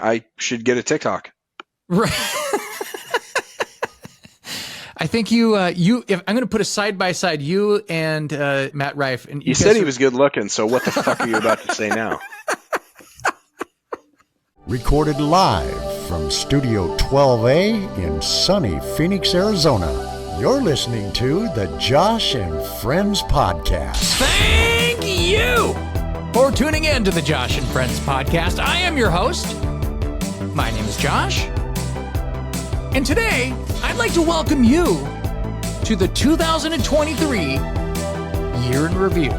I should get a TikTok. Right. I think if I'm going to put a side by side, you and Matt Rife. And you said he was good looking, so what the fuck are you about to say now? Recorded live from Studio 12A in sunny Phoenix, Arizona. You're listening to the Josh and Friends Podcast. Thank you for tuning in to the Josh and Friends Podcast. I am your host. My name is Josh. And today, I'd like to welcome you to the 2023 Year in Review.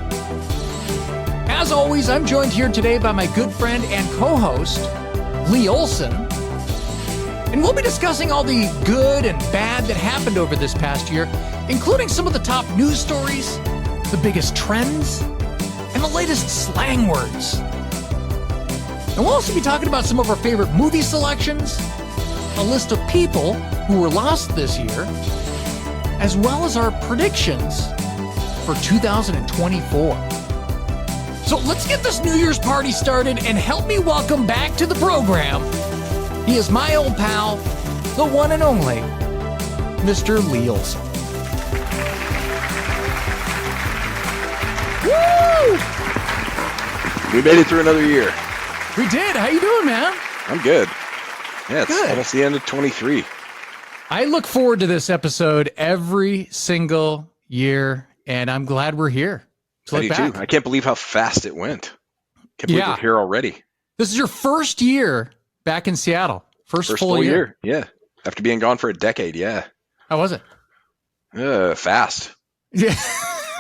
As always, I'm joined here today by my good friend and co-host, Lee Olson. And we'll be discussing all the good and bad that happened over this past year, including some of the top news stories, the biggest trends, and the latest slang words. And we'll also be talking about some of our favorite movie selections, a list of people who were lost this year, as well as our predictions for 2024. So let's get this New Year's party started and help me welcome back to the program. He is my old pal, the one and only, Mr. Lee Olson. Woo! We made it through another year. We did. How you doing, man? I'm good. Yeah, it's Good. almost the end of 23. I look forward to this episode every single year, and I'm glad we're here. I do too. I can't believe how fast it went. Can't believe we're here already. This is your first year back in Seattle. First full year. Yeah. After being gone for a decade. Yeah. How was it? Fast. Yeah.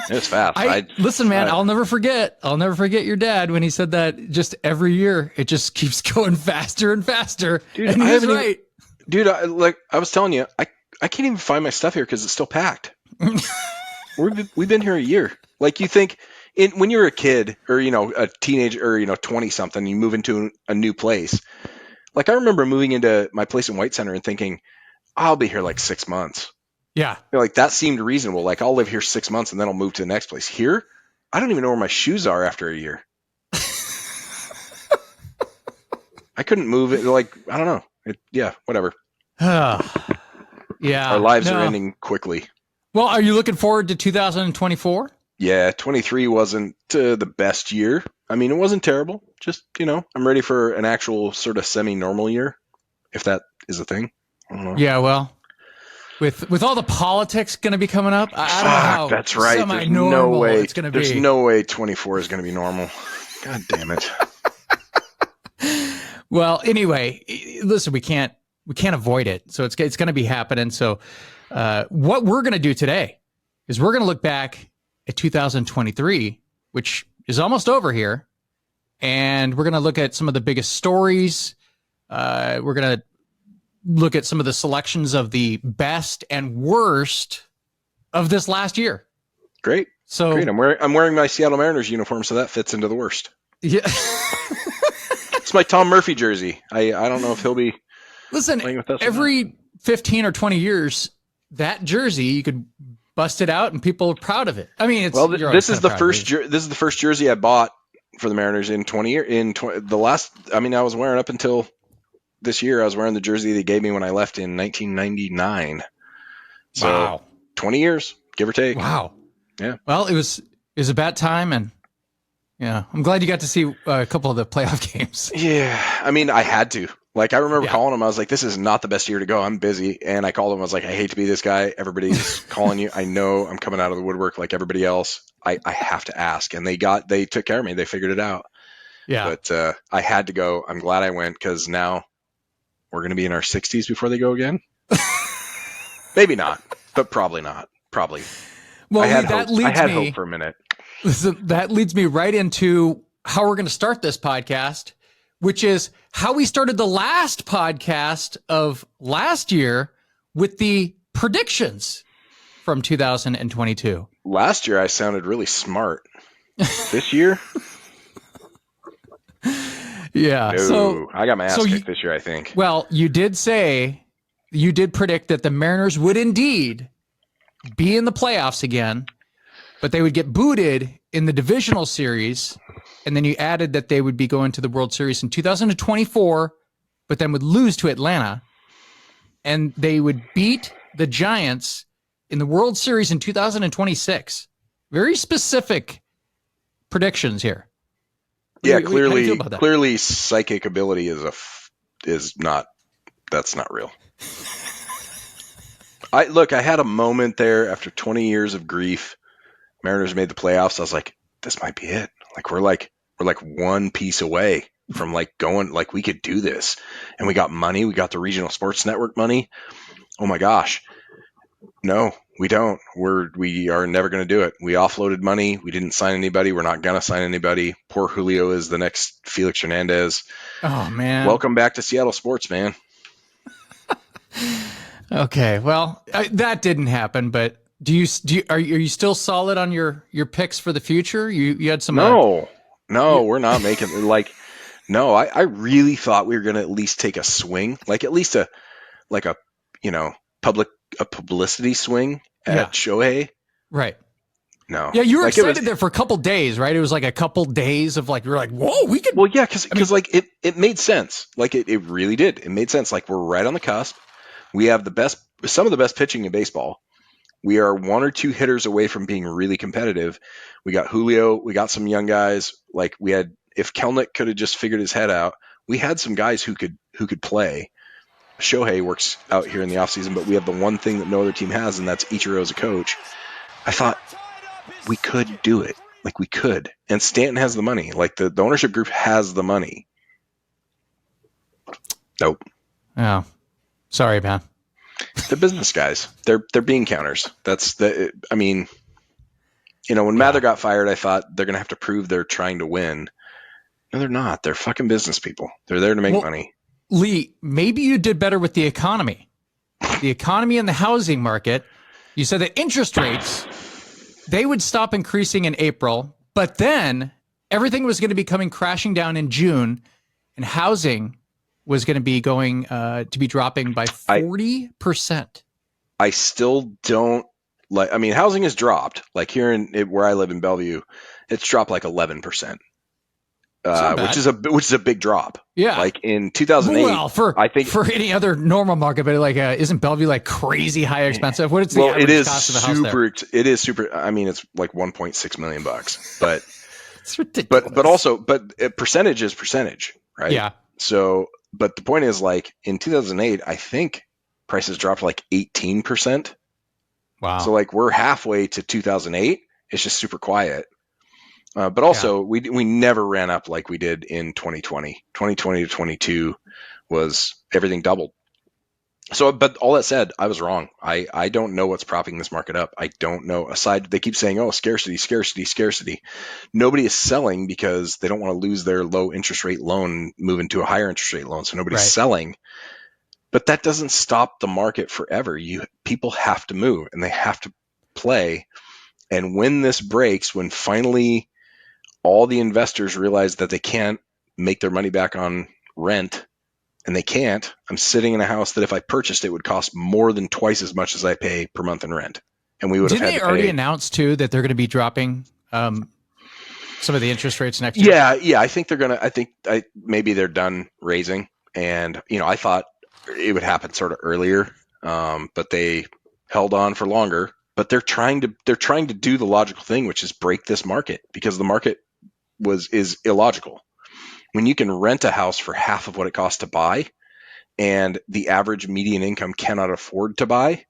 It was fast. Listen, man, I'll never forget your dad when he said that just every year it just keeps going faster and faster. Dude, and he was right. Dude, I was telling you, I can't even find my stuff here because it's still packed. We've been here a year. Like, you think when you're a kid or, a teenager or, 20 something, you move into a new place. Like, I remember moving into my place in White Center and thinking, I'll be here like 6 months. Yeah. Like, that seemed reasonable. Like, I'll live here 6 months and then I'll move to the next place. Here, I don't even know where my shoes are after a year. I couldn't move it. Like, I don't know. Whatever. Yeah. Our lives are ending quickly. Well, are you looking forward to 2024? Yeah, 23 wasn't the best year. I mean, it wasn't terrible. Just, I'm ready for an actual sort of semi-normal year, if that is a thing. I don't know. Yeah, well, with all the politics going to be coming up, I don't know how that's right. semi-normal it's going to be. There's no way 24 is going to be normal. God damn it. Well, anyway, listen, we can't avoid it. So it's going to be happening. So what we're going to do today is we're going to look back at 2023, which is almost over here. And we're going to look at some of the biggest stories. We're going to look at some of the selections of the best and worst of this last year. Great. So great. I'm wearing my Seattle Mariners uniform, so that fits into the worst. Yeah. It's my Tom Murphy jersey. I don't know if he'll be playing with us. Every 15 or 20 years, that jersey, you could bust it out and people are proud of it. I mean, this is the first jersey I bought for the Mariners in 20 years. I was wearing up until this year. I was wearing the jersey they gave me when I left in 1999. So wow. 20 years, give or take. Wow. Yeah. Well, it was about time, and yeah, I'm glad you got to see a couple of the playoff games. Yeah. I mean, I had to. Like, I remember calling him. I was like, this is not the best year to go. I'm busy. And I called him. I was like, I hate to be this guy. Everybody's calling you. I know I'm coming out of the woodwork like everybody else. I have to ask. And they took care of me. They figured it out. Yeah. But I had to go. I'm glad I went because now we're going to be in our 60s before they go again. Maybe not, but probably not. Probably. Well, I had hope for a minute. Listen, that leads me right into how we're going to start this podcast, which is how we started the last podcast of last year with the predictions from 2022. Last year, I sounded really smart. This year? Yeah. No, so I got my ass kicked this year, I think. Well, you did predict that the Mariners would indeed be in the playoffs again, but they would get booted in the divisional series. And then you added that they would be going to the World Series in 2024 but then would lose to Atlanta, and they would beat the Giants in the World Series in 2026. Very specific predictions here. Yeah, How do you feel about that? clearly, psychic ability is not. That's not real. I had a moment there after 20 years of grief. Mariners made the playoffs. I was like, this might be it. Like we're like one piece away from like going, like we could do this. And we got money. We got the regional sports network money. Oh my gosh. No, we don't. We are never going to do it. We offloaded money. We didn't sign anybody. We're not going to sign anybody. Poor Julio is the next Felix Hernandez. Oh man. Welcome back to Seattle sports, man. Okay, well, that didn't happen, but are you still solid on your picks for the future? You had some No, we're not making like no, I really thought we were going to at least take a swing, like at least a publicity swing at Shohei. Right. No. Yeah, you were like excited there for a couple days, right? It was like a couple days of like, we were like, whoa, we could. Well, yeah, because like it made sense. Like it really did. It made sense. Like we're right on the cusp. We have some of the best pitching in baseball. We are one or two hitters away from being really competitive. We got Julio. We got some young guys. Like if Kelnick could have just figured his head out, we had some guys who could play. Shohei works out here in the offseason, but we have the one thing that no other team has, and that's Ichiro as a coach. I thought we could do it. Like we could. And Stanton has the money. Like the ownership group has the money. Nope. Oh. Sorry, man. They're business guys. They're bean counters. When Mather got fired, I thought they're going to have to prove they're trying to win. No, they're not. They're fucking business people. They're there to make money. Lee, maybe you did better with the economy. The economy and the housing market. You said that interest rates, they would stop increasing in April, but then everything was going to be coming crashing down in June, and housing was going to be going to be dropping by 40%. I still don't like. I mean, housing has dropped. Like here where I live in Bellevue, it's dropped like 11%, which is a big drop. Yeah, like in 2008. Well, I think for any other normal market, but like isn't Bellevue like crazy high expensive? What is the average cost of a house there? It is super. I mean, it's like $1.6 million, but it's ridiculous. But percentage is percentage, right? Yeah. So. But the point is, like in 2008, I think prices dropped like 18%. Wow. So like we're halfway to 2008. It's just super quiet. But also we never ran up like we did in 2020. 2020 to 22 was everything doubled. So, but all that said, I was wrong. I don't know what's propping this market up. I don't know. Aside, they keep saying, oh, scarcity. Nobody is selling because they don't want to lose their low interest rate loan and move into a higher interest rate loan. So nobody's selling. But that doesn't stop the market forever. People have to move and they have to play. And when this breaks, when finally all the investors realize that they can't make their money back on rent, and they can't, I'm sitting in a house that if I purchased it would cost more than twice as much as I pay per month in rent. And we would have had to pay. Didn't they already announce too that they're going to be dropping some of the interest rates next year? Yeah. I think they're going to, maybe they're done raising. And, I thought it would happen sort of earlier, but they held on for longer. But they're trying to do the logical thing, which is break this market, because the market is illogical. When you can rent a house for half of what it costs to buy, and the average median income cannot afford to buy,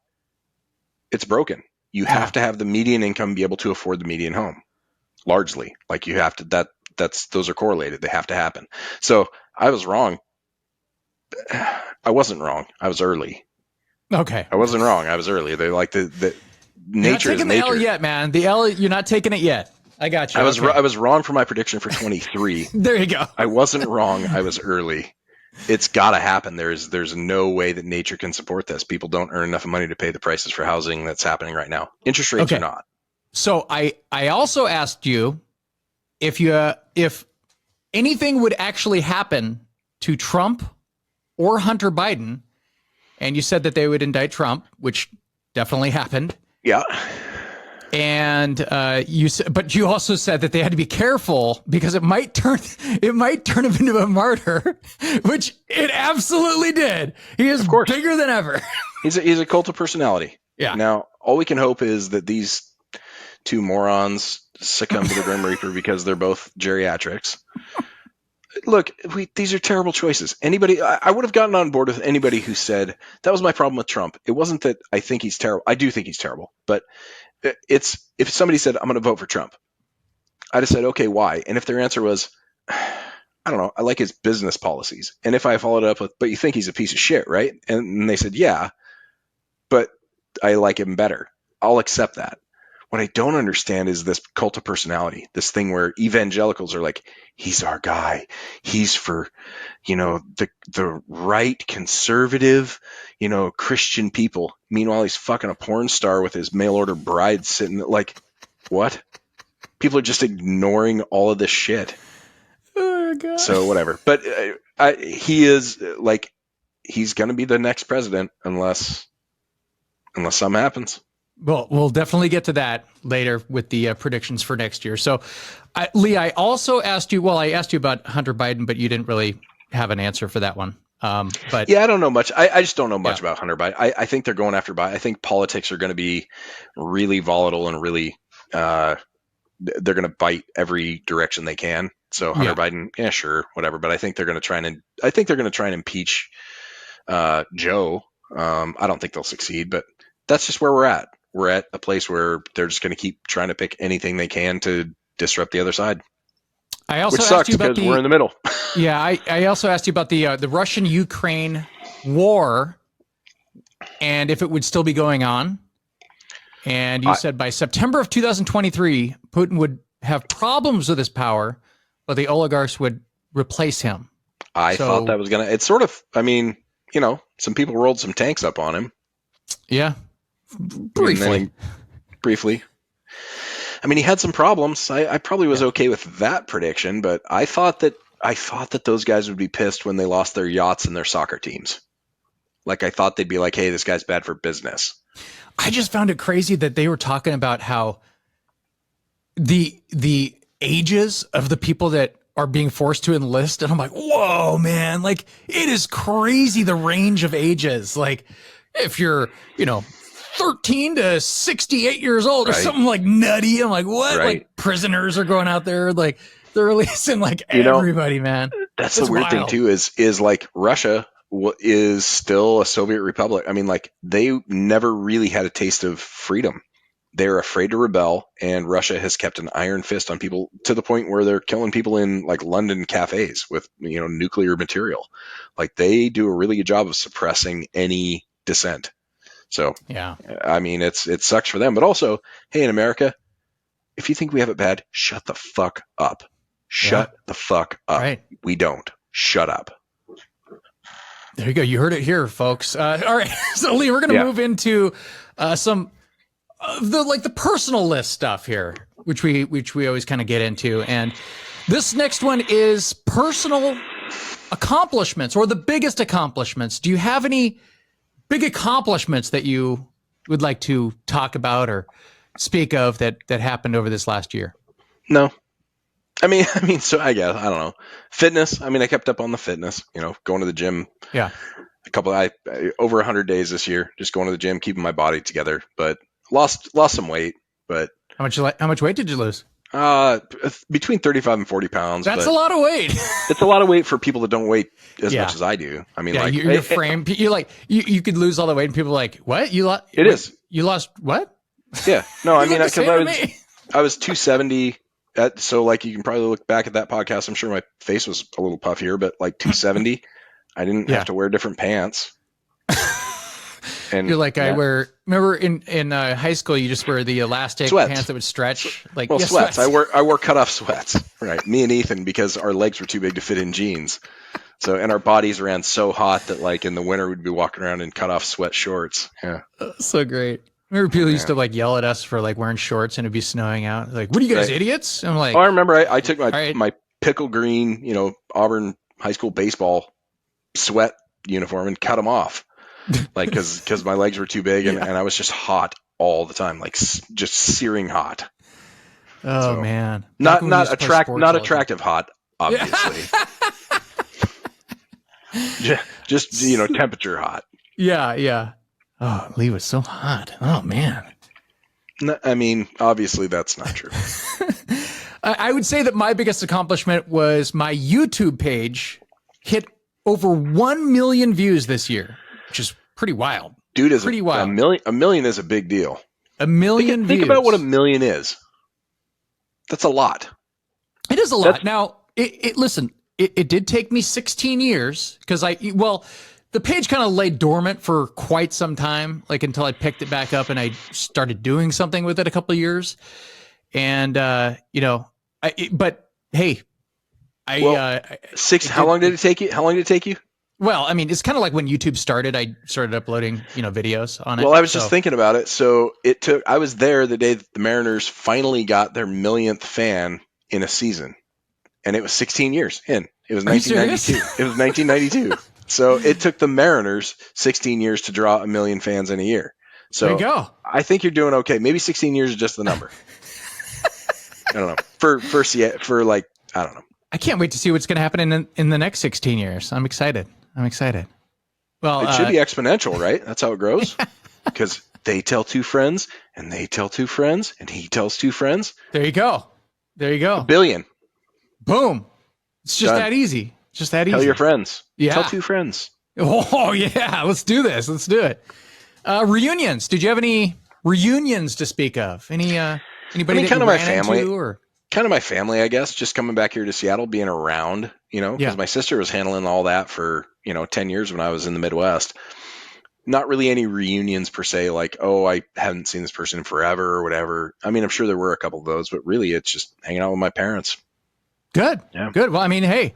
it's broken. You have to have the median income be able to afford the median home, largely. Like you have to, those are correlated. They have to happen. So I was wrong. I wasn't wrong. I was early. Okay. I wasn't wrong. I was early. They're like the nature is nature. You're not taking the L yet, man. The L, you're not taking it yet. I got you. I was wrong for my prediction for 23. There you go. I wasn't wrong. I was early. It's got to happen. There's no way that nature can support this. People don't earn enough money to pay the prices for housing that's happening right now. Interest rates are not. So I also asked you if anything would actually happen to Trump or Hunter Biden, and you said that they would indict Trump, which definitely happened. Yeah. And but you also said that they had to be careful because it might turn him into a martyr, which it absolutely did. He is bigger than ever. He's a cult of personality. Yeah. Now, all we can hope is that these two morons succumb to the Grim Reaper because they're both geriatrics. Look, these are terrible choices. I would have gotten on board with anybody who said that was my problem with Trump. It wasn't that I think he's terrible. I do think he's terrible, but it's if somebody said I'm going to vote for Trump, I'd have said okay, why? And if their answer was I don't know, I like his business policies, and if I followed up with but you think he's a piece of shit, right? And they said yeah, but I like him better. I'll accept that. What I don't understand is this cult of personality, this thing where evangelicals are like, he's our guy. He's for, the right conservative, Christian people. Meanwhile, he's fucking a porn star with his mail order bride sitting like, what? People are just ignoring all of this shit. Oh, God. So whatever. But he is like, he's going to be the next president unless something happens. Well, we'll definitely get to that later with the predictions for next year. So, Lee, I also asked you, I asked you about Hunter Biden, but you didn't really have an answer for that one. But yeah, I don't know much. I just don't know much about Hunter Biden. I think they're going after Biden. I think politics are going to be really volatile and really, they're going to bite every direction they can. So Hunter Biden, yeah, sure, whatever. But I think they're going to try and impeach Joe. I don't think they'll succeed, but that's just where we're at. We're at a place where they're just going to keep trying to pick anything they can to disrupt the other side. I also Which asked sucks you about because we're in the middle. Yeah, I also asked you about the Russian-Ukraine war and if it would still be going on. And you said by September of 2023, Putin would have problems with his power, but the oligarchs would replace him. I thought that was going to... It's sort of... I mean, some people rolled some tanks up on him. Yeah. Briefly. I mean, he had some problems. I probably was okay with that prediction, but I thought that those guys would be pissed when they lost their yachts and their soccer teams. Like, I thought they'd be like, hey, this guy's bad for business. I just found it crazy that they were talking about how the ages of the people that are being forced to enlist. And I'm like, whoa, man, like it is crazy. The range of ages. Like if you're, 13 to 68 years old or something like nutty. I'm like, what? Right. Like prisoners are going out there. Like they're releasing like everybody, man. That's the weird thing too, is like Russia is still a Soviet republic. I mean, like they never really had a taste of freedom. They're afraid to rebel, and Russia has kept an iron fist on people to the point where they're killing people in like London cafes with, nuclear material. Like they do a really good job of suppressing any dissent. So, yeah, I mean, it sucks for them, but also, hey, in America, if you think we have it bad, shut the fuck up. Shut the fuck up. Right. We don't. Shut up. There you go. You heard it here, folks. All right. So Lee, we're going to move into some the personal list stuff here, which we always kind of get into. And this next one is personal accomplishments or the biggest accomplishments. Do you have any big accomplishments that you would like to talk about or speak of that happened over this last year? No. I mean, so I guess, I don't know. Fitness. I mean, I kept up on the fitness, going to the gym. Yeah. Over 100 days this year, just going to the gym, keeping my body together, but lost some weight. But how much weight did you lose? Between 35 and 40 pounds. That's a lot of weight. It's a lot of weight for people that don't weigh as much as I do. I mean, like your frame, you could lose all the weight and people are like, what? You lost what? Yeah. No, I mean, because I was 270 so like you can probably look back at that podcast. I'm sure my face was a little puffier, but like 270, I didn't have to wear different pants. And you're like, remember in high school, you just wear the elastic pants that would stretch. Sweats. I wore cutoff sweats. Right. Me and Ethan, because our legs were too big to fit in jeans. So, and our bodies ran so hot that like in the winter, we'd be walking around in cutoff sweat shorts. Yeah. So great. Remember people used to like yell at us for like wearing shorts and it'd be snowing out. Like, what are you guys, idiots? I'm like, I remember I took my pickle green, Auburn high school baseball sweat uniform and cut them off. Like, cause my legs were too big and I was just hot all the time, like just searing hot. Oh So, man, not attractive hot, obviously. Just temperature hot. Yeah. Oh, Lee was so hot. Oh man. No, I mean, obviously that's not true. I would say that my biggest accomplishment was my YouTube page hit over 1 million views this year, which is pretty wild. Dude, is pretty wild. A million is a big deal. 1 million views. Think about what 1 million is. That's a lot. It is a lot. Now, listen, it did take me 16 years because the page kind of lay dormant for quite some time, like until I picked it back up and I started doing something with it a couple of years. And, but hey, how long did it take you? Well, I mean, it's kind of like when YouTube started, I started uploading, videos on it. Well, I was just thinking about it. So I was there the day that the Mariners finally got their millionth fan in a season. And it was 16 years in. It was 1992. It was 1992. So it took the Mariners 16 years to draw 1 million fans in a year. So there you go. I think you're doing okay. Maybe 16 years is just the number. I don't know. I don't know. I can't wait to see what's going to happen in the next 16 years. I'm excited. Well, it should be exponential, right? That's how it grows. Because they tell two friends, and they tell two friends, and he tells two friends. There you go. 1 billion. Boom. It's just that easy. Tell your friends. Yeah. Tell two friends. Oh, yeah. Let's do this. Let's do it. Reunions. Did you have any reunions to speak of? Anybody kind of my family. Or? Kind of my family, I guess, just coming back here to Seattle, being around, because my sister was handling all that for, 10 years when I was in the Midwest. Not really any reunions per se, like, oh, I haven't seen this person in forever or whatever. I mean, I'm sure there were a couple of those, but really it's just hanging out with my parents. Good. Yeah. Good. Well, I mean, hey,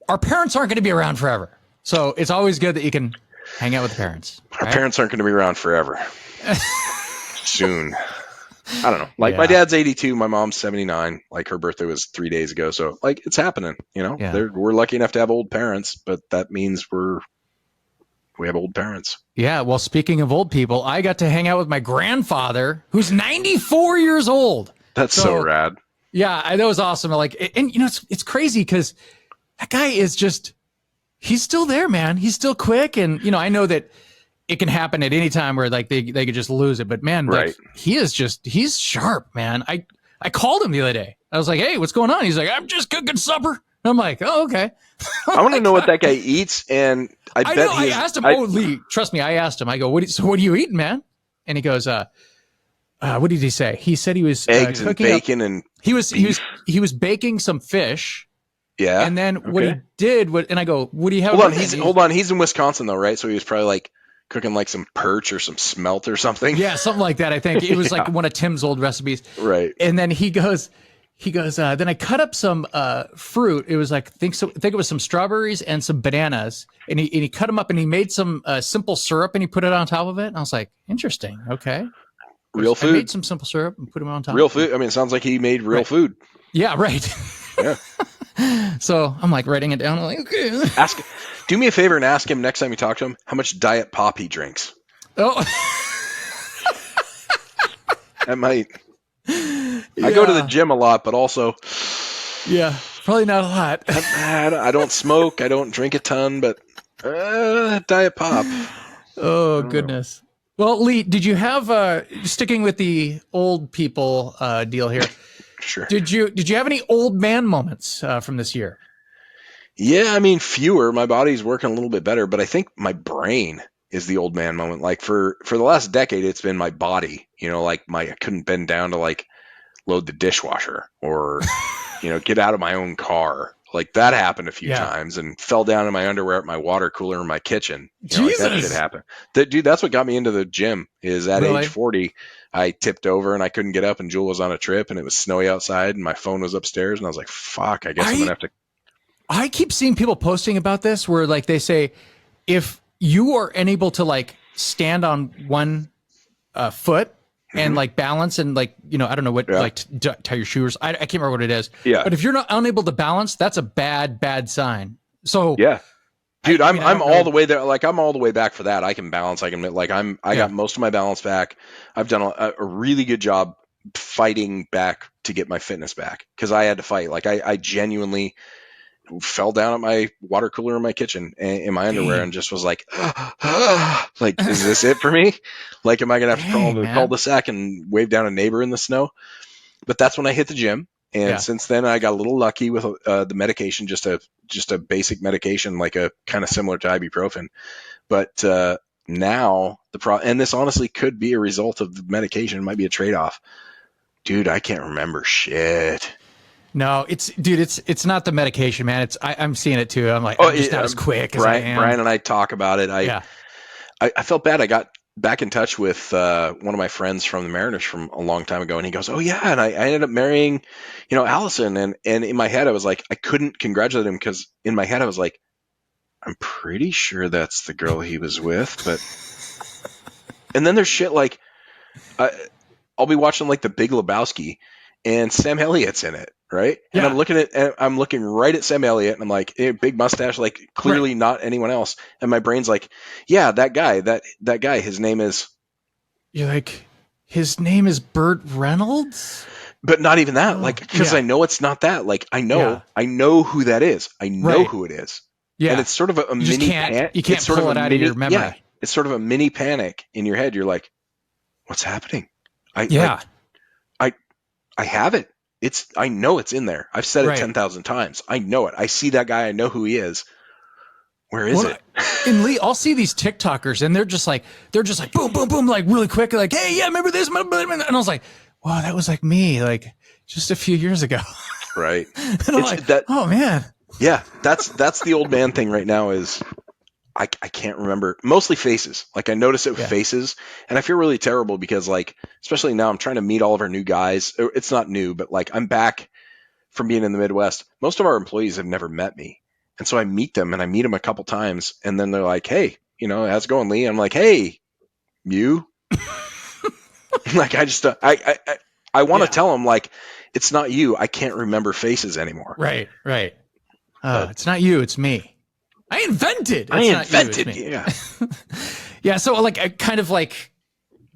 our parents aren't going to be around forever. So it's always good that you can hang out with the parents. Our parents aren't going to be around forever. Soon. I don't know. Like my dad's 82, my mom's 79. Like her birthday was 3 days ago. So like it's happening, We're lucky enough to have old parents, but that means we have old parents. Yeah. Well, speaking of old people, I got to hang out with my grandfather who's 94 years old. That's so rad. Yeah, that was awesome. Like, and it's crazy because that guy is he's still there, man. He's still quick. And, I know that it can happen at any time where like they could just lose it. But man, right. He's sharp, man. I called him the other day. I was like, hey, what's going on? He's like, I'm just cooking supper. And I'm like, oh, okay. I want to know what that guy eats. And I bet I asked him, Lee, trust me. I asked him, I go, what are you eating, man? And he goes, what did he say? He said he was eggs cooking and bacon and he was baking some fish. Yeah. And then what he did and I go, what do you have? Hold on. He's in Wisconsin though, right? So he was probably like cooking like some perch or some smelt or something. Yeah, something like that. I think it was like one of Tim's old recipes. Right. And then he goes, then I cut up some fruit. It was like, think it was some strawberries and some bananas. And he cut them up and he made some simple syrup and he put it on top of it. And I was like, interesting. Okay. Real food. I made some simple syrup and put them on top. Real food. I mean, it sounds like he made real food. Yeah, right. Yeah. So I'm like writing it down. I'm like, okay. Do me a favor and ask him next time you talk to him how much Diet Pop he drinks. Oh. That might. Yeah. I go to the gym a lot, but also. Yeah, probably not a lot. I don't smoke. I don't drink a ton, but Diet Pop. Oh, goodness. Well, Lee, did you have, sticking with the old people deal here. Sure. Did you have any old man moments from this year? Yeah, I mean, fewer. My body's working a little bit better, but I think my brain is the old man moment. Like for the last decade, it's been my body. Like I couldn't bend down to like load the dishwasher or get out of my own car. Like that happened a few times and fell down in my underwear at my water cooler in my kitchen. Jesus. Like that shit happened. Dude, that's what got me into the gym is at age 40, I tipped over and I couldn't get up and Jewel was on a trip and it was snowy outside and my phone was upstairs and I was like, fuck, I guess I'm going to have to. I keep seeing people posting about this where like they say, if you are unable to like stand on one foot and like balance and like, I don't know what, like tie your shoes. I can't remember what it is. Yeah. But if you're not unable to balance, that's a bad sign. So yeah, Dude, I mean, I I'm don't all know. the way there. Like I'm all the way back for that. I can balance. I can like I Yeah. got most of my balance back. I've done a really good job fighting back to get my fitness back because I had to fight. Like I genuinely fell down at my water cooler in my kitchen in my underwear Dang. and just was like, like, is this it for me? Like, am I gonna have to crawl Dang, to the man. cul-de-sac and wave down a neighbor in the snow? But that's when I hit the gym. And Yeah. since then, I got a little lucky with the medication, just a basic medication, like a kind of similar to ibuprofen. But now and this honestly could be a result of the medication. It might be a trade-off. Dude, I can't remember shit. No, it's not the medication, man. I'm seeing it too. I'm like, Oh, I'm just not as quick as I Brian am. and I talk about it. Yeah. I felt bad. I got back in touch with one of my friends from the Mariners from a long time ago, and he goes, "Oh yeah," and I ended up marrying, Allison. And in my head, I was like, I couldn't congratulate him because in my head, I was like, I'm pretty sure that's the girl he was with, but. And then there's shit like I'll be watching like The Big Lebowski, and Sam Elliott's in it, right? And Yeah. I'm looking right at Sam Elliott, and I'm like, big mustache, like Right. clearly not anyone else. And my brain's like, yeah, that guy, his name is, You're like, his name is Burt Reynolds? but not even that, Oh, like because yeah. I know it's not that. Like I Yeah. know who that is. I know Right. who it is, and Yeah. it's sort of a You just mini can't pan. you It's can't sort of pull a it out of your mini, yeah. memory. It's sort of a mini panic in your head. You're like, what's happening? I like Yeah. I have it. I know it's in there. I've said it Right. 10,000 times. I know it. I see that guy. I know who he is. Where is Well, it? in Lee, I'll see these TikTokers and they're just like boom, boom, boom, like really quick, like, hey, yeah, remember this? And I was like, wow, that was like me, like just a few years ago. Right. And I'm It's like, that. oh man. Yeah. That's the old man thing right now is I can't remember, mostly faces. Like I notice it with Yeah. faces, and I feel really terrible because like, especially now I'm trying to meet all of our new guys. It's not new, but like I'm back from being in the Midwest. Most of our employees have never met me. And so I meet them and I meet them a couple times and then they're like, hey, how's it going, Lee? I'm like, hey, you. Like I just I want to Yeah. tell them like it's not you. I can't remember faces anymore. Right. But It's not you, it's me. I invented. I It's not you, invented, it's me. yeah. Yeah. So like, I kind of like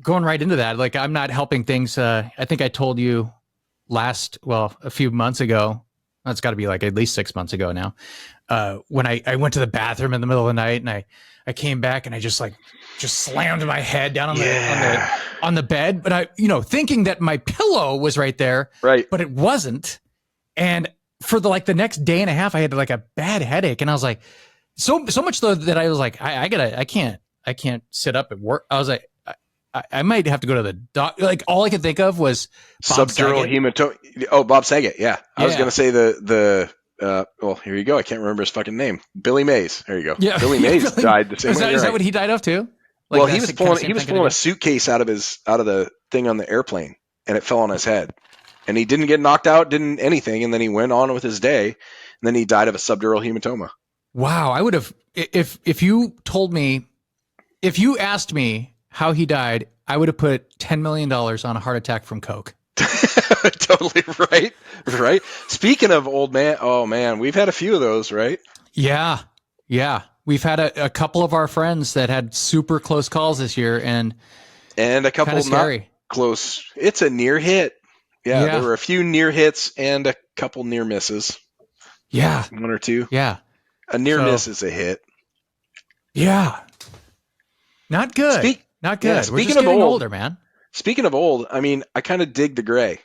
going right into that. Like I'm not helping things. I think I told you a few months ago. That's got to be like at least 6 months ago now. When I went to the bathroom in the middle of the night and I came back and I just slammed my head down on the bed, but I, thinking that my pillow was right there, Right. but it wasn't. And for the next day and a half, I had like a bad headache, and I was like, so much though that I was like, I can't sit up at work. I was like, I might have to go to the doc. Like all I could think of was Bob Subdural Saget. hematoma. Oh, Bob Saget. Yeah. I was Yeah. going to say well, here you go. I can't remember his fucking name. Billy Mays. There you go. Yeah. Billy Mays died the same way. Is that what he died of too? Like Well, that's he was the kind of same pulling thing kinda a suitcase out of the thing on the airplane, and it fell on his head, and he didn't get knocked out, didn't anything, and then he went on with his day, and then he died of a subdural hematoma. Wow, I would have if you told me, if you asked me how he died, I would have put $10 million on a heart attack from coke. Totally right. Right. Speaking of old man, oh man, we've had a few of those, right? Yeah, we've had a couple of our friends that had super close calls this year, and a couple kind of not scary. close. It's a near hit. Yeah, Yeah. there were a few near hits and a couple near misses. Yeah, One or two. yeah, A near So- miss is a hit. yeah. Not good. Not good. yeah, We're speaking just of getting old- older, man. Speaking of old, I mean, I kind of dig the gray.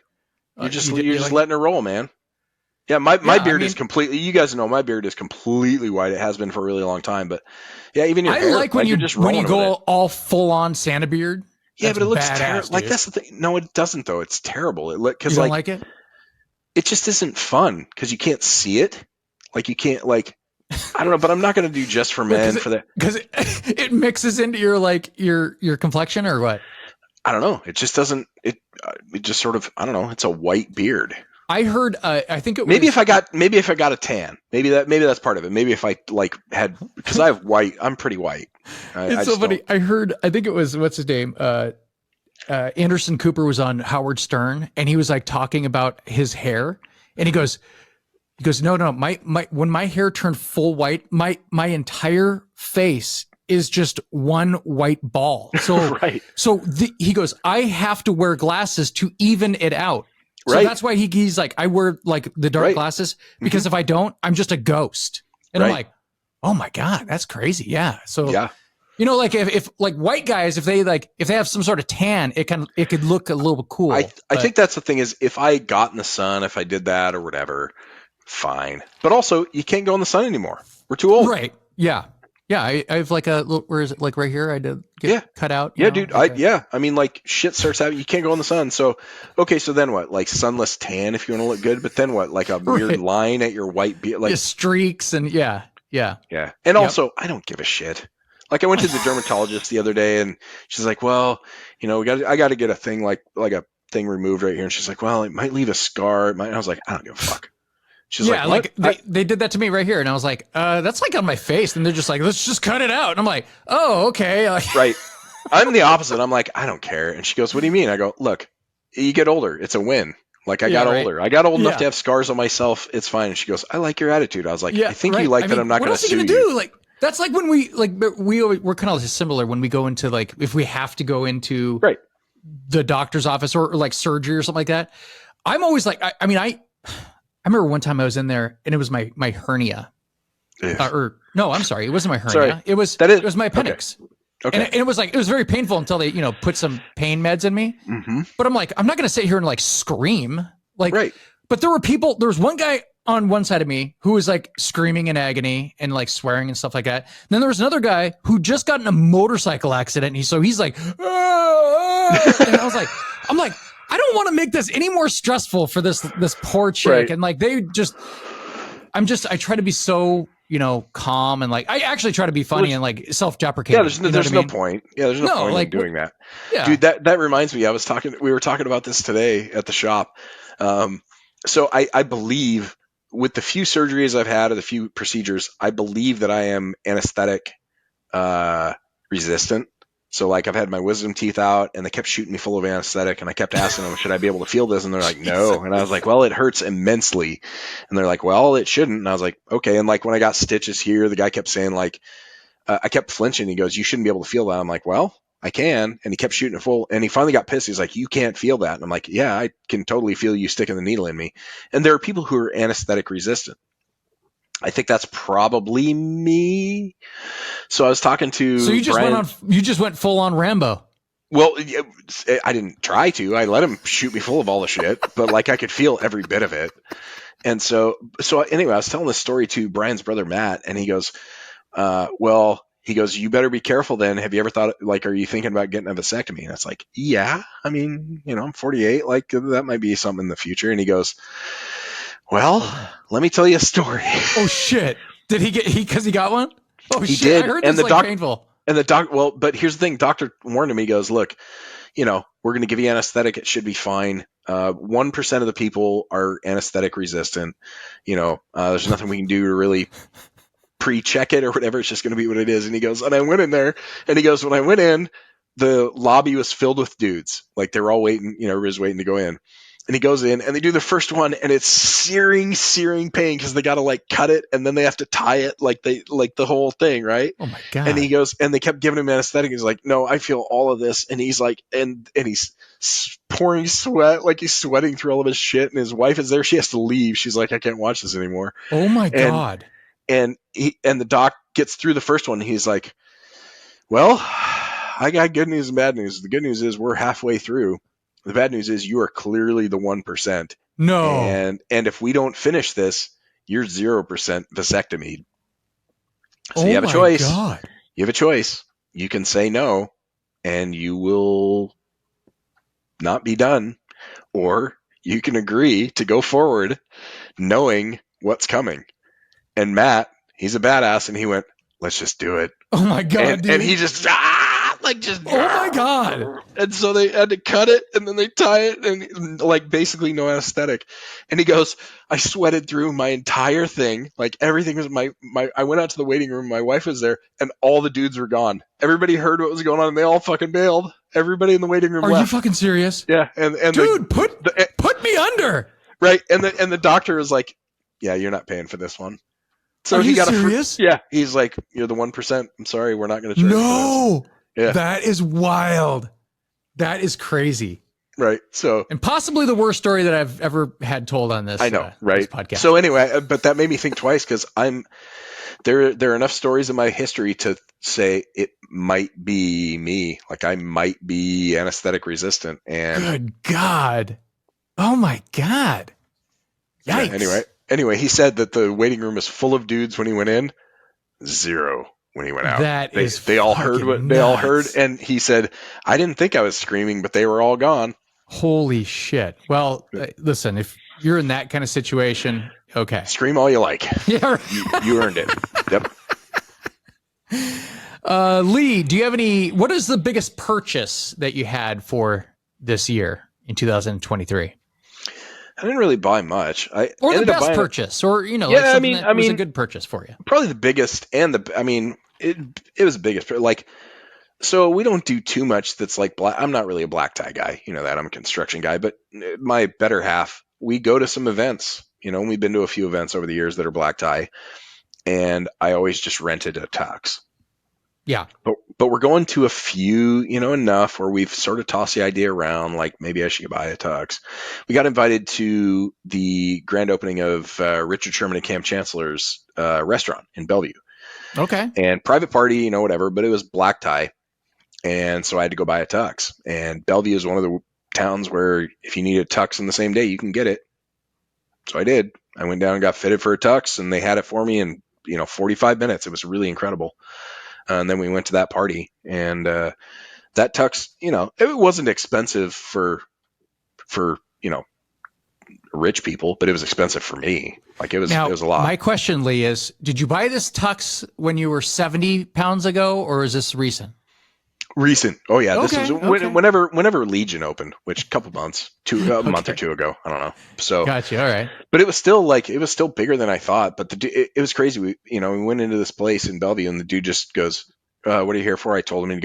You're just you just like- letting it roll, man. Yeah, my Yeah, beard I is mean- completely. You guys know my beard is completely white. It has been for a really long time, but yeah, even your I hair, like when you're just when you rolling with go it. all full on Santa beard. Yeah, That's but it looks badass, terrible. Like dude. that's the thing. No, it doesn't though. It's terrible. It look You because don't like like it? it just isn't fun because you can't see it. Like you can't like. I don't know, but I'm not going to do just for men for that. Because it mixes into your your complexion or what? I don't know. It just doesn't. It just sort of. I don't know. It's a white beard. I heard. I think it was Maybe if I got a tan, maybe that's part of it. Maybe if I like had because I have white. I'm pretty white. It's so funny. I heard. I think it was what's his name. Anderson Cooper was on Howard Stern, and he was like talking about his hair, and he goes, He goes, no, my when my hair turned full white, my entire face is just one white ball. So Right. He goes, I have to wear glasses to even it out. So Right. that's why he's like, I wear like the dark Right. glasses because if I don't, I'm just a ghost. And I'm Right. like, oh my God, that's crazy. Yeah. So Yeah. you know, like if like white guys, if they have some sort of tan, it could look a little cool. I think that's the thing is if I got in the sun, if I did that or whatever, fine. But also, you can't go in the sun anymore. We're too old. Right. Yeah. Yeah. I have like a little, where is it? Like right here, I did get cut out. Yeah, know, dude. like I mean, like shit starts happening. You can't go in the sun. So, okay. So then what? Like sunless tan if you want to look good. But then what? Like a weird line at your white beard. Like streaks and yeah. And also, I don't give a shit. Like I went to the dermatologist the other day, and she's like, "Well, you know, I got to get a thing like a thing removed right here." And she's like, "Well, it might leave a scar." And I was like, "I don't give a fuck." She's like they did that to me right here, and I was like, "That's like on my face," and they're just like, "Let's just cut it out." And I'm like, "Oh, okay." Right. I'm the opposite. I'm like, I don't care. And she goes, "What do you mean?" I go, "Look, you get older. It's a win." Like I got older. I got old enough to have scars on myself. It's fine. And she goes, "I like your attitude." I was like, "I think you like that. I'm not going to sue you." Do? Like that's like when we're kind of similar when we go into like if we have to go into the doctor's office or like surgery or something like that. I'm always like, I remember one time I was in there and it was my hernia. No, I'm sorry, it wasn't my hernia. It was my appendix. Okay. And it was like, it was very painful until they, put some pain meds in me. Mm-hmm. But I'm like, I'm not going to sit here and like scream. Like, but there was one guy on one side of me who was like screaming in agony and like swearing and stuff like that. And then there was another guy who just got in a motorcycle accident. And he's like, ah! And I'm like, I don't want to make this any more stressful for this poor chick. Right. And like, I try to be so, calm and like, I actually try to be funny and like self-deprecating. Yeah, there's no point. Yeah, there's no point in doing that. Yeah. Dude, that reminds me, we were talking about this today at the shop. So I believe with the few surgeries I've had or the few procedures, I believe that I am anesthetic resistant. So like I've had my wisdom teeth out and they kept shooting me full of anesthetic and I kept asking them, should I be able to feel this? And they're like, no. And I was like, well, it hurts immensely. And they're like, well, it shouldn't. And I was like, okay. And like when I got stitches here, the guy kept saying like, I kept flinching. He goes, you shouldn't be able to feel that. I'm like, well, I can. And he kept shooting it full. And he finally got pissed. He's like, you can't feel that. And I'm like, yeah, I can totally feel you sticking the needle in me. And there are people who are anesthetic resistant. I think that's probably me. So I was talking to. So you just went full on Rambo. Well, I didn't try to. I let him shoot me full of all the shit, but like I could feel every bit of it. And so anyway, I was telling this story to Brian's brother Matt, and he goes, you better be careful then. Have you ever thought, like, are you thinking about getting a vasectomy? And it's like, yeah, I mean, I'm 48, like that might be something in the future. And he goes, well, let me tell you a story. Oh shit. Did because he got one? Oh he shit. Did. I heard and this the painful. And the well, but here's the thing. Doctor warned him. He goes, look, we're going to give you anesthetic. It should be fine. 1% of the people are anesthetic resistant. There's nothing we can do to really pre-check it or whatever. It's just going to be what it is. And he goes, and I went in there and he goes, when I went in, the lobby was filled with dudes. Like they were all waiting, everybody's waiting to go in. And he goes in and they do the first one and it's searing pain because they got to like cut it and then they have to tie it like the whole thing. Right. Oh my God. And he goes, and they kept giving him anesthetic. He's like, no, I feel all of this. And he's like, and he's pouring sweat, like he's sweating through all of his shit. And his wife is there. She has to leave. She's like, I can't watch this anymore. Oh my God. And the doc gets through the first one. And he's like, well, I got good news and bad news. The good news is we're halfway through. The bad news is you are clearly the 1%. No. And if we don't finish this, you're 0% vasectomy. So you have a choice. God. You have a choice. You can say no and you will not be done. Or you can agree to go forward knowing what's coming. And Matt, he's a badass and he went, let's just do it. Oh my God, dude. And he just oh my God. And so they had to cut it and then they tie it and like basically no anesthetic. And he goes, I sweated through my entire thing. Like everything was I went out to the waiting room. My wife was there and all the dudes were gone. Everybody heard what was going on and they all fucking bailed. Everybody in the waiting room left. Are you fucking serious? Yeah. And dude, put me under. Right. And the doctor was like, yeah, you're not paying for this one. So Are he you got serious? yeah, he's like, you're the 1%. I'm sorry, we're not going to charge you for No, this. Yeah, that is wild. That is crazy. right. So And possibly the worst story that I've ever had told on this. I know, This right? podcast. So anyway, but that made me think twice because there are enough stories in my history to say it might be me. Like I might be anesthetic resistant. And Good God. Oh my God. yeah, Yikes. anyway, he said that the waiting room is full of dudes when he went in, zero when he went out. That is they all heard what they all heard, and he said, I didn't think I was screaming, but they were all gone. Holy shit. Well, listen, if you're in that kind of situation, okay. Scream all you like. Yeah. You earned it. Yep. Lee, do you have what is the biggest purchase that you had for this year in 2023? I didn't really buy much. Or the best purchase, or, yeah, like something that was a good purchase for you. Probably the biggest and it was the biggest. Like, so we don't do too much that's like black. I'm not really a black tie guy. You know that. I'm a construction guy, but my better half, we go to some events, and we've been to a few events over the years that are black tie, and I always just rented a tux. Yeah. But we're going to a few, enough where we've sort of tossed the idea around, like maybe I should buy a tux. We got invited to the grand opening of Richard Sherman and Cam Chancellor's restaurant in Bellevue. Okay. And private party, whatever, but it was black tie. And so I had to go buy a tux. And Bellevue is one of the towns where if you need a tux in the same day, you can get it. So I did. I went down and got fitted for a tux, and they had it for me in, 45 minutes. It was really incredible. And then we went to that party, and that tux, it wasn't expensive for rich people, but it was expensive for me. Like it was a lot. My question, Lee, is did you buy this tux when you were 70 pounds ago, or is this recent? Recent. Oh yeah. Okay, This was whenever Legion opened, which a couple months, a month or two ago. I don't know. So gotcha. All right. But it was still bigger than I thought. But it was crazy. We went into this place in Bellevue, and the dude just goes, "What are you here for?" I told him, and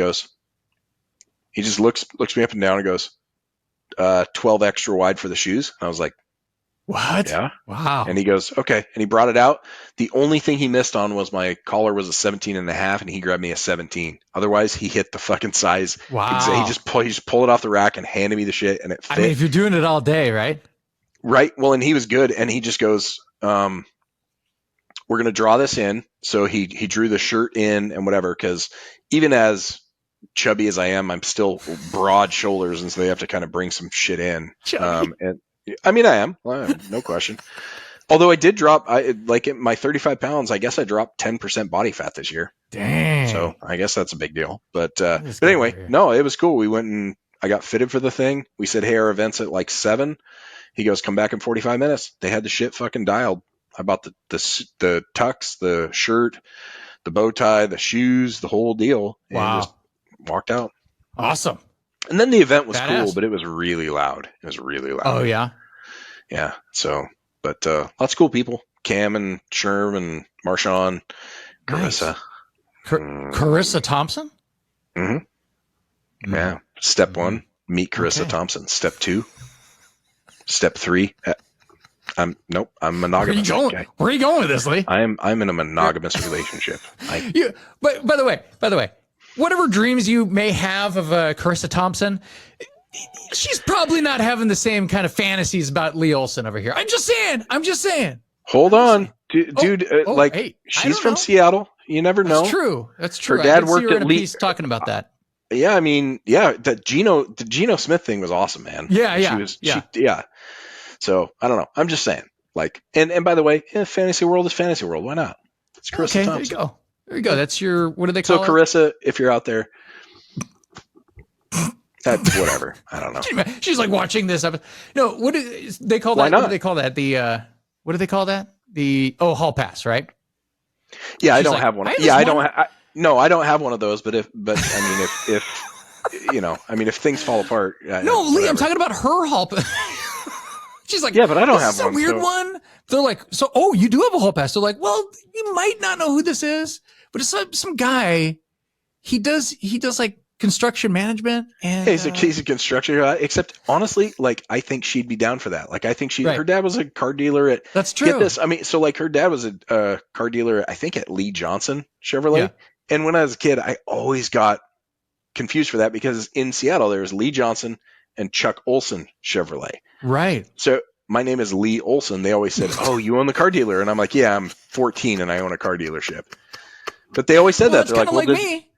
he just looks me up and down and goes, 12 extra wide for the shoes. And I was like, what? Yeah. Wow. And he goes, okay. And he brought it out. The only thing he missed on was my collar was a 17 and a half, and he grabbed me a 17. Otherwise, he hit the fucking size. Wow. He just pulled it off the rack and handed me the shit, and it fit. I mean, if you're doing it all day, right? Right. Well, and he was good, and he just goes, we're going to draw this in. So he drew the shirt in and whatever, because even as chubby as I am, I'm still broad shoulders, and so they have to kind of bring some shit in. And I mean, I am, no question. Although I did drop, like at my 35 pounds, I guess I dropped 10% body fat this year. Dang. So I guess that's a big deal. But anyway, no, it was cool. We went and I got fitted for the thing. We said, hey, our event's at like 7. He goes, come back in 45 minutes. They had the shit fucking dialed. I bought the tux, the shirt, the bow tie, the shoes, the whole deal. And just walked out. Awesome. And then the event was Badass. cool, but it was really loud. It was really loud. Oh, yeah? Yeah. So, but lots of cool people. Cam and Sherm and Marshawn, Carissa. Nice. Carissa Thompson? Mm-hmm. Yeah. Step 1, meet Carissa Thompson. Step 2. Step 3. I'm monogamous. Where are you going with this, Lee? I'm in a monogamous relationship. But by the way, whatever dreams you may have of Carissa Thompson, she's probably not having the same kind of fantasies about Lee Olson over here. I'm just saying. Hold on, dude. Hey, she's from Seattle. You never know. That's true. Her dad I did see worked her at in a piece talking about that. Yeah, I mean, yeah, the Geno Smith thing was awesome, man. Yeah. So I don't know. I'm just saying, like, and by the way, fantasy world is fantasy world. Why not? It's Carissa Thompson. There you go. That's your, what do they call it? So Carissa, if you're out there, that's whatever. I don't know. She's like watching this episode. No, what do they call that? Why not? What do they call that? What do they call that? Hall pass, right? Yeah, I don't have one. Yeah, I don't have one of those. But I mean, if things fall apart. No, Lee, I'm talking about her hall pass. She's like, yeah, but I don't have one. It's a weird one. They're like, so, you do have a hall pass. They're like, well, you might not know who this is, but it's some guy. He does like construction management, and Hey, he's a construction guy. Except honestly, like I think she'd be down for that. Like I think Right. her dad was a car dealer at. That's true. Get this, I mean, so like her dad was a car dealer, I think at Lee Johnson Chevrolet. Yeah. And when I was a kid, I always got confused for that because in Seattle there was Lee Johnson and Chuck Olson Chevrolet. Right. So my name is Lee Olson. They always said, "Oh, you own the car dealer," and I'm like, "Yeah, I'm 14 and I own a car dealership." But they always said that. That's They're kind like, of like me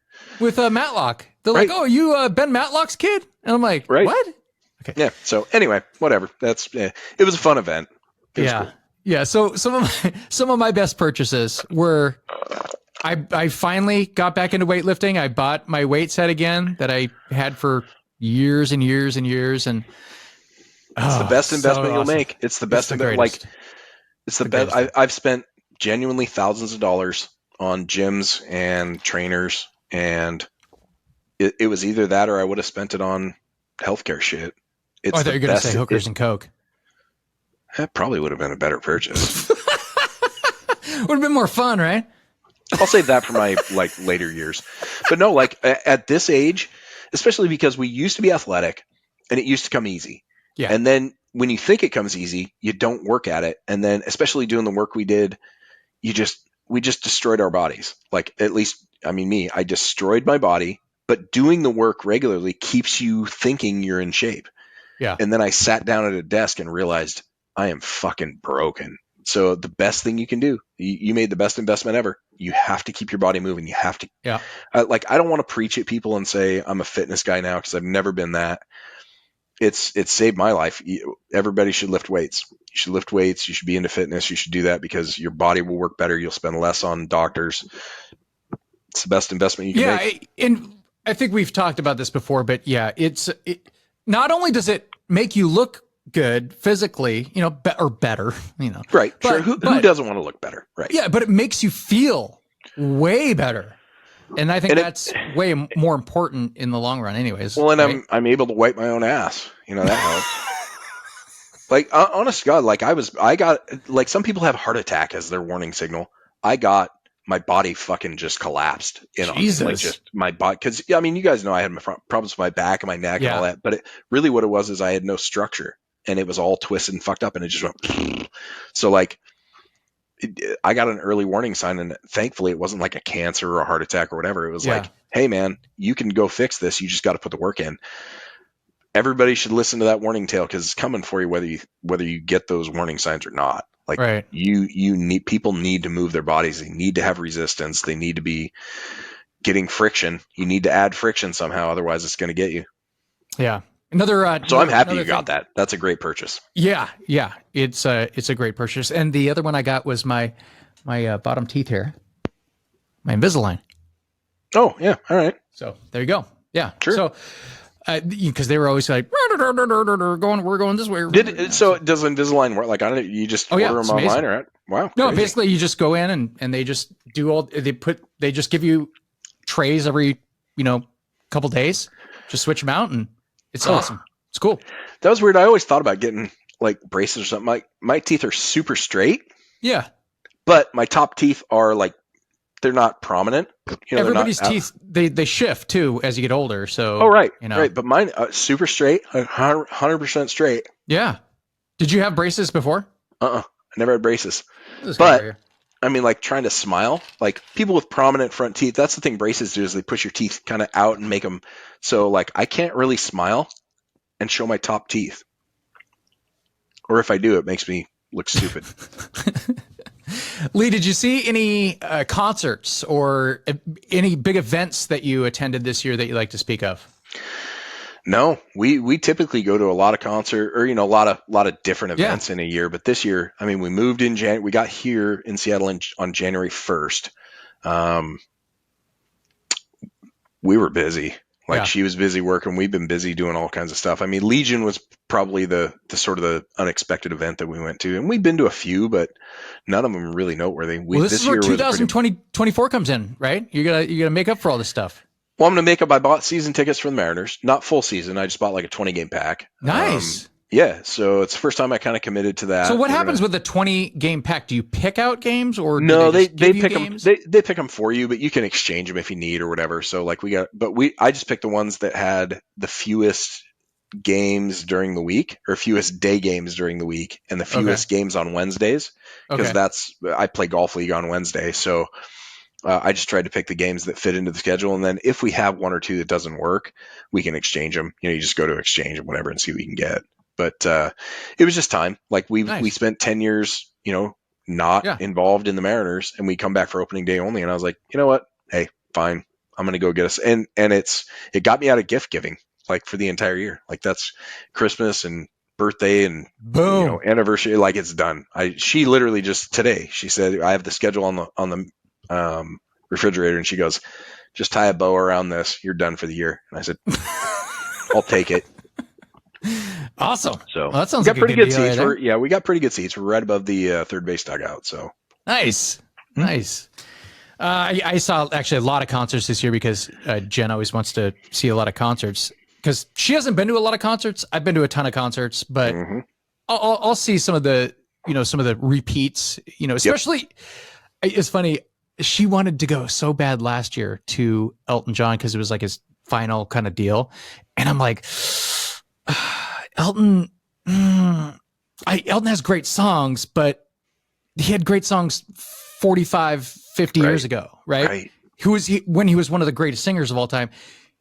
with Matlock. They're like, "Oh, you Ben Matlock's kid?" And I'm like, right. "What?" Okay. Yeah. So anyway, whatever. That's it was a fun event. It was cool. Yeah. So some of my best purchases were I finally got back into weightlifting. I bought my weight set again that I had for years and years and years, and it's the best investment you'll make. It's the best investment. Like it's the best. I've spent genuinely thousands of dollars on gyms and trainers, and it was either that or I would have spent it on healthcare shit. I thought you were going to say hookers and coke. That probably would have been a better purchase. Would have been more fun, right? I'll save that for my like later years. But no, like at this age, especially because we used to be athletic and it used to come easy. Yeah. And then when you think it comes easy, you don't work at it. And then especially doing the work we did, we just destroyed our bodies. Like at least, I mean, I destroyed my body, but doing the work regularly keeps you thinking you're in shape. Yeah. And then I sat down at a desk and realized I am fucking broken. So the best thing you can do, you made the best investment ever. You have to keep your body moving. You have to. Yeah. I don't want to preach at people and say I'm a fitness guy now because I've never been that. It's saved my life. Everybody should lift weights. You should lift weights. You should be into fitness. You should do that because your body will work better. You'll spend less on doctors. It's the best investment you can make. And I think we've talked about this before, but yeah, it not only does it make you look good physically, or better, Right. But, sure. Who doesn't want to look better? Right. Yeah, but it makes you feel way better. And I think that's way more important in the long run anyways. Well, and right? I'm able to wipe my own ass. That helps. Like, honest to God, like I got, like some people have heart attack as their warning signal. I got my body fucking just collapsed in on me. Like just my body. Cause I mean, you guys know I had my problems with my back and my neck and all that, but really what it was is I had no structure and it was all twisted and fucked up and it just went. So like, I got an early warning sign and thankfully it wasn't like a cancer or a heart attack or whatever. It was like, hey man, you can go fix this. You just got to put the work in. Everybody should listen to that warning tale because it's coming for you whether you get those warning signs or not. Like people need to move their bodies. They need to have resistance. They need to be getting friction. You need to add friction somehow. Otherwise it's going to get you. Yeah. So I'm happy you got that. That's a great purchase. Yeah. Yeah. It's a great purchase. And the other one I got was my bottom teeth hair, my Invisalign. Oh yeah. All right. So there you go. Yeah. Sure. So, because they were always like, we're going this way. So does Invisalign work? Like, I don't know, you just order them online or wow. No, crazy. basically you just go in and they just do they just give you trays every, couple days, just switch them out and it's awesome. It's cool. That was weird. I always thought about getting like braces or something. My teeth are super straight. Yeah. But my top teeth are like, they're not prominent. Everybody's teeth, they shift too as you get older. So, right. Right. But mine super straight, 100% straight. Yeah. Did you have braces before? I never had braces. But I mean, like trying to smile, like people with prominent front teeth, that's the thing braces do is they push your teeth kind of out and make them. So like, I can't really smile and show my top teeth. Or if I do, it makes me look stupid. Lee, did you see any concerts or any big events that you attended this year that you like to speak of? No, we typically go to a lot of concert or, a lot of different events in a year. But this year, I mean, we moved in January. We got here in Seattle on January 1st. We were busy. She was busy working. We've been busy doing all kinds of stuff. I mean, Legion was probably the sort of the unexpected event that we went to. And we've been to a few, but none of them really noteworthy. This is where 2024 comes in, right? You gotta make up for all this stuff. Well, I'm going to make up. I bought season tickets for the Mariners, not full season. I just bought like a 20 game pack. Nice. Yeah, so it's the first time I kind of committed to So that. what happens with the 20 game pack? Do you pick out games or do they No, just they give you pick them. games? They pick them for you, but you can exchange them if you need or whatever. So like I just picked the ones that had the fewest games during the week, or fewest day games during the week, and the Okay. fewest games on Wednesdays, because Okay. I play golf league on Wednesday. So I just tried to pick the games that fit into the schedule, and then if we have one or two that doesn't work, we can exchange them. You just go to exchange and whatever and see what you can get. But it was just time. Like we Nice. spent 10 years, not Yeah. involved in the Mariners, and we come back for opening day only. And I was like, you know what? Hey, fine. I'm gonna go get us. And it got me out of gift giving, like for the entire year. Like that's Christmas and birthday and Boom. anniversary. Like it's done. She literally just today she said I have the schedule on the refrigerator, and she goes, just tie a bow around this. You're done for the year. And I said, I'll take it. Awesome. So Well, that sounds we like got pretty a good good deal seats. right there. We got pretty good seats. We're right above the third base dugout. So Nice. Nice. I saw actually a lot of concerts this year because Jen always wants to see a lot of concerts because she hasn't been to a lot of concerts. I've been to a ton of concerts, but I'll see some of the repeats, especially it's funny. She wanted to go so bad last year to Elton John because it was like his final kind of deal. And I'm like, Elton, Elton has great songs, but he had great songs 45, 50 years ago, right? When he was one of the greatest singers of all time.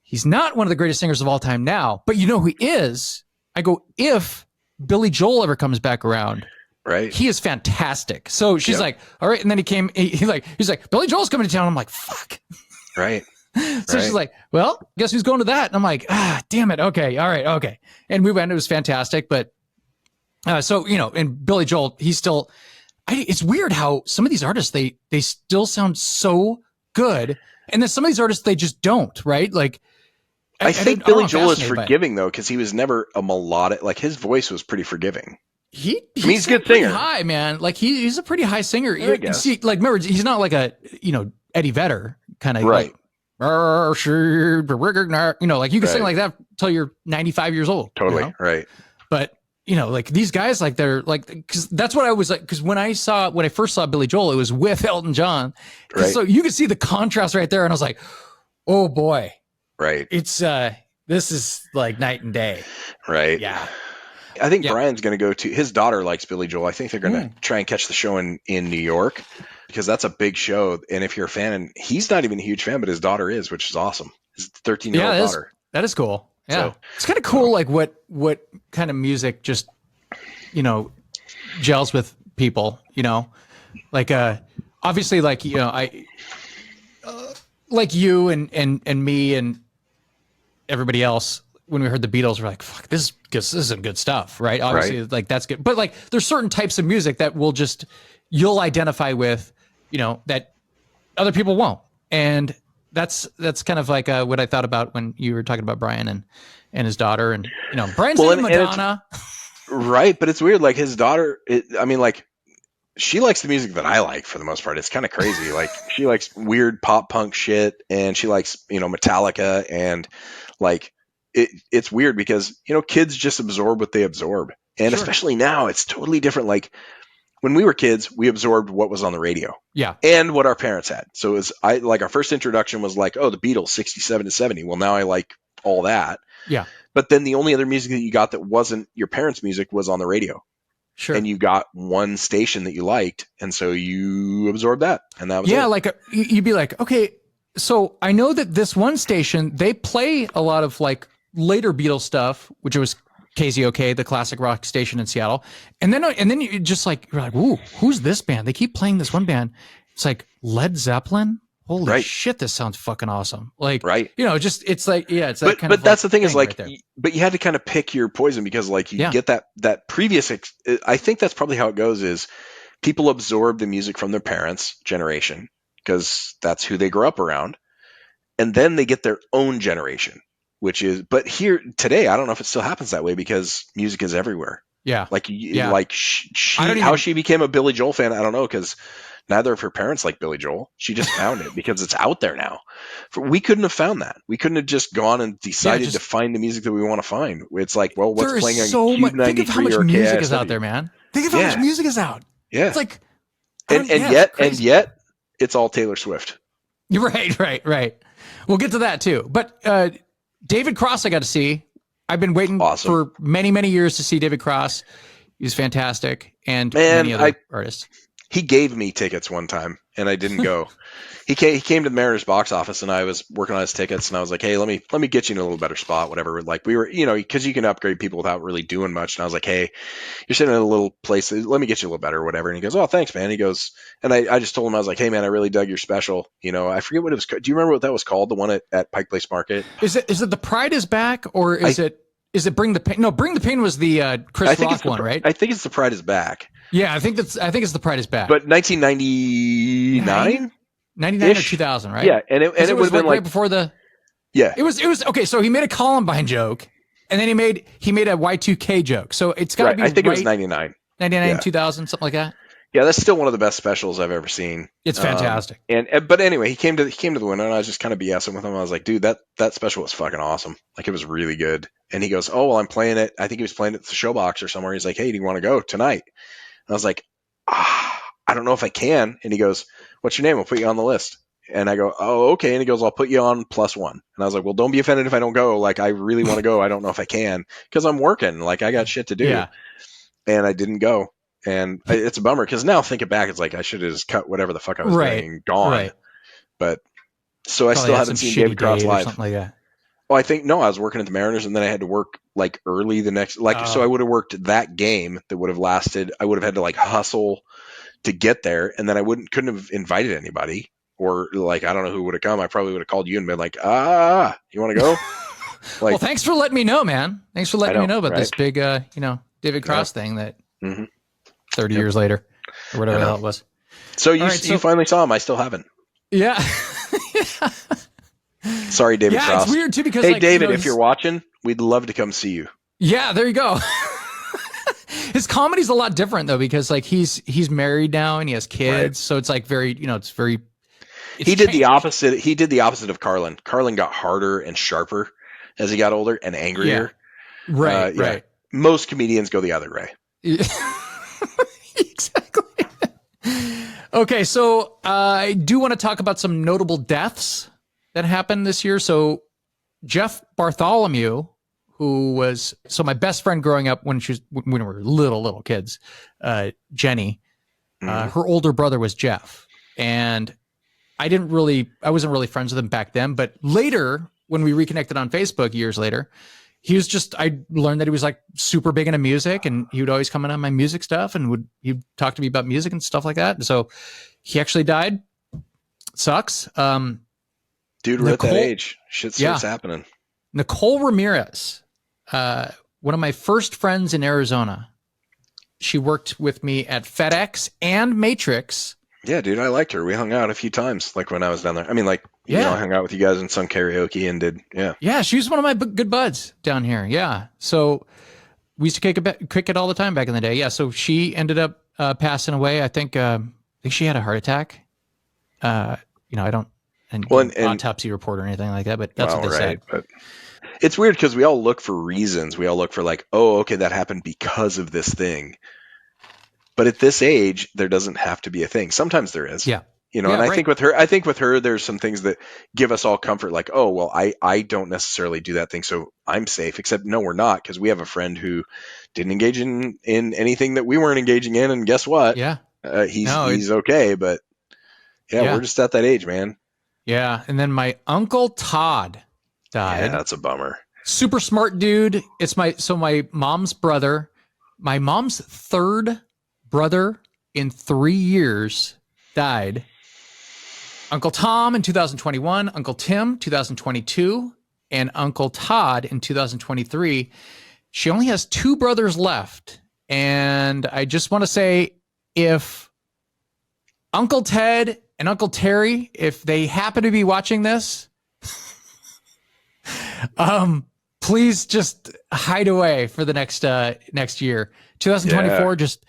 He's not one of the greatest singers of all time now, but you know who he is? I go, if Billy Joel ever comes back around, right, he is fantastic. So she's like, all right. And then he's like, Billy Joel's coming to town. I'm like, fuck. Right. So she's like, well, guess who's going to that? And I'm like, damn it. Okay. All right. Okay. And we went, it was fantastic. But and Billy Joel, he's still, it's weird how some of these artists, they still sound so good. And then some of these artists, they just don't, right? Like, I think Billy Joel is forgiving though, because he was never a melodic, like his voice was pretty forgiving. He's a good singer. High, man. Like he's a pretty high singer. I see, like, remember, he's not like a, Eddie Vedder kind of, right. Like, you can sing like that till you're 95 years old. Totally. Right. But, like these guys, like they're like, because that's what I was like, because when I first saw Billy Joel, it was with Elton John. Right. So you could see the contrast right there. And I was like, oh boy. Right. It's, this is like night and day. Right. Yeah. I think Brian's going to go to, his daughter likes Billy Joel. I think they're going to try and catch the show in New York, because that's a big show. And if you're a fan, and he's not even a huge fan, but his daughter is, which is awesome. His 13-year-old daughter. That is cool. Yeah. So, it's kind of cool. Like what kind of music just, gels with people, like, obviously like, like you and me and everybody else, when we heard the Beatles, we're like, fuck, this is some good stuff, right? Obviously, like that's good. But like, there's certain types of music that you'll identify with, that other people won't. And that's kind of like what I thought about when you were talking about Brian and his daughter, and Brian's into Madonna. Right, but it's weird. Like his daughter, she likes the music that I like for the most part. It's kind of crazy. Like she likes weird pop punk shit, and she likes Metallica, and like it's weird because kids just absorb what they absorb, and especially now it's totally different. Like when we were kids, we absorbed what was on the radio, and what our parents had. So it was our first introduction was like, oh, the Beatles, 67 to 70. Well, now I like all that. Yeah. But then the only other music that you got that wasn't your parents' music was on the radio. Sure. And you got one station that you liked, and so you absorbed that, and that was it. Like you'd be like, okay, so I know that this one station, they play a lot of like later Beatles stuff, which was KZOK, the classic rock station in Seattle, and then you just like, you're like, ooh, who's this band? They keep playing this one band. It's like Led Zeppelin. Holy shit, this sounds fucking awesome. Like, it's like, it's that kind of. But that's the thing is like, right, but you had to kind of pick your poison, because like you get that previous. I think that's probably how it goes. Is people absorb the music from their parents' generation because that's who they grew up around, and then they get their own generation, which is. But here today, I don't know if it still happens that way because music is everywhere. Yeah, like how she became a Billy Joel fan, I don't know, because Neither of her parents like Billy Joel. She just found it because it's out there now. We couldn't have found that. We couldn't have just gone and decided to find the music that we want to find. It's like, well, what's playing on Cube 93 think of how much or music KISW? is out there, man. Think of how much music is out. Yeah. It's like, and yet it's all Taylor Swift. Right. We'll get to that too. But David Cross, I got to see. I've been waiting for many, many years to see David Cross. He's fantastic. And many other artists. He gave me tickets one time and I didn't go. He came to the Mariners box office and I was working on his tickets and I was like, hey, let me get you in a little better spot, whatever. Like we were, because you can upgrade people without really doing much. And I was like, hey, you're sitting in a little place. Let me get you a little better or whatever. And he goes, oh, thanks, man. He goes, and I just told him, I was like, hey, man, I really dug your special. I forget what it was. Do you remember what that was called? The one at Pike Place Market? Is it The Pride is Back or is it Bring the Pain? No, Bring the Pain was the Chris Rock one, right? I think it's The Pride is Back. Yeah, I think it's The Pride is Back. But 1999? 99 or 2000, right? Yeah, and it would have been right before the. Yeah, it was okay. So he made a Columbine joke, and then he made a Y2K joke. So it's got to be. I think it was 99, 2000, something like that. Yeah, that's still one of the best specials I've ever seen. It's fantastic. But anyway, he came to the window, and I was just kind of BSing with him. I was like, dude, that special was fucking awesome. Like it was really good. And he goes, oh well, I'm playing it. I think he was playing it at the Showbox or somewhere. He's like, hey, do you want to go tonight? And I was like, I don't know if I can. And he goes, what's your name? I'll put you on the list. And I go, oh, okay. And he goes, I'll put you on +1. And I was like, well, don't be offended if I don't go. Like, I really want to go. I don't know if I can because I'm working. Like, I got shit to do. Yeah. And I didn't go. And it's a bummer because now thinking back, it's like I should have just cut whatever the fuck I was doing and gone. Right. But so I still haven't seen David Cross live. Something like that. Well, I was working at the Mariners and then I had to work like early the next, so I would have worked that game that would have lasted. I would have had to like hustle to get there. And then I couldn't have invited anybody or like, I don't know who would have come. I probably would have called you and been like, you want to go? Like, well, thanks for letting me know, man. Thanks for letting me know about this big, David Cross thing that 30 years later or whatever the hell it was. So you finally saw him. I still haven't. Yeah. Sorry, David Cross. It's weird too because hey, David, if you're watching, we'd love to come see you. Yeah, there you go. His comedy's a lot different though because like he's married now and he has kids, so it's like very it's very. He did the opposite. He did the opposite of Carlin. Carlin got harder and sharper as he got older and angrier. Yeah. Right. Most comedians go the other way. Exactly. Okay, so I do want to talk about some notable deaths that happened this year. So Jeff Bartholomew, who was my best friend growing up when we were little kids, Jenny, her older brother was Jeff, and I wasn't really friends with him back then. But later, when we reconnected on Facebook years later, I learned that he was like super big into music, and he would always come in on my music stuff, and he'd talk to me about music and stuff like that. And so he actually died. Sucks. Dude, we're at that age. Shit starts happening. Nicole Ramirez, one of my first friends in Arizona. She worked with me at FedEx and Matrix. Yeah, dude, I liked her. We hung out a few times, like when I was down there. I mean, like, I hung out with you guys and sung karaoke and did, Yeah, she was one of my good buds down here. Yeah. So we used to kick it all the time back in the day. Yeah. So she ended up passing away. I think she had a heart attack. I don't, and autopsy report or anything like that, but that's what they said. But it's weird because we all look for reasons. We all look for like, oh, okay, that happened because of this thing. But at this age, there doesn't have to be a thing. Sometimes there is. Yeah. And I think with her, there's some things that give us all comfort. Like, oh, well, I don't necessarily do that thing, so I'm safe. Except, no, we're not, because we have a friend who didn't engage in anything that we weren't engaging in, and guess what? Yeah. He's okay, but we're just at that age, man. Yeah, and then my Uncle Todd died. Yeah, that's a bummer. Super smart dude. It's my mom's brother. My mom's third brother in 3 years died. Uncle Tom in 2021, Uncle Tim 2022, and Uncle Todd in 2023. She only has 2 brothers left. And I just want to say, if Uncle Ted and Uncle Terry, if they happen to be watching this, please just hide away for the next year. 2024, just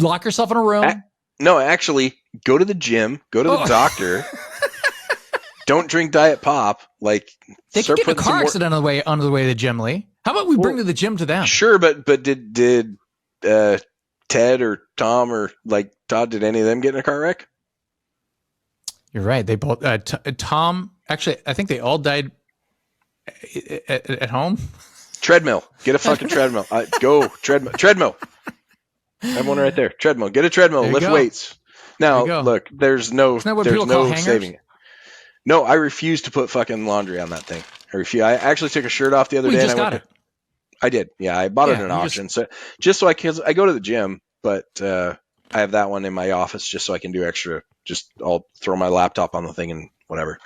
lock yourself in a room. No, actually, go to the gym, go to the doctor. Don't drink Diet Pop. Like, They could start get in a putting car some more. accident on the way to the gym, Lee. How about we bring the gym to them? Sure, but did Ted or Tom or like Todd, did any of them get in a car wreck? You're right. They both. Tom, actually, I think they all died at home. Treadmill. Get a fucking treadmill. Go treadmill. I have one right there. Treadmill. Get a treadmill. Lift weights. Now, look, there's no saving it. No, I refuse to put fucking laundry on that thing. I refuse. I actually took a shirt off the other day. Just got it. I did. Yeah, I bought it at an auction. So just so I go to the gym, but I have that one in my office just so I can do extra. Just I'll throw my laptop on the thing and whatever.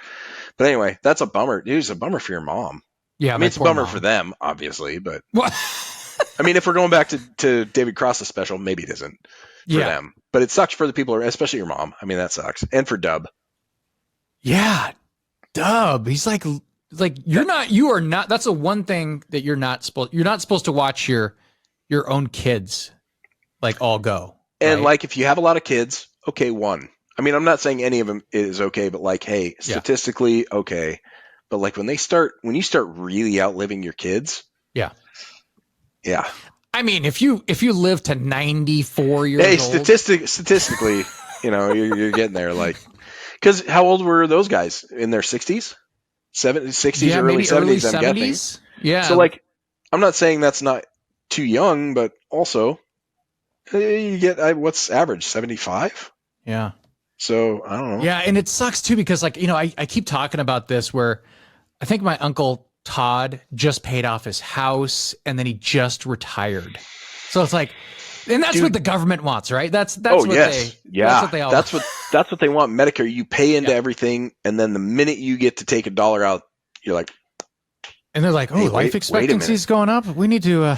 But anyway, that's a bummer. Dude, it's a bummer for your mom. Yeah, I mean, it's a bummer for them, obviously, but I mean, if we're going back to David Cross's special, maybe it isn't for them. But it sucks for the people, especially your mom. I mean, that sucks. And for Dub. Yeah, Dub. He's like you are not. That's the one thing that you're not supposed to watch your own kids like all go. And right? like if you have a lot of kids, okay, one. I mean, I'm not saying any of them is okay, but like, hey, statistically, okay. But like when you start really outliving your kids. Yeah. Yeah. I mean, if you live to 94 years old. Statistically, you're getting there. Like, because how old were those guys? In their 60s? 60s or early 70s, I'm guessing. Yeah. So like, I'm not saying that's not too young, but also you get, what's average? 75? Yeah. So I don't know. Yeah. And it sucks too, because like, I keep talking about this where I think my uncle Todd just paid off his house and then he just retired. So it's like, and that's what the government wants, right? That's what they all that's what they want. Medicare, you pay into everything, and then the minute you get to take $1 out, you're like, and they're like, life expectancy is going up. We need to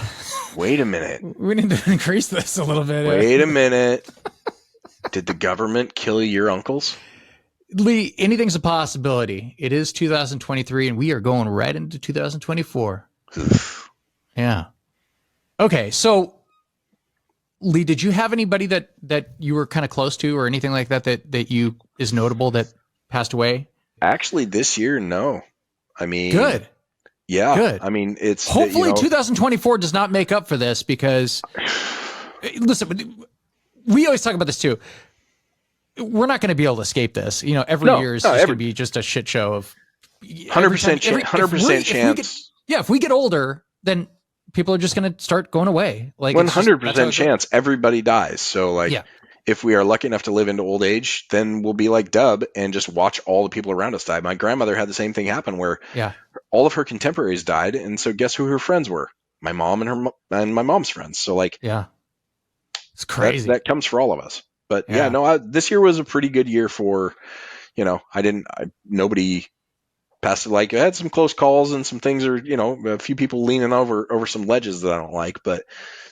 wait a minute. We need to increase this a little bit. Wait a minute. Did the government kill your uncles? Lee, anything's a possibility. It is 2023, and we are going right into 2024. Yeah. Okay, so Lee, did you have anybody that you were kind of close to, or anything like that you is notable that passed away? Actually, this year, no. I mean, good. Yeah, good. I mean, it's hopefully 2024 does not make up for this, because listen, we always talk about this too. We're not going to be able to escape this. Every year is going to be just a shit show of 100% chance. If we get older, then people are just going to start going away. Like 100% chance everybody dies. So like, if we are lucky enough to live into old age, then we'll be like Dub and just watch all the people around us die. My grandmother had the same thing happen where all of her contemporaries died. And so guess who her friends were? My mom and my mom's friends. So like, it's crazy. That comes for all of us. But this year was a pretty good year for, nobody passed. Like I had some close calls and some things are, a few people leaning over some ledges that I don't like, but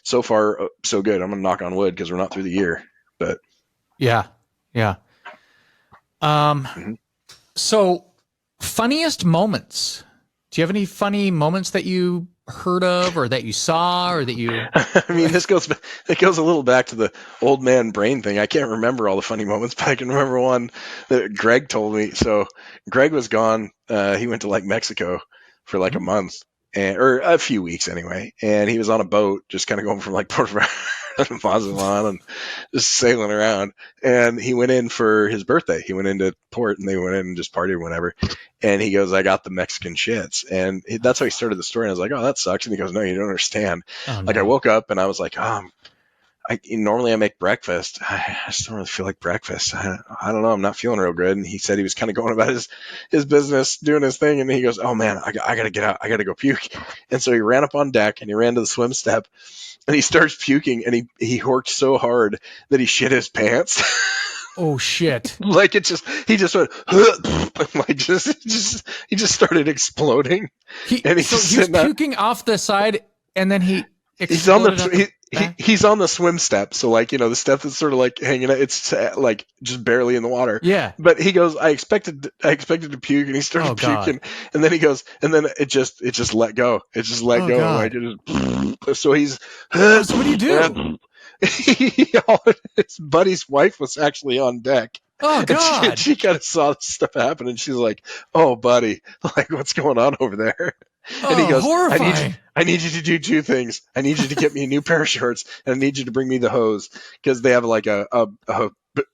so far so good. I'm going to knock on wood because we're not through the year, but yeah. So funniest moments, do you have any funny moments that you heard of or that you saw or that you I mean, it goes a little back to the old man brain thing. I can't remember all the funny moments, but I can remember one that Greg told me. So Greg was gone. He went to like Mexico for like a month or a few weeks anyway. And he was on a boat just kind of going from like Puerto Vallarta to Mazatlan and just sailing around. And he went in for his birthday. He went into port and they went in and just partied whenever. And he goes, I got the Mexican shits. And that's how he started the story. And I was like, oh, that sucks. And he goes, no, you don't understand. Oh, like I woke up and I was like, normally I make breakfast. I just don't really feel like breakfast. I don't know. I'm not feeling real good. And he said he was kind of going about his business, doing his thing. And he goes, oh man, I got to get out. I got to go puke. And so he ran up on deck and he ran to the swim step and he starts puking and he horked so hard that he shit his pants. Oh shit. Like he just went, like he just started exploding. He was puking off the side and then he's on the swim step. So like, the step that's sort of like hanging out, it's like just barely in the water. Yeah. But he goes, I expected to puke and he started puking. And then he goes, and then it just let go. It just let go. Like it just, so he's, so what do you do? his buddy's wife was actually on deck. Oh God! And she kind of saw this stuff happen, and she's like, "Oh, buddy, like what's going on over there?" And he goes, horrifying. I need you to do two things. I need you to get me a new pair of shorts, and I need you to bring me the hose because they have like a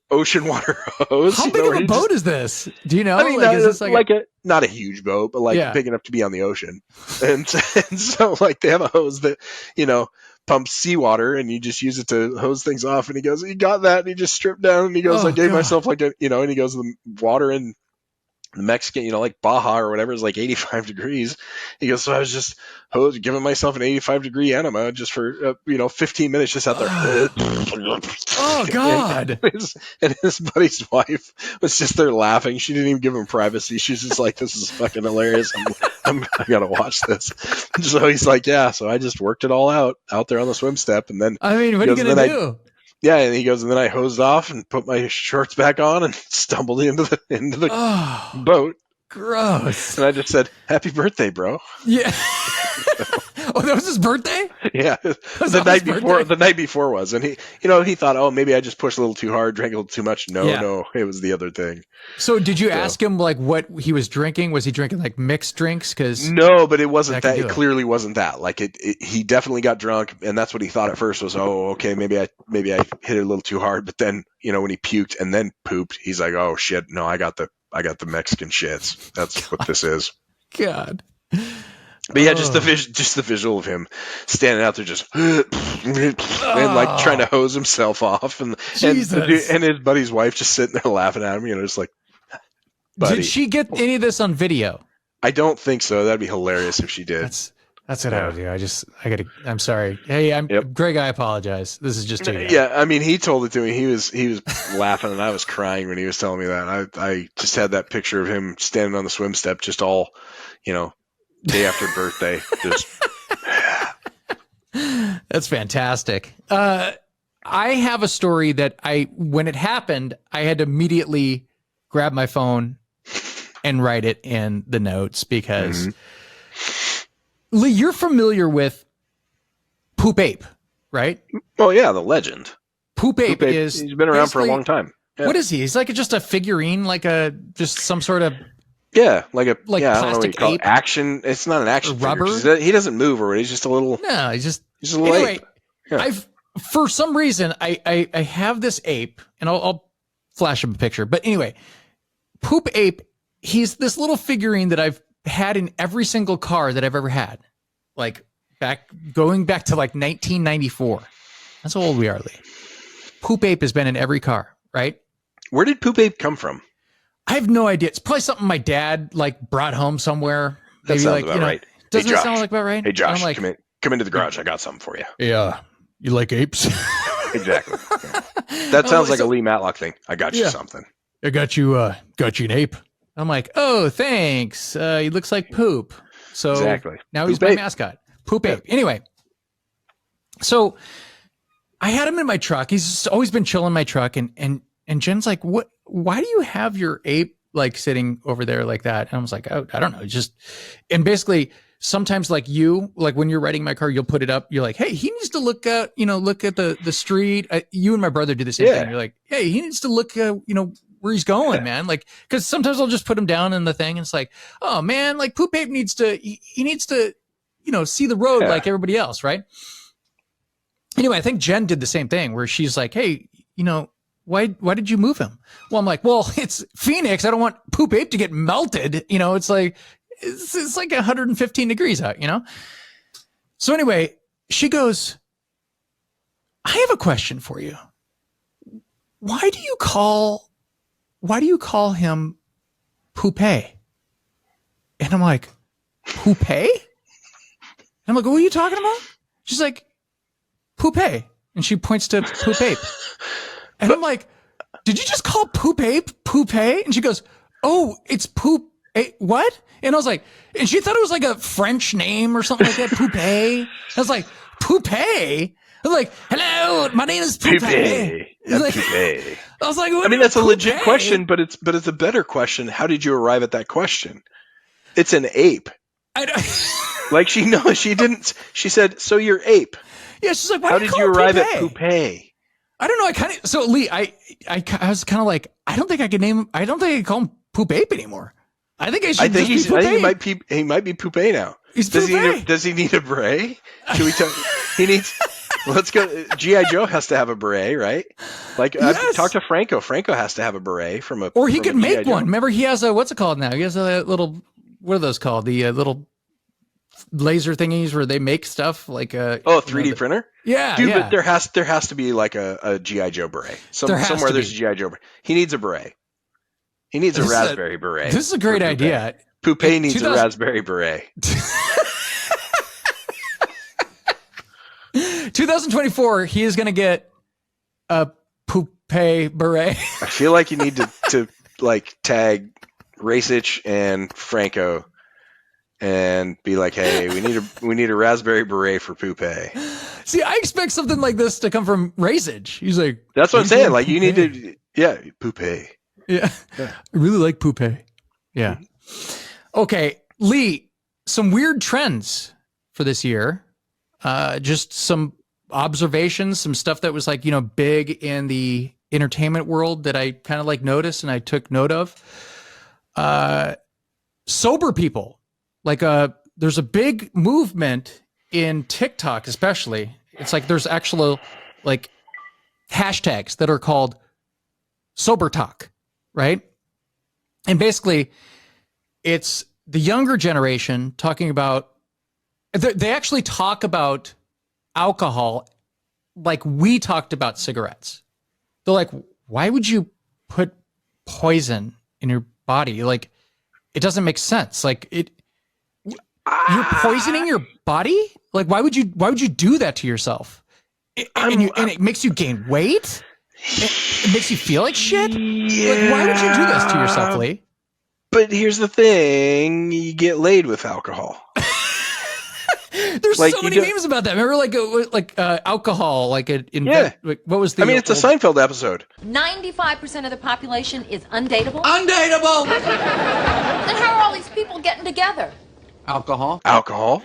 ocean water hose. How big of a boat is this? Do you know? I mean, is this like a not a huge boat, but like big enough to be on the ocean. And so like they have a hose that pumps seawater, and you just use it to hose things off. And he goes, "You got that?" And he just stripped down, and he goes, "I gave myself like and he goes, the water in the Mexican, like Baja or whatever, is like 85 degrees. He goes, so I was just giving myself an 85-degree enema just for 15 minutes just out there. Oh God! And his buddy's wife was just there laughing. She didn't even give him privacy. She's just like, "This is fucking hilarious. I gotta watch this." So he's like, "Yeah." So I just worked it all out there on the swim step, and then I mean, what are you gonna do? Yeah, and he goes, and then I hosed off and put my shorts back on and stumbled into the boat. Gross. And I just said, "Happy birthday, bro." Yeah. Oh, that was his birthday? Yeah. The night before was. And he thought, "Oh, maybe I just pushed a little too hard, drank a little too much." No, it was the other thing. So did you ask him like what he was drinking? Was he drinking like mixed drinks? No, but it wasn't that. It clearly wasn't that. Like he definitely got drunk, and that's what he thought at first was, "Oh, okay, maybe I hit it a little too hard." But then, when he puked and then pooped, he's like, "Oh shit, no, I got the Mexican shits. That's what this is." God. But yeah, just the visual of him standing out there just and like trying to hose himself off, and his buddy's wife just sitting there laughing at him, just like, buddy. Did she get any of this on video? I don't think so. That'd be hilarious if she did. That's what I would do. I'm sorry. Hey, Greg, I apologize. This is just yeah, I mean, he told it to me. He was laughing and I was crying when he was telling me that. I just had that picture of him standing on the swim step, just all, day after birthday. Just That's fantastic. I have a story that when it happened, I had to immediately grab my phone and write it in the notes because Lee, you're familiar with Poop Ape, right? Oh yeah, the Poop Ape is he's been around for a long time. Yeah. What is he? He's like just a figurine, just some sort of plastic I don't know what you call it. Action. It's not an action rubber. He doesn't move, or he's just a little. No, he's a little anyway, ape. Yeah. For some reason I have this ape, and I'll flash him a picture. But anyway, Poop Ape. He's this little figurine that I've had in every single car that I've ever had, going back to 1994. That's how old we are, Lee. Poop Ape has been in every car, right? Where did Poop Ape come from? I have no idea. It's probably something my dad brought home somewhere. That sounds about right. Doesn't it sound about right? Hey Josh, come into the garage. I got something for you. Yeah, you like apes? Exactly. Yeah. That sounds like a Lee Matlock thing. I got you something. I got you an ape. I'm like, oh, thanks. He looks like poop. So exactly. Now he's my mascot. Poop Ape. Anyway, so I had him in my truck. He's just always been chilling in my truck. And Jen's like, what? Why do you have your ape sitting over there like that? And I was like, oh, I don't know. And basically sometimes when you're riding my car, you'll put it up. You're like, hey, he needs to look at the street. You and my brother do the same thing. You're like, hey, he needs to look, where he's going, man. Cause sometimes I'll just put him down in the thing and it's like, oh man, Poop Ape needs to see the road like everybody else. Right. Anyway, I think Jen did the same thing where she's like, hey, why did you move him? Well, I'm like, well, it's Phoenix. I don't want Poop Ape to get melted. It's like 115 degrees out, So anyway, she goes, I have a question for you. Why do you call him Poupée? And I'm like, Poupée? And I'm like, what are you talking about? She's like, Poupée. And she points to Poop Ape. And I'm like, did you just call Poop Ape Poupée? And she goes, oh, it's Poop Ape. What? And I was like, and she thought it was like a French name or something like that. Poupée. I was like, Poupée? I was like, hello, my name is Poupée. Poupée. I was like, I mean, that's a legit question, but it's a better question. How did you arrive at that question? It's an ape. She didn't. She said, so you're ape. Yeah, she's like, why How do you did call you it arrive at poupée? poupée? I don't know. So Lee, I was kind of like, I don't think I could call him Poop Ape anymore. I think I should just be Poop Ape. He might be poupée now. He's does poupée. He need a beret? Should we tell he needs let's go. G.I. Joe has to have a beret, right? Like I've talked to Franco. Franco has to have a beret or he could make one. Remember, he has a, what's it called now? He has a little, what are those called? The little laser thingies where they make stuff like a 3D printer. Yeah, dude. yeah. But there has to be like a G.I. Joe beret. Somewhere there's a G.I. Joe beret. He needs a beret. He needs a raspberry beret. This is a great idea. Poupée needs a raspberry beret. 2024, he is going to get a poupée beret. I feel like you need to like tag Racich and Franco and be like, hey, we need a raspberry beret for poupée. See, I expect something like this to come from Racich. He's like, that's what I'm saying. Like, you need to, poupée. Yeah. I really like poupée. Yeah. Okay, Lee, some weird trends for this year. Just some observations, some stuff that was like, big in the entertainment world that I kind of like noticed and I took note of. Sober people. Like there's a big movement in TikTok, especially. It's like there's actual like hashtags that are called sober talk, right? And basically it's the younger generation talking about, they actually talk about alcohol like we talked about cigarettes. They're like, why would you put poison in your body? Like, it doesn't make sense. Like, you're poisoning your body? Like, why would you do that to yourself? And it makes you gain weight? It makes you feel like shit? Yeah. Like, why would you do this to yourself, Lee? But here's the thing, you get laid with alcohol. There's like, so many memes about that. Remember, alcohol, like what was the? I mean, it's a Seinfeld episode. 95% of the population is undateable. Undateable. Then how are all these people getting together? Alcohol. Yeah. Alcohol.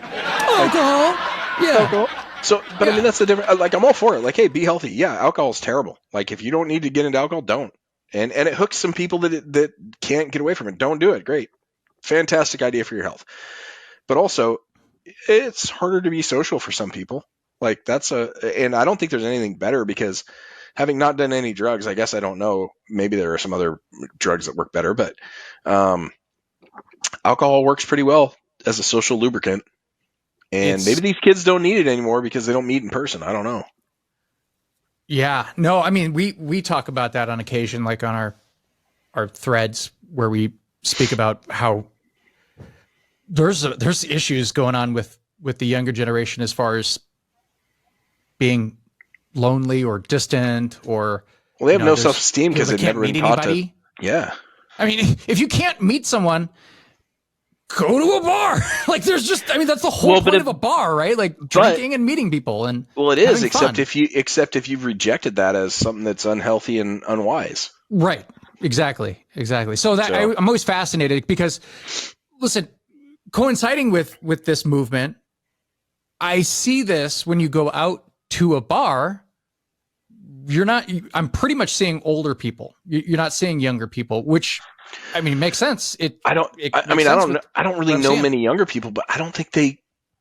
So, but I mean, that's the difference. Like, I'm all for it. Like, hey, be healthy. Yeah, alcohol is terrible. Like, if you don't need to get into alcohol, don't. And it hooks some people that can't get away from it. Don't do it. Great, fantastic idea for your health. But also, it's harder to be social for some people. Like, and I don't think there's anything better, because having not done any drugs, I guess I don't know. Maybe there are some other drugs that work better, but alcohol works pretty well as a social lubricant. And maybe these kids don't need it anymore because they don't meet in person. I don't know. Yeah, no, I mean, we talk about that on occasion, like on our threads where we speak about how there's issues going on with the younger generation as far as being lonely or distant, or they have no self-esteem because they've never been taught to. Yeah, I mean, if you can't meet someone, go to a bar. Like, there's just, I mean, that's the whole point of a bar, right? Like, drinking and meeting people. And it is, except if you've rejected that as something that's unhealthy and unwise. Right. Exactly. So I'm always fascinated because, listen, coinciding with this movement, I see this when you go out to a bar. I'm pretty much seeing older people. You're not seeing younger people, which, I mean, it makes sense. I don't really know many younger people, but I don't think they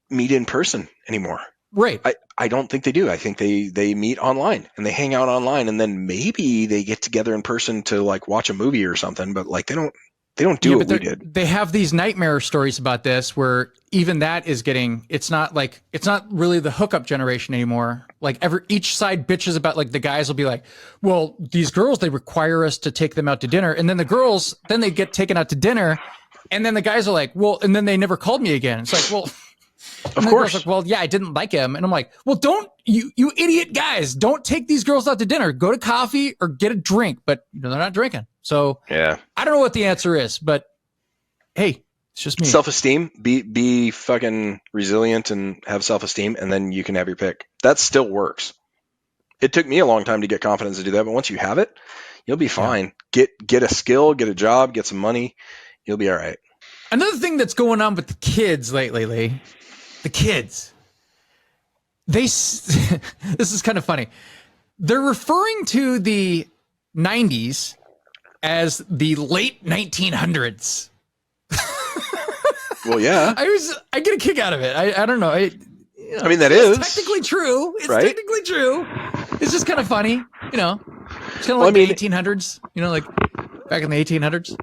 meet in person anymore. Right. I don't think they do. I think they meet online and they hang out online, and then maybe they get together in person to like watch a movie or something, but like they don't do what we did. They have these nightmare stories about this where even that is it's not really the hookup generation anymore. Like each side bitches about, like, the guys will be like, well, these girls, they require us to take them out to dinner. And then the girls, then they get taken out to dinner. And then the guys are like, well, and then they never called me again. It's like, well, of course. Like, well, yeah, I didn't like him. And I'm like, well, don't you idiot guys, don't take these girls out to dinner. Go to coffee or get a drink, but they're not drinking. So yeah, I don't know what the answer is, but hey, it's just me. Self-esteem, be fucking resilient and have self-esteem, and then you can have your pick. That still works. It took me a long time to get confidence to do that, but once you have it, you'll be fine. Yeah. Get a skill, get a job, get some money. You'll be all right. Another thing that's going on with the kids lately, Lee, the kids, this is kind of funny. They're referring to the 90s as the late 1900s. Well, yeah. I get a kick out of it. I don't know. I mean, that is technically true. It's right? technically true. It's just kind of funny, you know. It's kind of like the 1800s, you know, like back in the 1800s.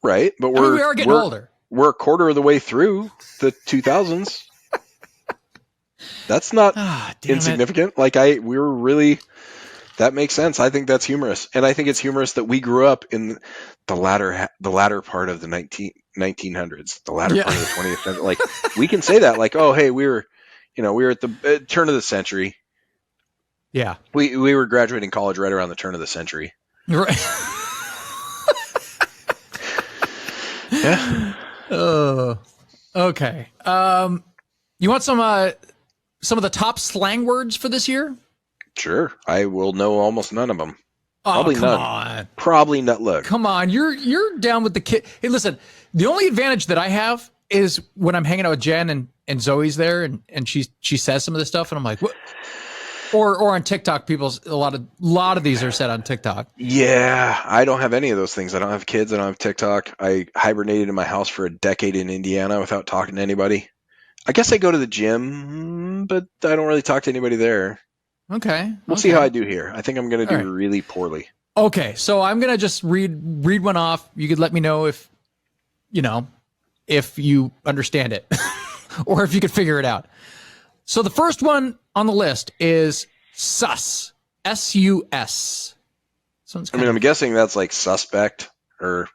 Right, but we are getting older. We're a quarter of the way through the 2000s. That's not insignificant. Like we were really. That makes sense. I think that's humorous, and I think it's humorous that we grew up in the latter part of the 1900s, the latter part of the 20th century. Like we can say that, like, oh, hey, we were at the turn of the century. Yeah, we were graduating college right around the turn of the century. Right. Yeah. Oh, okay. You want some of the top slang words for this year? Sure. I will know almost none of them. Probably none. Probably not. Look. Come on. You're down with the kid. Hey, listen, the only advantage that I have is when I'm hanging out with Jen and Zoe's there and she says some of this stuff and I'm like, what? Or on TikTok, a lot of these are said on TikTok. Yeah, I don't have any of those things. I don't have kids. I don't have TikTok. I hibernated in my house for a decade in Indiana without talking to anybody. I guess I go to the gym, but I don't really talk to anybody there. Okay. We'll see how I do here. I think I'm going to do really poorly. Okay, so I'm going to just read one off. You could let me know if you understand it or if you could figure it out. So the first one on the list is sus. S-U-S. I'm guessing that's like suspect or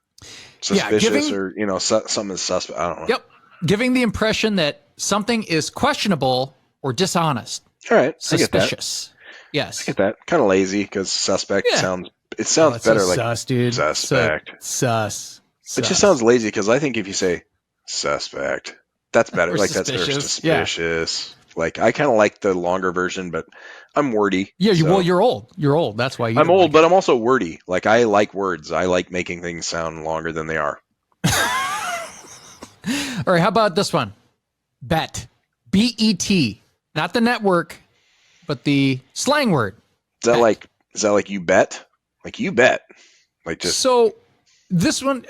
suspicious or, something is suspect. I don't know. Yep. Giving the impression that something is questionable or dishonest. All right. Suspicious. I get that. Yes. I get that. Kind of lazy because suspect sounds better so like sus, dude. Suspect. Sus. It just sounds lazy because I think if you say suspect, that's better. Or like suspicious. That's suspicious. Yeah. Like I kind of like the longer version, but I'm wordy. Yeah, you're old. You're old. That's why I'm old, but I'm also wordy. Like I like words. I like making things sound longer than they are. All right, how about this one? Bet. B-E-T. Not the network, but the slang word. Is that like you bet? Like you bet. Like just so this one,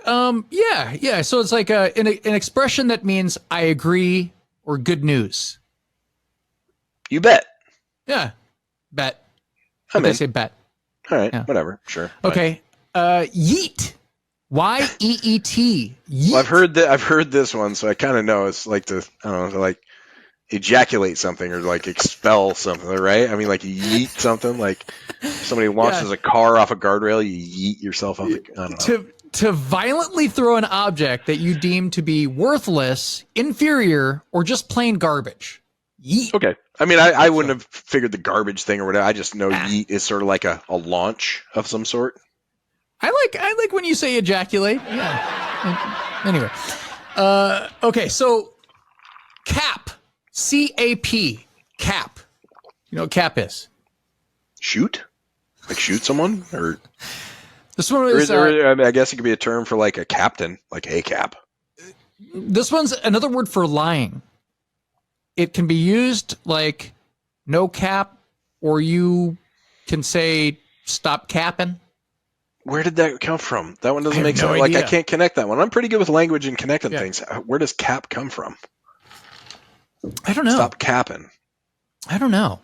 yeah. So it's like an expression that means I agree or good news. You bet. Yeah. Bet. I say bet. All right, whatever. Sure. Okay. Yeet. Y-E-E-T. Yeet. Well, I've heard this one, so I kind of know it's like to like ejaculate something or like expel something, right? I mean, like you yeet something, like somebody launches a car off a guardrail, you yeet yourself off. I don't know. To violently throw an object that you deem to be worthless, inferior, or just plain garbage. Yeet. Okay. I mean, I wouldn't have figured the garbage thing or whatever. I just know yeet is sort of like a launch of some sort. I like when you say ejaculate. Yeah. Anyway. Okay, so cap. C-A-P. Cap. You know what cap is? Shoot? Like shoot someone? Or this one is... I guess it could be a term for like a captain. Like, hey, cap. This one's another word for lying. It can be used like no cap, or you can say stop capping. Where did that come from? That one doesn't make sense. No like idea. I can't connect that one. I'm pretty good with language and connecting things. Where does cap come from? I don't know. Stop capping. I don't know.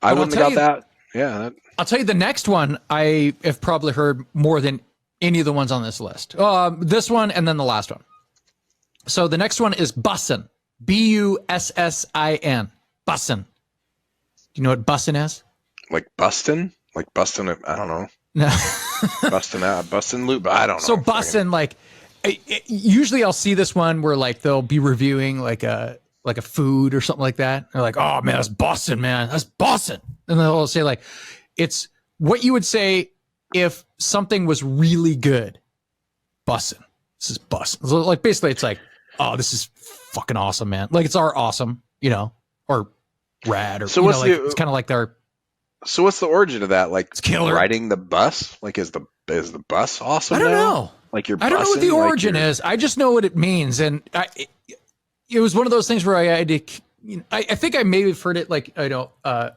I wouldn't have got that. Yeah. I'll tell you the next one I have probably heard more than any of the ones on this list. This one and then the last one. So the next one is bussin'. B-U-S-S-I-N. Bussin'. Do you know what bussin' is? Like bustin'? Like bustin', I don't know. No. bustin' loop, I don't know. So bussin', like, usually I'll see this one where like they'll be reviewing like a food or something like that. They're like, oh man, that's bussin', man. That's bussin'. And they'll say like, it's what you would say if something was really good. Bussin'. This is bussin'. So like basically it's like, oh, this is fucking awesome, man. Like it's our awesome, or rad, or so what's it's kind of like their. So what's the origin of that? Like it's killer. Riding the bus? Like is the bus awesome? I don't now? know. Like you're. I don't know what the origin is. I just know what it means, and it was one of those things where I had to, I think I maybe have heard it like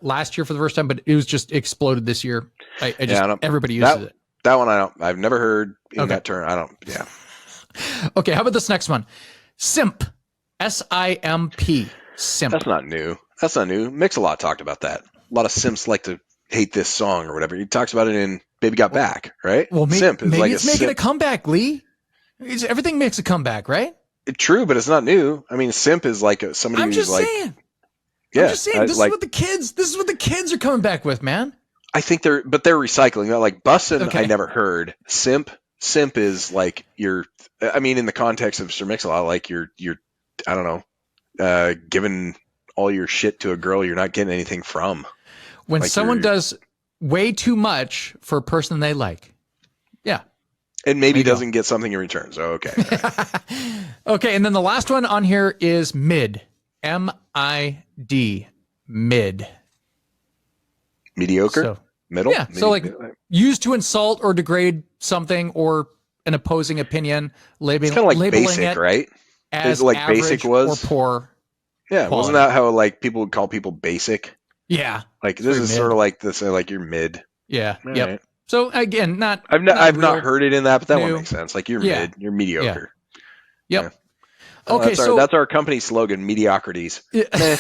last year for the first time, but it was just exploded this year. Everybody uses it. That one I've never heard in that term. Yeah. Okay, how about this next one? Simp. S-I-M-P. Simp. That's not new. Mix-a-Lot talked about that. A lot of simps like to hate this song or whatever. He talks about it in Baby Got Back, right? Well, simp is maybe like it's making a comeback, Lee. Everything makes a comeback, right? True, but it's not new. I mean, simp is like somebody who's like... saying. Yeah, I'm just saying. This is what the kids are coming back with, man. I think they're recycling. Like bussin', I never heard. Simp is like in the context of Sir Mix-a-Lot, like you're I don't know, giving all your shit to a girl you're not getting anything from. When like someone does way too much for a person they like. Yeah. And maybe doesn't get something in return. So, okay. Okay. And then the last one on here is mid. M-I-D. Mid. Mediocre? So, middle? Yeah. So like used to insult or degrade something or an opposing opinion, it's kind of like labeling basic, it right? as like average basic was or poor. Yeah. quality. Wasn't that how like people would call people basic? Yeah. Like this is sort of like this, like you're mid. Yeah. All Yep. right. So again, I've not heard it in that, but that one makes sense. Like you're mid, you're mediocre. Yeah. Yep. Okay, that's our company slogan: mediocrities. Yeah.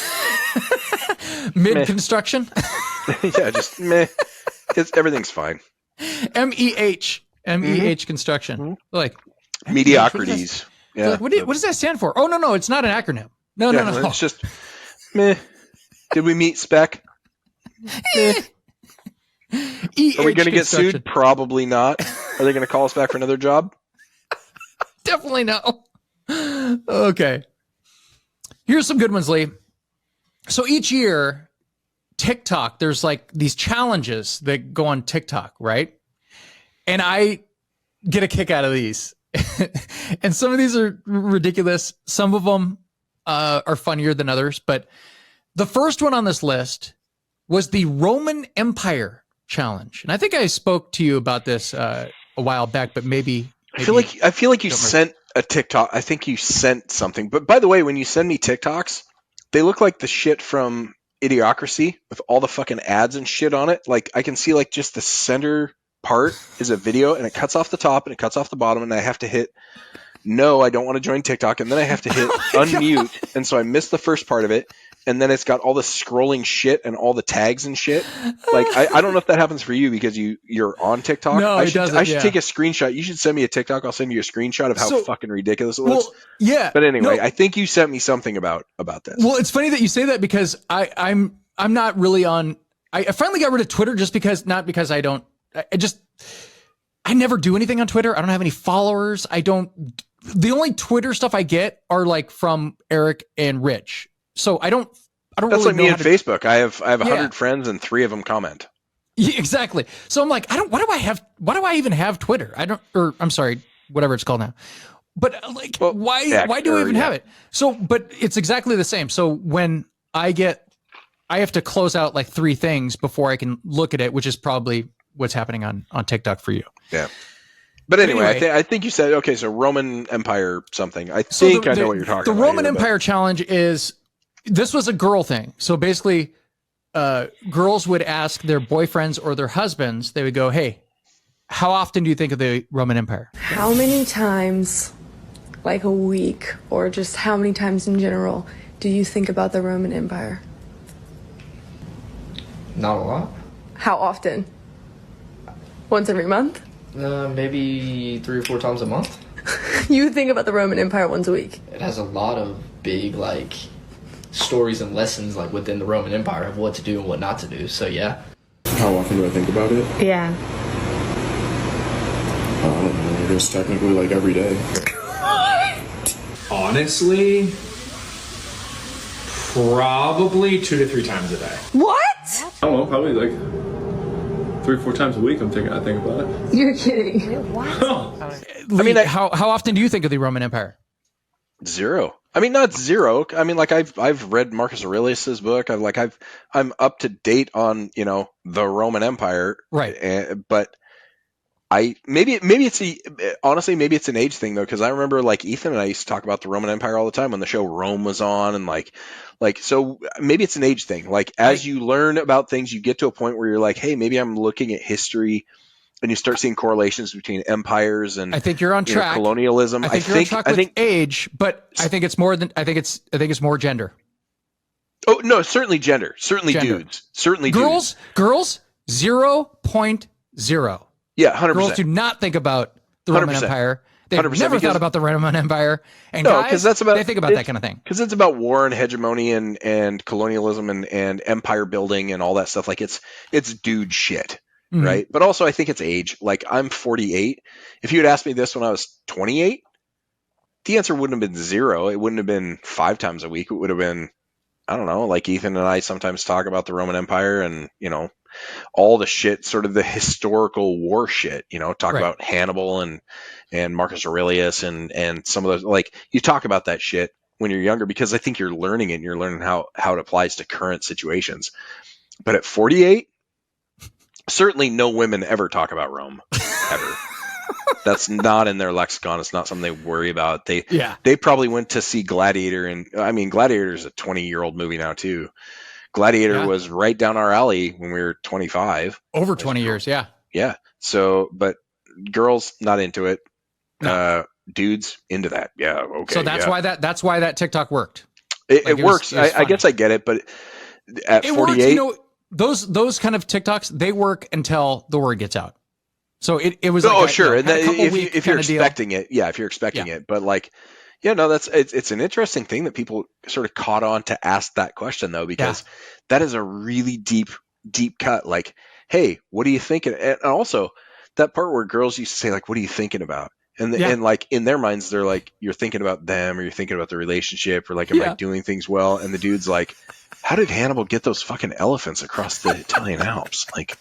Mid construction. Yeah, just meh. Everything's fine. MEH construction. Mm-hmm. Like mediocrities. Yeah. Like, what does that stand for? Oh no, it's not an acronym. No. It's just meh. Did we meet spec? Meh. Are we going to get sued? Probably not. Are they going to call us back for another job? Definitely no. Okay. Here's some good ones, Lee. So each year, TikTok, there's like these challenges that go on TikTok, right? And I get a kick out of these. And some of these are ridiculous. Some of them are funnier than others. But the first one on this list was the Roman Empire challenge. And I think I spoke to you about this a while back, but maybe I feel like you sent a TikTok. I think you sent something. But by the way, when you send me TikToks, they look like the shit from Idiocracy with all the fucking ads and shit on it. Like I can see like just the center part is a video and it cuts off the top and it cuts off the bottom and I have to hit no, I don't want to join TikTok, and then I have to hit unmute, and so I missed the first part of it, and then it's got all the scrolling shit and all the tags and shit. Like I don't know if that happens for you because you're on TikTok. No, it doesn't. I should take a screenshot. You should send me a TikTok. I'll send you a screenshot of how fucking ridiculous it looks. Well, yeah. But anyway, I think you sent me something about this. Well, it's funny that you say that because I'm not really on. I finally got rid of Twitter just because not because I don't. I never do anything on Twitter. I don't have any followers. The only Twitter stuff I get are like from Eric and Rich. So I don't That's really like know me how on to, Facebook. I have 100 friends and 3 of them comment. Yeah, exactly. So I'm like, why do I even have Twitter? I'm sorry, whatever it's called now. But like, why do I even have it? So, but it's exactly the same. So when I have to close out like 3 things before I can look at it, which is probably what's happening on TikTok for you. Yeah. But anyway, I think you said, okay, so Roman Empire something. I think I know what you're talking about. The Roman Empire challenge this was a girl thing. So basically, girls would ask their boyfriends or their husbands, they would go, hey, how often do you think of the Roman Empire? How many times, like a week, or just how many times in general, do you think about the Roman Empire? Not a lot. How often? Once every month? Maybe 3 or 4 times a month. You think about the Roman Empire once a week? It has a lot of big, like, stories and lessons, like, within the Roman Empire of what to do and what not to do, so yeah. How often do I think about it? Yeah. I don't know, I guess technically, like, every day. Honestly, probably 2 to 3 times a day. What? I don't know, probably, like, 3 or 4 times a week I think about it. You're kidding. I mean, how often do you think of the Roman Empire? 0. I mean, not 0. I mean, like I've read Marcus Aurelius's book. I'm up to date on the Roman Empire. Right. But maybe honestly maybe it's an age thing though, because I remember like Ethan and I used to talk about the Roman Empire all the time when the show Rome was on, and like so maybe it's an age thing. Like as you learn about things, you get to a point where you're like, hey, maybe I'm looking at history, and you start seeing correlations between empires and I think you're on track. Colonialism. I think you're on track with age, but I think it's more than I think it's more gender. Oh no, certainly gender, certainly dudes, certainly girls. dudes. Girls 0.0. Yeah, 100%. Girls do not think about the Roman 100%. Empire. They've never thought about the Roman Empire. And guys, they think about that kind of thing. Because it's about war and hegemony and colonialism and empire building and all that stuff. Like it's dude shit, right? But also I think it's age. Like I'm 48. If you had asked me this when I was 28, the answer wouldn't have been 0. It wouldn't have been 5 times a week. It would have been, I don't know, like Ethan and I sometimes talk about the Roman Empire and, all the shit, sort of the historical war shit, talk about Hannibal and Marcus Aurelius and some of those, like you talk about that shit when you're younger, because I think you're learning it and you're learning how it applies to current situations. But at 48, certainly no women ever talk about Rome, ever. That's not in their lexicon. It's not something they worry about. They probably went to see Gladiator, and I mean, Gladiator is a 20-year-old movie now too. Gladiator was right down our alley when we were 25. Over 20 years, yeah. Yeah. So, but girls not into it. No. Dudes into that. Yeah. Okay. So that's why that TikTok worked. It works. I guess I get it, but at 48, works, those kind of TikToks, they work until the word gets out. So it was sure. And if you're expecting it, if you're expecting it, but like, it's an interesting thing that people sort of caught on to ask that question though, because that is a really deep cut. Like, hey, what are you thinking? And also that part where girls used to say like, what are you thinking about? And like in their minds, they're like, you're thinking about them, or you're thinking about the relationship, or like, am I doing things well? And the dude's like, how did Hannibal get those fucking elephants across the Italian Alps? Like,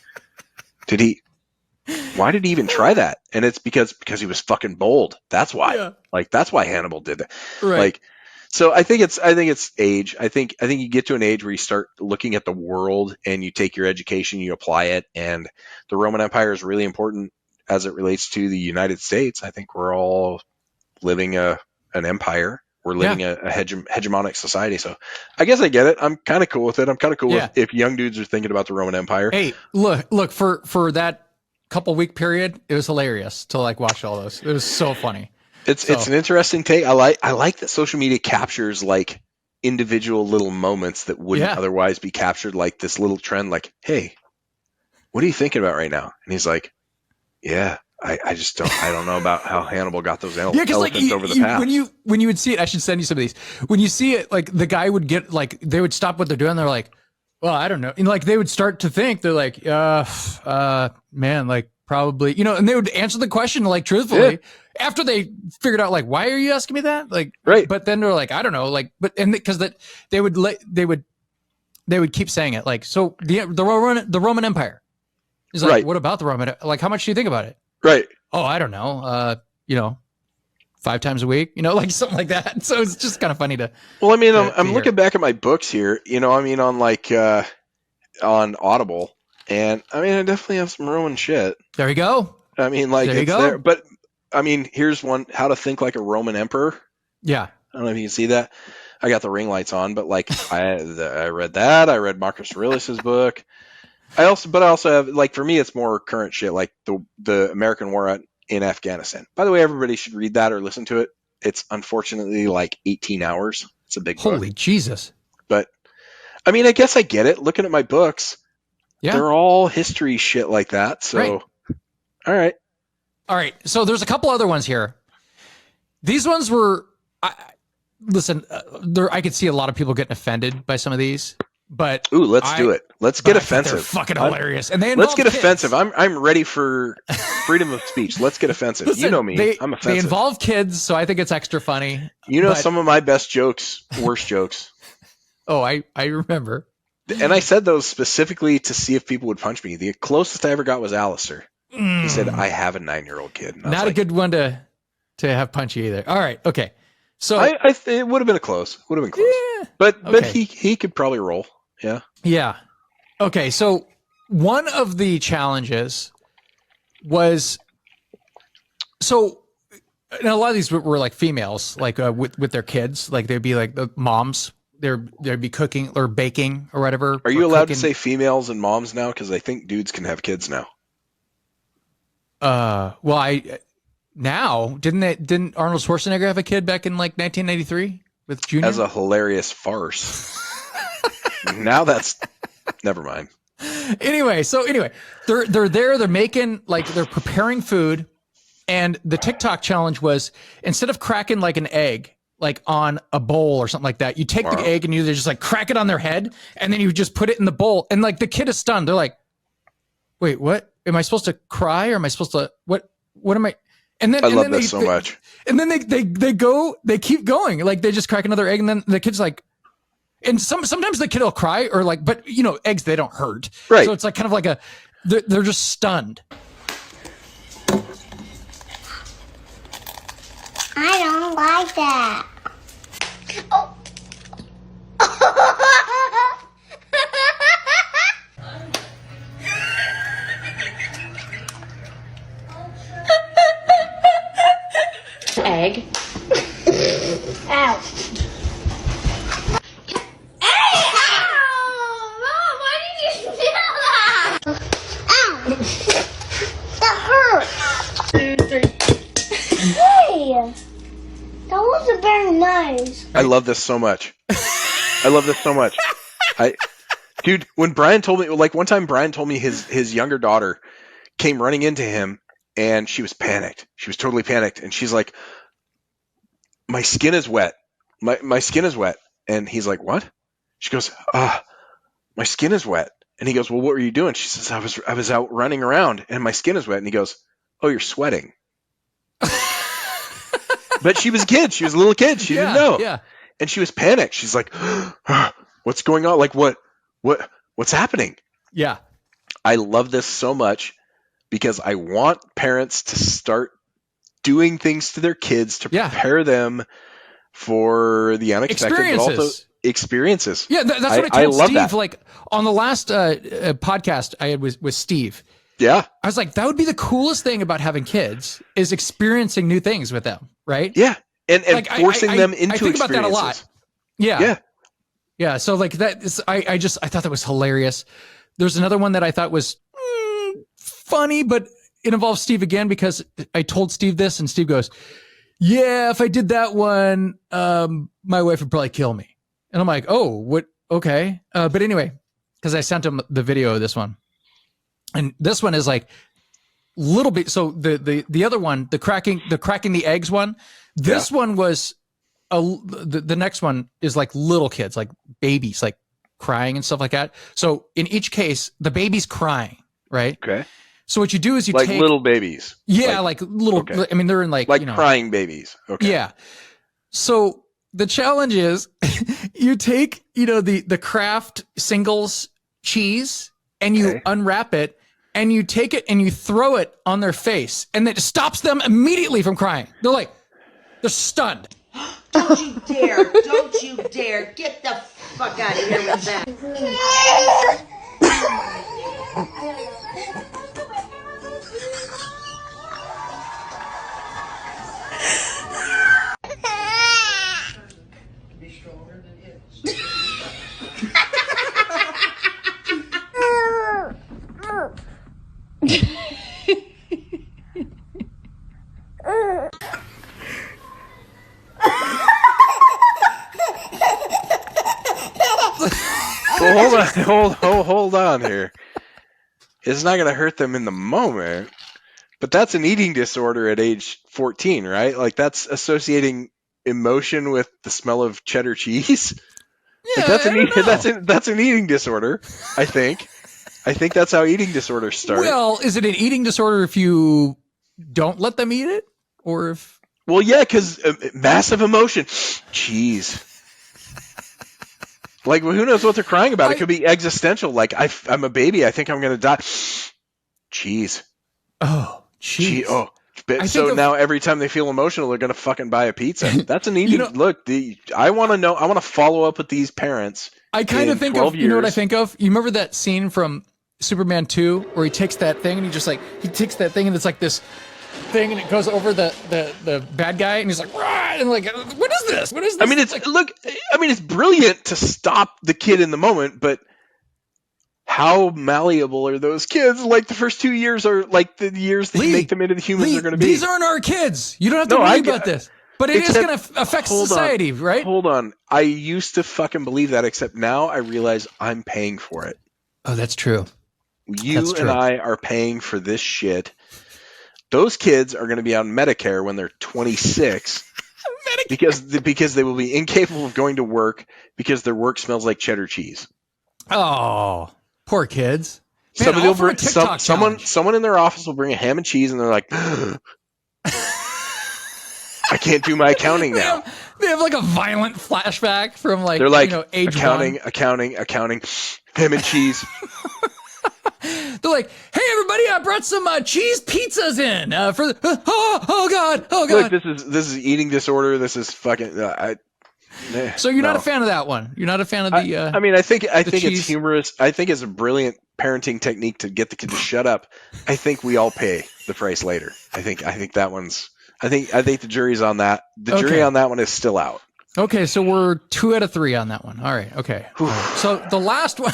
why did he even try that? And it's because he was fucking bold. That's why. Yeah. Like that's why Hannibal did that. Right. Like, so I think it's age. I think you get to an age where you start looking at the world and you take your education, you apply it, and the Roman Empire is really important as it relates to the United States. I think we're all living an empire. We're living a hegemonic society. So I guess I get it. I'm kind of cool with it. I'm kind of cool with if young dudes are thinking about the Roman Empire. Hey, look for that couple week period, it was hilarious to like watch all those. It was so funny. It's an interesting take. I like that social media captures like individual little moments that wouldn't otherwise be captured, like this little trend, like, hey, what are you thinking about right now? And he's like, I just don't know about how Hannibal got those elephants over the pass. When you would see it, I should send you some of these. When you see it, like the guy would get like, they would stop what they're doing. They're like, well, I don't know. And like, they would start to think, they're like, man, like probably, and they would answer the question like truthfully after they figured out like, why are you asking me that? Like, right. But then they're like, I don't know. Like, but, and because that they would keep saying it. Like, so the Roman Empire is like, what about the Roman? Like, how much do you think about it? Right. Oh, I don't know. 5 times a week, like something like that. So it's just kind of funny to. Well, I mean, I'm looking back at my books here, on like, on Audible, and I mean, I definitely have some Roman shit. There you go. I mean, like it's there, but I mean, here's one: How to Think Like a Roman Emperor. Yeah. I don't know if you can see that. I got the ring lights on, but like I read that. I read Marcus Aurelius's book. I also have, like, for me, it's more current shit, like the American War in Afghanistan. By the way, everybody should read that or listen to it. It's unfortunately like 18 hours. It's a big book. Holy Jesus. But I mean, I guess I get it. Looking at my books, they're all history shit like that. So, All right. So there's a couple other ones here. These ones were, I could see a lot of people getting offended by some of these. But let's do it. Let's get offensive. They're fucking hilarious. And let's get offensive. I'm ready for freedom of speach. Let's get offensive. Listen, you know me. I'm offensive. They involve kids, so I think it's extra funny. Some of my best jokes, worst jokes. Oh, I remember. And I said those specifically to see if people would punch me. The closest I ever got was Alistair. He said, I have a 9-year-old kid. Not a good one to have punchy either. All right. Okay. So it would have been close. Yeah, but he could probably roll. Yeah. Yeah. Okay. So one of the challenges was So, and a lot of these were like females, like with their kids, like they'd be like the moms. They'd be cooking or baking or whatever. Are you allowed to say females and moms now? Because I think dudes can have kids now. Well, didn't Arnold Schwarzenegger have a kid back in like 1993 with Junior? As a hilarious farce. Now that's never mind. Anyway, they're there, they're making, like, they're preparing food, and the TikTok challenge was, instead of cracking like an egg, like on a bowl or something like that, you take the egg and you just like crack it on their head, and then you just put it in the bowl, and like the kid is stunned. They're like, wait, what? Am I supposed to cry, or am I supposed to, what am I? And then I love this so much. And then they keep going. Like, they just crack another egg, and then the kid's like, and sometimes the kid will cry, or like, but you know, eggs, they don't hurt. Right. So it's like kind of like they're just stunned. I don't like that. Oh. Egg. Ow. Hey, that wasn't very nice. I love this so much. Dude, when Brian told me, like one time Brian told me his younger daughter came running into him and she was panicked. She was totally panicked. And she's like, my skin is wet. My skin is wet. And he's like, what? She goes, my skin is wet. And he goes, well, what were you doing? She says, I was out running around and my skin is wet. And he goes, oh, you're sweating. But she was a kid. She was a little kid. She didn't know. Yeah. And she was panicked. She's like, what's going on? Like, what's happening? Yeah. I love this so much because I want parents to start doing things to their kids to prepare them for the unexpected, but also experiences. Yeah, that's what I told Steve. That. Like on the last podcast I had with Steve. Yeah. I was like, that would be the coolest thing about having kids is experiencing new things with them, right? Yeah. And like, forcing them into I think experiences. about that a lot. Yeah. Yeah. Yeah. So like that is, I thought that was hilarious. There's another one that I thought was funny, but it involves Steve again because I told Steve this and Steve goes, yeah, if I did that one, my wife would probably kill me. And I'm like, oh, what? Okay. But anyway, because I sent him the video of this one. And this one is like little bit. So the other one, the cracking the eggs one, this one was the next one is like little kids, like babies, like crying and stuff like that. So in each case, the baby's crying, right? Okay. So what you do is you like take little babies. Yeah, like little. Okay. I mean, they're in like crying babies. Okay. Yeah. So the challenge is you take the Kraft Singles cheese and you unwrap it. And you take it and you throw it on their face, and it stops them immediately from crying. They're stunned. Don't you dare! Don't you dare! Get the fuck out of here with that. Be stronger than it. Well, hold on here. It's not going to hurt them in the moment, but that's an eating disorder at age 14, right? Like that's associating emotion with the smell of cheddar cheese. Yeah, like that's an eating disorder, I think. I think that's how eating disorders start. Well, is it an eating disorder if you don't let them eat it, or if? Well, yeah, because massive emotion, cheese. Like, who knows what they're crying about? It could be existential. Like, I'm a baby. I think I'm going to die. Cheese. Oh, cheese. Oh. So now every time they feel emotional, they're going to fucking buy a pizza. That's an eating. Look, I want to know. I want to follow up with these parents. I kind of think of, you know what I think of? You remember that scene from Superman 2 where he takes that thing and he takes that thing and it's like this thing and it goes over the bad guy and he's like, "Rah!" And like, what is this? What is this? I mean, it's brilliant to stop the kid in the moment, but how malleable are those kids? Like the first 2 years are like the years that you make them into the humans they're going to be. These aren't our kids. You don't have to worry about this. But it is going to affect society, right? Hold on. I used to fucking believe that, except now I realize I'm paying for it. Oh, that's true. You and I are paying for this shit. Those kids are going to be on Medicare when they're 26 because they will be incapable of going to work because their work smells like cheddar cheese. Oh, poor kids. Man, someone in their office will bring a ham and cheese and they're like, I can't do my accounting now. They have like a violent flashback from like, they're like, age accounting, one. ham and cheese. They're like, hey everybody, I brought some cheese pizzas in for the, oh god. Look, this is eating disorder. This is fucking. So you're not a fan of that one. You're not a fan of the. I mean, I think cheese? it's humorous. I think it's a brilliant parenting technique to get the kid to shut up. I think we all pay the price later. I think that one's. I think the jury's on that. The jury on that one is still out. Okay, so we're 2 out of 3 on that one. All right. Okay. All right. So the last one.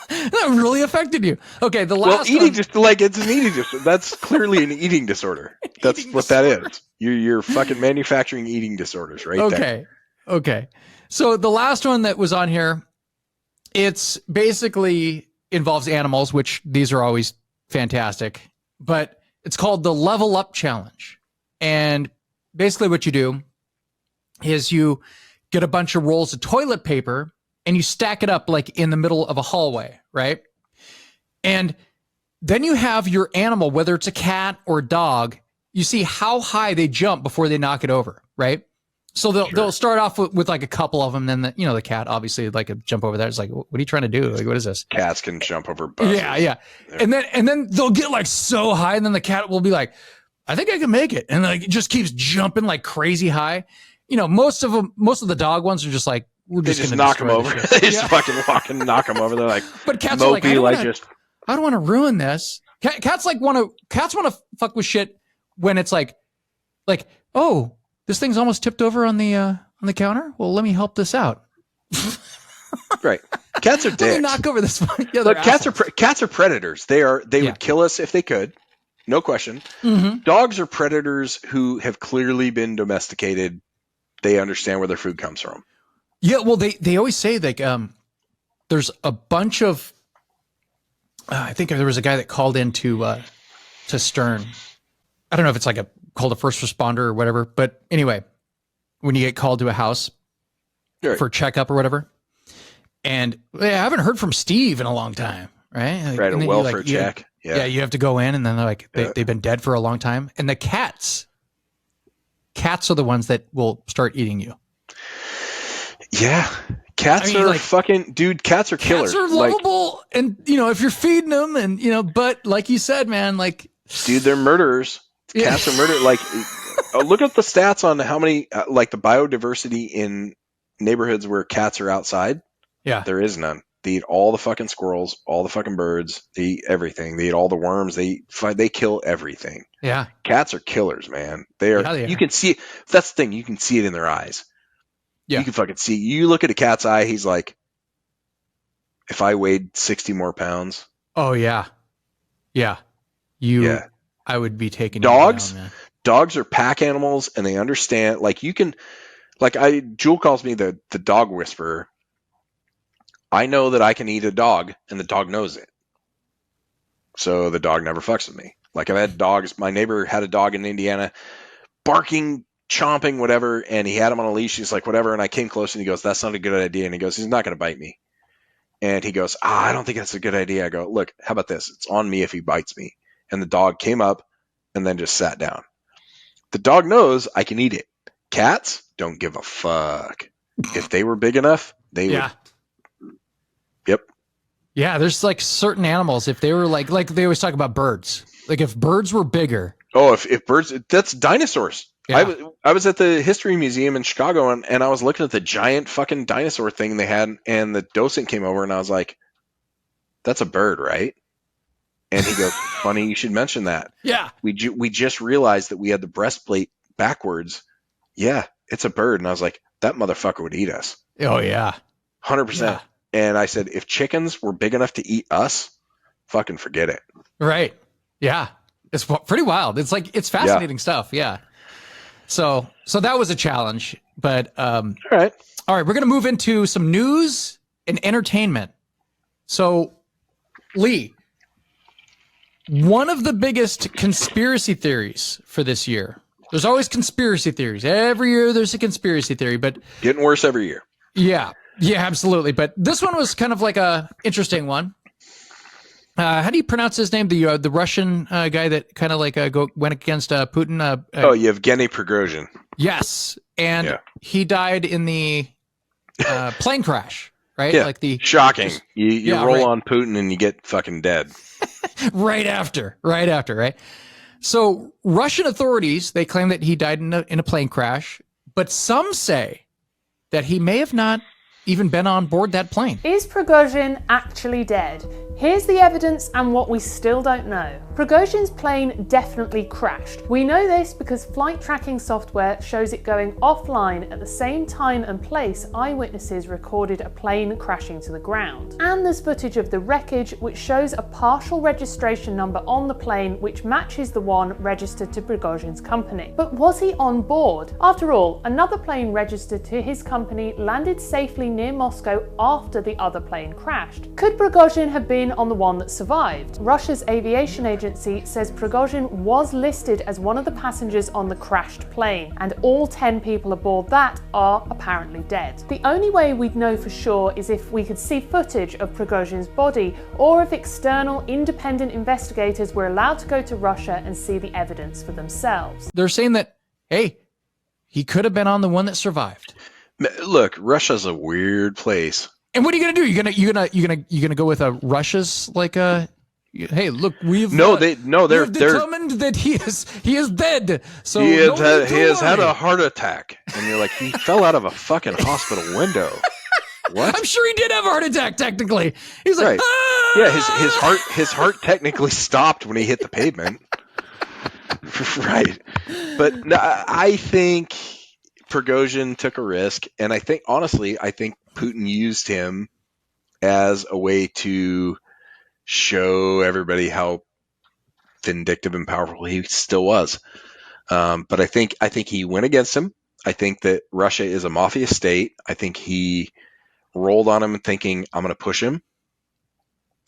That really affected you. Okay, the last eating one. just like it's an eating disorder. That's clearly an eating disorder. That's what that is. You're fucking manufacturing eating disorders, right? Okay. there. Okay. So the last one that was on here, it's basically involves animals, which these are always fantastic, but it's called the Level Up Challenge. And basically what you do is you get a bunch of rolls of toilet paper and you stack it up like in the middle of a hallway, right? And then you have your animal, whether it's a cat or a dog, you see how high they jump before they knock it over, right? So they'll start off with like a couple of them. Then the cat obviously like a jump over there. It's like, what are you trying to do? Like, what is this? Cats can jump over buses. Yeah. And then they'll get like so high, and then the cat will be like, I think I can make it, and like it just keeps jumping like crazy high. Most of the dog ones are just like, we're just gonna knock them over. They just fucking walk and knock them over. They're like, but cats are like, I don't want to ruin this. Cats want to fuck with shit when it's like, oh, this thing's almost tipped over on the counter. Well, let me help this out. Right. Cats are dicks. Let me knock over this one. Yeah, look, cats are predators. They would kill us if they could. No question. Mm-hmm. Dogs are predators who have clearly been domesticated. They understand where their food comes from. Yeah, well, they always say like there's a bunch of I think there was a guy that called in to Stern. I don't know if it's like called a first responder or whatever, but anyway, when you get called to a house for a checkup or whatever, and I haven't heard from Steve in a long time, right? Like, right, a welfare check. Yeah, you have to go in, and then they're like they've been dead for a long time, and the cats are the ones that will start eating you. Yeah. Cats are fucking, dude, cats are killers. Cats are lovable, and, if you're feeding them, and, but like you said, man, like... Dude, they're murderers. Cats are murderers. Like, look at the stats on how many, like, the biodiversity in neighborhoods where cats are outside. Yeah. There is none. They eat all the fucking squirrels, all the fucking birds. They eat everything. They eat all the worms. They kill everything. Yeah. Cats are killers, man. They are. You can see it. That's the thing. You can see it in their eyes. Yeah. You can fucking see. You look at a cat's eye, he's like, if I weighed 60 more pounds. Oh, yeah. Yeah. I would be taking dogs. You down, man. Dogs are pack animals, and they understand. Like, you can, Jewel calls me the dog whisperer. I know that I can eat a dog, and the dog knows it. So the dog never fucks with me. Like, I've had dogs. My neighbor had a dog in Indiana, barking, chomping, whatever, and he had him on a leash. He's like, whatever, and I came close, and he goes, that's not a good idea. And he goes, he's not going to bite me. And he goes, I don't think that's a good idea. I go, look, how about this? It's on me if he bites me. And the dog came up and then just sat down. The dog knows I can eat it. Cats don't give a fuck. If they were big enough, they would. Yep. Yeah, there's like certain animals, if they were like they always talk about birds. Like if birds were bigger. Oh, if birds, that's dinosaurs. Yeah. I was at the History Museum in Chicago, and I was looking at the giant fucking dinosaur thing they had, and the docent came over, and I was like, that's a bird, right? And he goes, funny you should mention that. Yeah. We just realized that we had the breastplate backwards. Yeah, it's a bird. And I was like, that motherfucker would eat us. Oh, yeah. 100%. Yeah. And I said, if chickens were big enough to eat us, fucking forget it. Right. Yeah. It's pretty wild. It's like, it's fascinating stuff. Yeah. So that was a challenge, but, all right, we're going to move into some news and entertainment. So Lee, one of the biggest conspiracy theories for this year, there's always conspiracy theories. Every year there's a conspiracy theory, but getting worse every year. Yeah, absolutely. But this one was kind of like a interesting one. How do you pronounce his name? The Russian guy that kind of like went against Putin. Yevgeny Prigozhin. Yes, and he died in the plane crash, right? Yeah, like the shocking. You roll right. on Putin and you get fucking dead. right after, right? So Russian authorities, they claim that he died in a plane crash, but some say that he may have not even been on board that plane. Is Prigozhin actually dead? Here's the evidence and what we still don't know. Prigozhin's plane definitely crashed. We know this because flight tracking software shows it going offline at the same time and place eyewitnesses recorded a plane crashing to the ground. And there's footage of the wreckage which shows a partial registration number on the plane which matches the one registered to Prigozhin's company. But was he on board? After all, another plane registered to his company landed safely near Moscow after the other plane crashed. Could Prigozhin have been on the one that survived? Russia's aviation agency says Prigozhin was listed as one of the passengers on the crashed plane, and all 10 people aboard that are apparently dead. The only way we'd know for sure is if we could see footage of Prigozhin's body, or if external independent investigators were allowed to go to Russia and see the evidence for themselves. They're saying that, hey, he could have been on the one that survived. Look, Russia's a weird place. And what are you gonna do? You gonna go with Russia's like hey, look, they're determined that he is dead. So he has had a heart attack, and you're like, he fell out of a fucking hospital window. What? I'm sure he did have a heart attack. Technically, he's like, right. Yeah, his heart technically stopped when he hit the pavement. Right, but no, I think Prigozhin took a risk, and I think Putin used him as a way to show everybody how vindictive and powerful he still was. But I think he went against him. I think that Russia is a mafia state. I think he rolled on him thinking, I'm going to push him.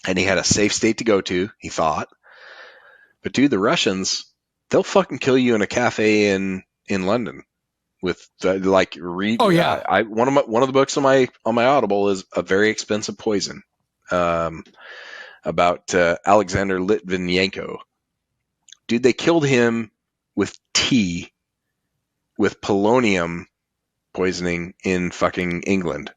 And he had a safe state to go to, he thought. But dude, the Russians, they'll fucking kill you in a cafe in London. With read. Oh yeah. One of the books on my Audible is A Very Expensive Poison, about Alexander Litvinenko. Dude, they killed him with tea, with polonium poisoning in fucking England.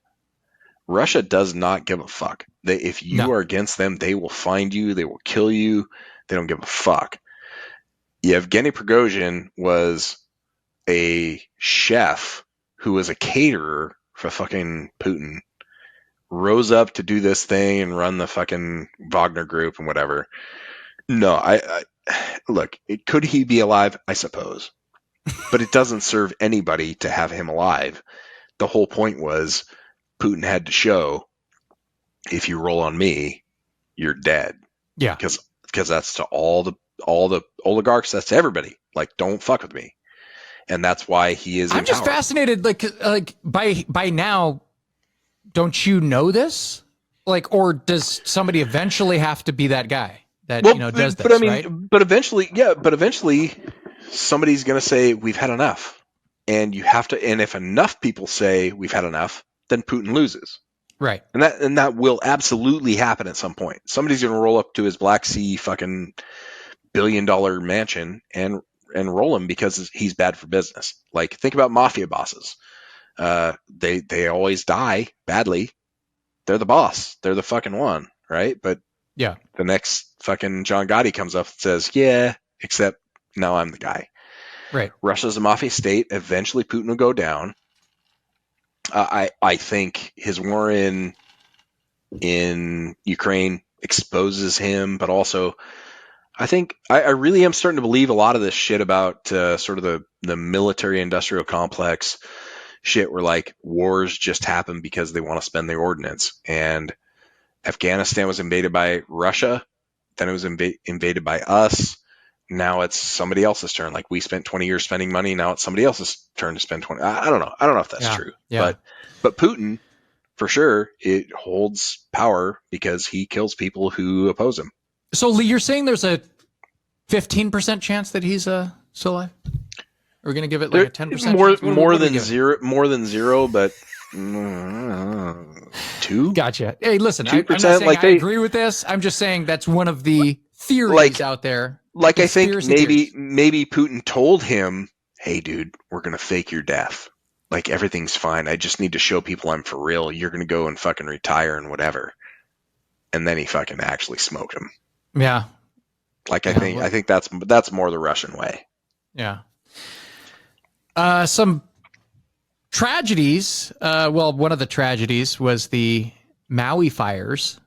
Russia does not give a fuck. If you are against them, they will find you. They will kill you. They don't give a fuck. Yevgeny Prigozhin was a chef who was a caterer for fucking Putin, rose up to do this thing and run the fucking Wagner group and whatever. No, I look, could he be alive? I suppose, but it doesn't serve anybody to have him alive. The whole point was Putin had to show, if you roll on me, you're dead. Yeah, because that's to all the oligarchs. That's to everybody. Like, don't fuck with me. And that's why he is. I'm just fascinated. Like by now, don't you know this? Like, or does somebody eventually have to be that guy that does this? But I mean, right? but eventually, somebody's going to say we've had enough, and you have to. And if enough people say we've had enough, then Putin loses. Right. And that will absolutely happen at some point. Somebody's going to roll up to his Black Sea fucking $1 billion mansion and roll him because he's bad for business. Like, think about mafia bosses. They always die badly. They're the boss. They're the fucking one, right? But yeah, the next fucking John Gotti comes up and says, yeah, except now I'm the guy. Right. Russia's a mafia state. Eventually Putin will go down. I think his war in Ukraine exposes him, but also I think I really am starting to believe a lot of this shit about sort of the military industrial complex shit where like wars just happen because they want to spend their ordnance. And Afghanistan was invaded by Russia, then it was invaded by us. Now it's somebody else's turn. Like we spent 20 years spending money. Now it's somebody else's turn to spend 20. I don't know. I don't know if that's true. Yeah. But Putin, for sure, it holds power because he kills people who oppose him. So Lee, you're saying there's a 15% chance that he's still alive? We're going to give it like a 10% more than zero, but 2. Gotcha. Hey, listen, 2%, I'm not saying I agree with this. I'm just saying that's one of the theories out there. Like I think maybe Putin told him, "Hey, dude, we're going to fake your death. Like everything's fine. I just need to show people I'm for real. You're going to go and fucking retire and whatever." And then he fucking actually smoked him. Yeah. Like I think that's more the Russian way. Yeah. Some tragedies. Well, one of the tragedies was the Maui fires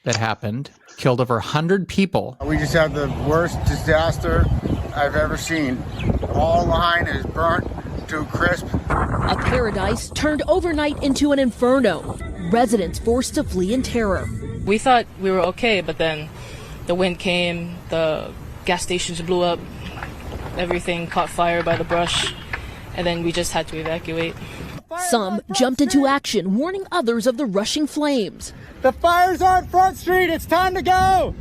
that happened, killed over 100 people. We just had the worst disaster I've ever seen. All line is burnt to a crisp. A paradise turned overnight into an inferno. Residents forced to flee in terror. We thought we were okay, but then the wind came, the gas stations blew up, everything caught fire by the brush, and then we just had to evacuate. Some jumped into action, warning others of the rushing flames. The fire's on Front Street, it's time to go!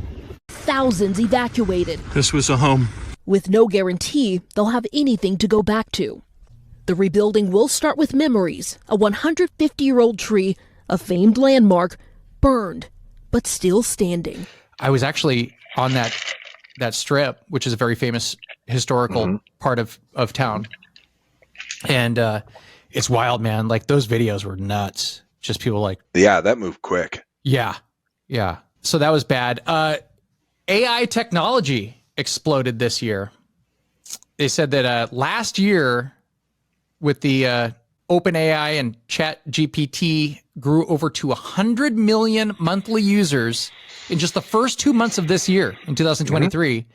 Thousands evacuated. This was a home. With no guarantee they'll have anything to go back to. The rebuilding will start with memories, a 150-year-old tree, a famed landmark, burned, but still standing. I was actually on that strip, which is a very famous historical part of town. And it's wild, man. Like those videos were nuts. Just people like... Yeah, that moved quick. Yeah. Yeah. So that was bad. AI technology exploded this year. They said that last year with the OpenAI and ChatGPT grew over to 100 million monthly users in just the first 2 months of this year in 2023.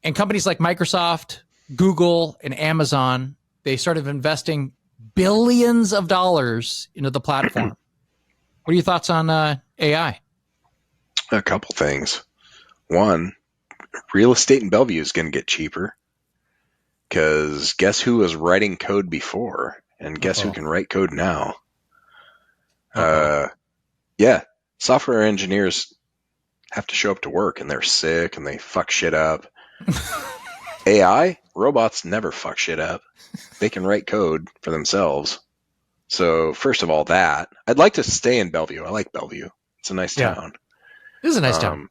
And companies like Microsoft, Google, and Amazon, they started investing billions of dollars into the platform. What are your thoughts on AI? A couple things. One, real estate in Bellevue is going to get cheaper because guess who was writing code before and guess who can write code now? Yeah, software engineers have to show up to work and they're sick and they fuck shit up. AI, robots never fuck shit up. They can write code for themselves. So first of all, that I'd like to stay in Bellevue. I like Bellevue. It's a nice town. It is a nice town.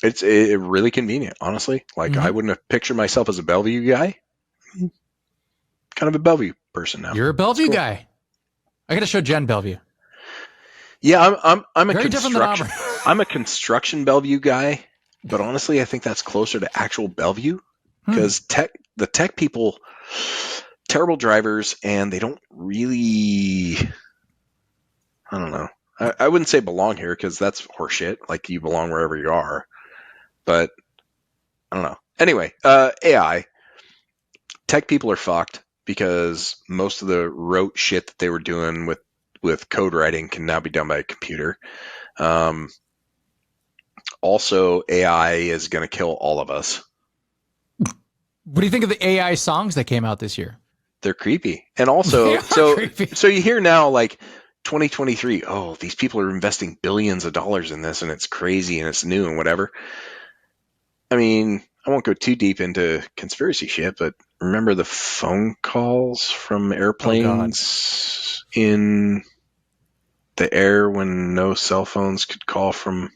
It's really convenient, honestly. Like I wouldn't have pictured myself as a Bellevue guy. Kind of a Bellevue person now. You're a Bellevue guy. I got to show Jen Bellevue. Yeah, I'm a Very different than construction. I'm a construction Bellevue guy, but honestly, I think that's closer to actual Bellevue because the tech people, terrible drivers, and they don't really. I don't know. I wouldn't say belong here because that's horseshit. Like you belong wherever you are, but I don't know. Anyway, AI. Tech people are fucked because most of the rote shit that they were doing with code writing can now be done by a computer. Also, AI is going to kill all of us. What do you think of the AI songs that came out this year? They're creepy. And also, so you hear now like 2023, oh, these people are investing billions of dollars in this and it's crazy and it's new and whatever. I mean, I won't go too deep into conspiracy shit, but remember the phone calls from airplanes in the air when no cell phones could call from...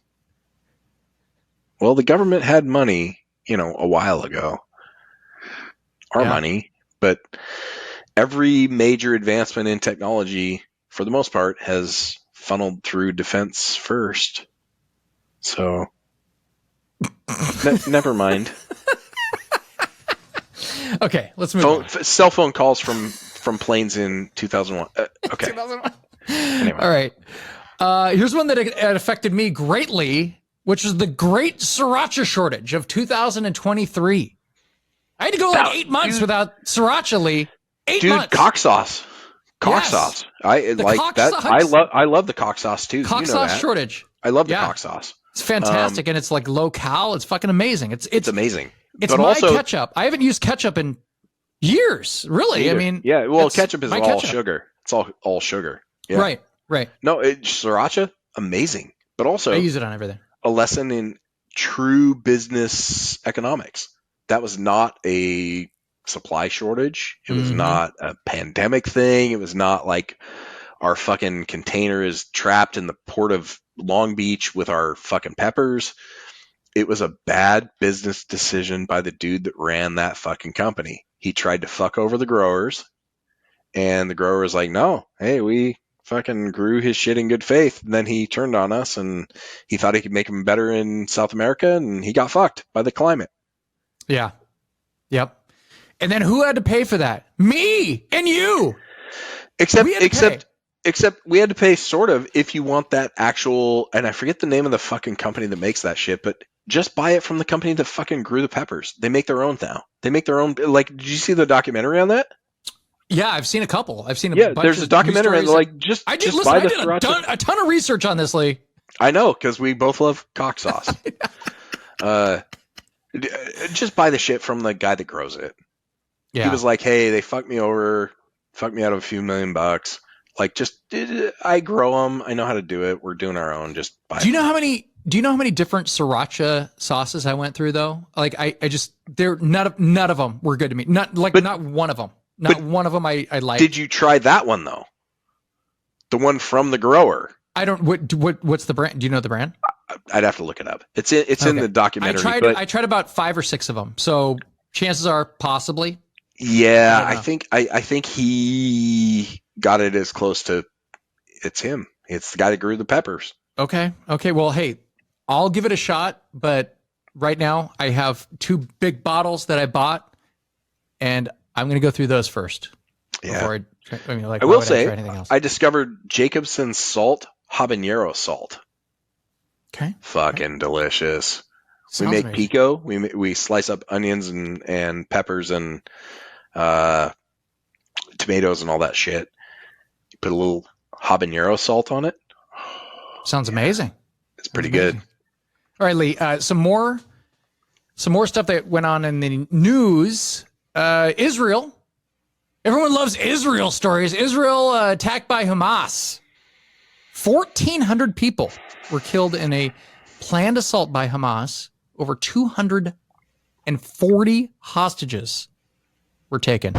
Well, the government had money, a while ago. Our money, but every major advancement in technology, for the most part, has funneled through defense first. So... never mind. Okay, let's move on. Cell phone calls from planes in 2001. Okay. 2001. Anyway. All right. Here's one that affected me greatly. which was the great Sriracha shortage of 2023. I had to go like 8 months without Sriracha, Lee. 8 months. Cock sauce. Cock Yes. sauce. I The like cock that. sauce. I love the cock sauce too. Cock you know sauce that. shortage. I love the Yeah. cock sauce. It's fantastic, and it's like low cal. It's fucking amazing. It's amazing. It's But my also, ketchup. I haven't used ketchup in years, really. I mean, yeah. Well, it's ketchup is my all ketchup. sugar. It's all sugar. Yeah. Right. No, Sriracha, amazing. But also, I use it on everything. a lesson in true business economics. That was not a supply shortage. It was not a pandemic thing. It was not like our fucking container is trapped in the port of Long Beach with our fucking peppers. It was a bad business decision by the dude that ran that fucking company. He tried to fuck over the growers, and the grower was like, no, hey, we fucking grew his shit in good faith. And then he turned on us, and he thought he could make them better in South America, and he got fucked by the climate. Yeah. Yep. And then who had to pay for that? Me and you. Except we had to pay sort of if you want that actual, and I forget the name of the fucking company that makes that shit, but just buy it from the company that fucking grew the peppers. They make their own now. They make their own. Like, did you see the documentary on that? Yeah, I've seen a couple. I've seen a bunch there's of a documentary. news stories. Just I did. just Listen, buy I the did Sriracha. a ton of research on this, Lee. I know, because we both love cock sauce. Just buy the shit from the guy that grows it. Yeah. He was like, hey, they fucked me over, fucked me out of a few $1,000,000. Like, just, I grow them. I know how to do it. We're doing our own. Just buy Do you know how many different Sriracha sauces I went through though? Like I just, none of them were good to me. Not one of them. Not one of them I liked. Did you try that one though? The one from the grower? I don't, what's the brand? Do you know the brand? I'd have to look it up. It's in the documentary. I tried about 5 or 6 of them. So chances are possibly. Yeah, I think he got it as close to, it's him. It's the guy that grew the peppers. Okay. Well, hey, I'll give it a shot, but right now I have 2 big bottles that I bought, and I'm going to go through those first. Yeah. Before I will say, try anything else. I discovered Jacobson salt, habanero salt. Okay. Fucking delicious. Sounds we make amazing. pico. We slice up onions and peppers and tomatoes and all that shit. You put a little habanero salt on it. Sounds amazing. It's pretty good. All right, Lee. Some more stuff that went on in the news. Israel. Everyone loves Israel stories. Israel attacked by Hamas. 1,400 people were killed in a planned assault by Hamas. Over 240 hostages were taken.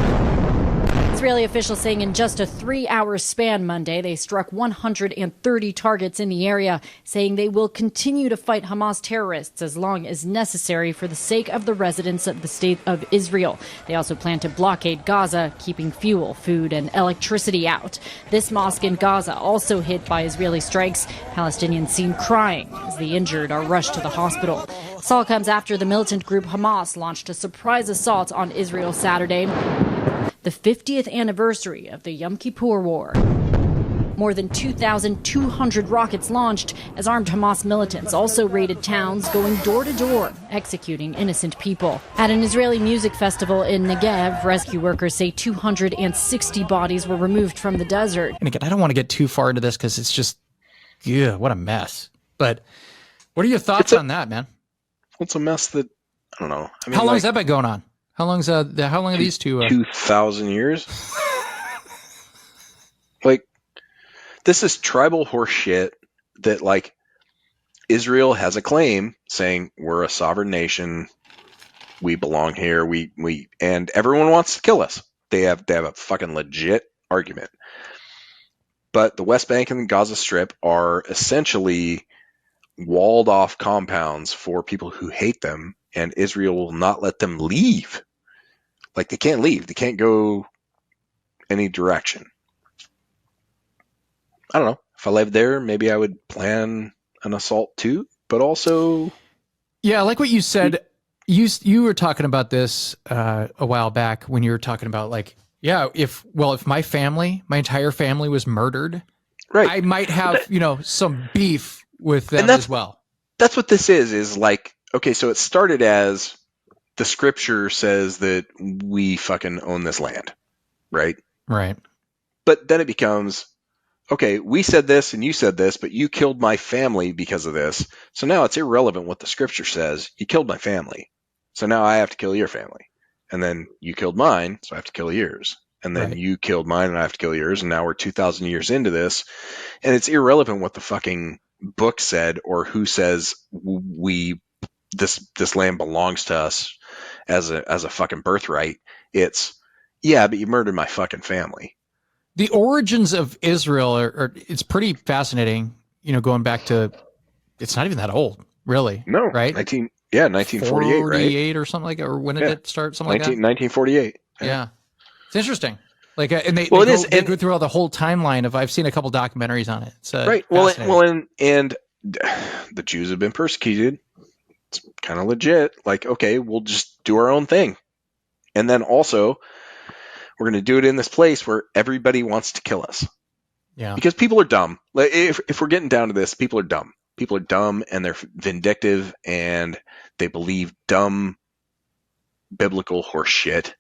Israeli officials saying in just a 3-hour span Monday, they struck 130 targets in the area, saying they will continue to fight Hamas terrorists as long as necessary for the sake of the residents of the state of Israel. They also plan to blockade Gaza, keeping fuel, food, and electricity out. This mosque in Gaza, also hit by Israeli strikes, Palestinians seen crying as the injured are rushed to the hospital. This all comes after the militant group Hamas launched a surprise assault on Israel Saturday, the 50th anniversary of the Yom Kippur War. More than 2,200 rockets launched as armed Hamas militants also raided towns, going door to door, executing innocent people. At an Israeli music festival in Negev, rescue workers say 260 bodies were removed from the desert. And again, I don't want to get too far into this because it's just, yeah, what a mess. But what are your thoughts on that, man? It's a mess that, I don't know. I mean, how long has that been going on? How long are these two? 2,000 years. Like, this is tribal horse shit that, like, Israel has a claim saying we're a sovereign nation, we belong here, and everyone wants to kill us. They have a fucking legit argument. But the West Bank and the Gaza Strip are essentially walled off compounds for people who hate them, and Israel will not let them leave. Like, they can't leave. They can't go any direction. I don't know. If I lived there, maybe I would plan an assault too, but also... Yeah, like what you said, you were talking about this a while back when you were talking about, like, yeah, if my entire family was murdered, right, I might have, some beef with them as well. that's what this is like, okay, so it started as the scripture says that we fucking own this land, right? Right. But then it becomes, okay, we said this and you said this, but you killed my family because of this. So now it's irrelevant what the scripture says. You killed my family. So now I have to kill your family. And then you killed mine, so I have to kill yours. And then you killed mine and I have to kill yours. And now we're 2,000 years into this. And it's irrelevant what the fucking book said or who says this land belongs to us as a fucking birthright. It's, yeah, but you murdered my fucking family. The origins of Israel are it's pretty fascinating, going back to, it's not even that old, really. No. Right? 1948, 48 or something like that, or when did it start? Something like that? 1948. Yeah. It's interesting. Like, and they go through all the whole timeline of, I've seen a couple documentaries on it. It's right. And the Jews have been persecuted. It's kind of legit. Like, okay, we'll just do our own thing. And then also, we're going to do it in this place where everybody wants to kill us. Yeah. Because people are dumb. Like, if we're getting down to this, people are dumb. People are dumb and they're vindictive and they believe dumb biblical horse shit.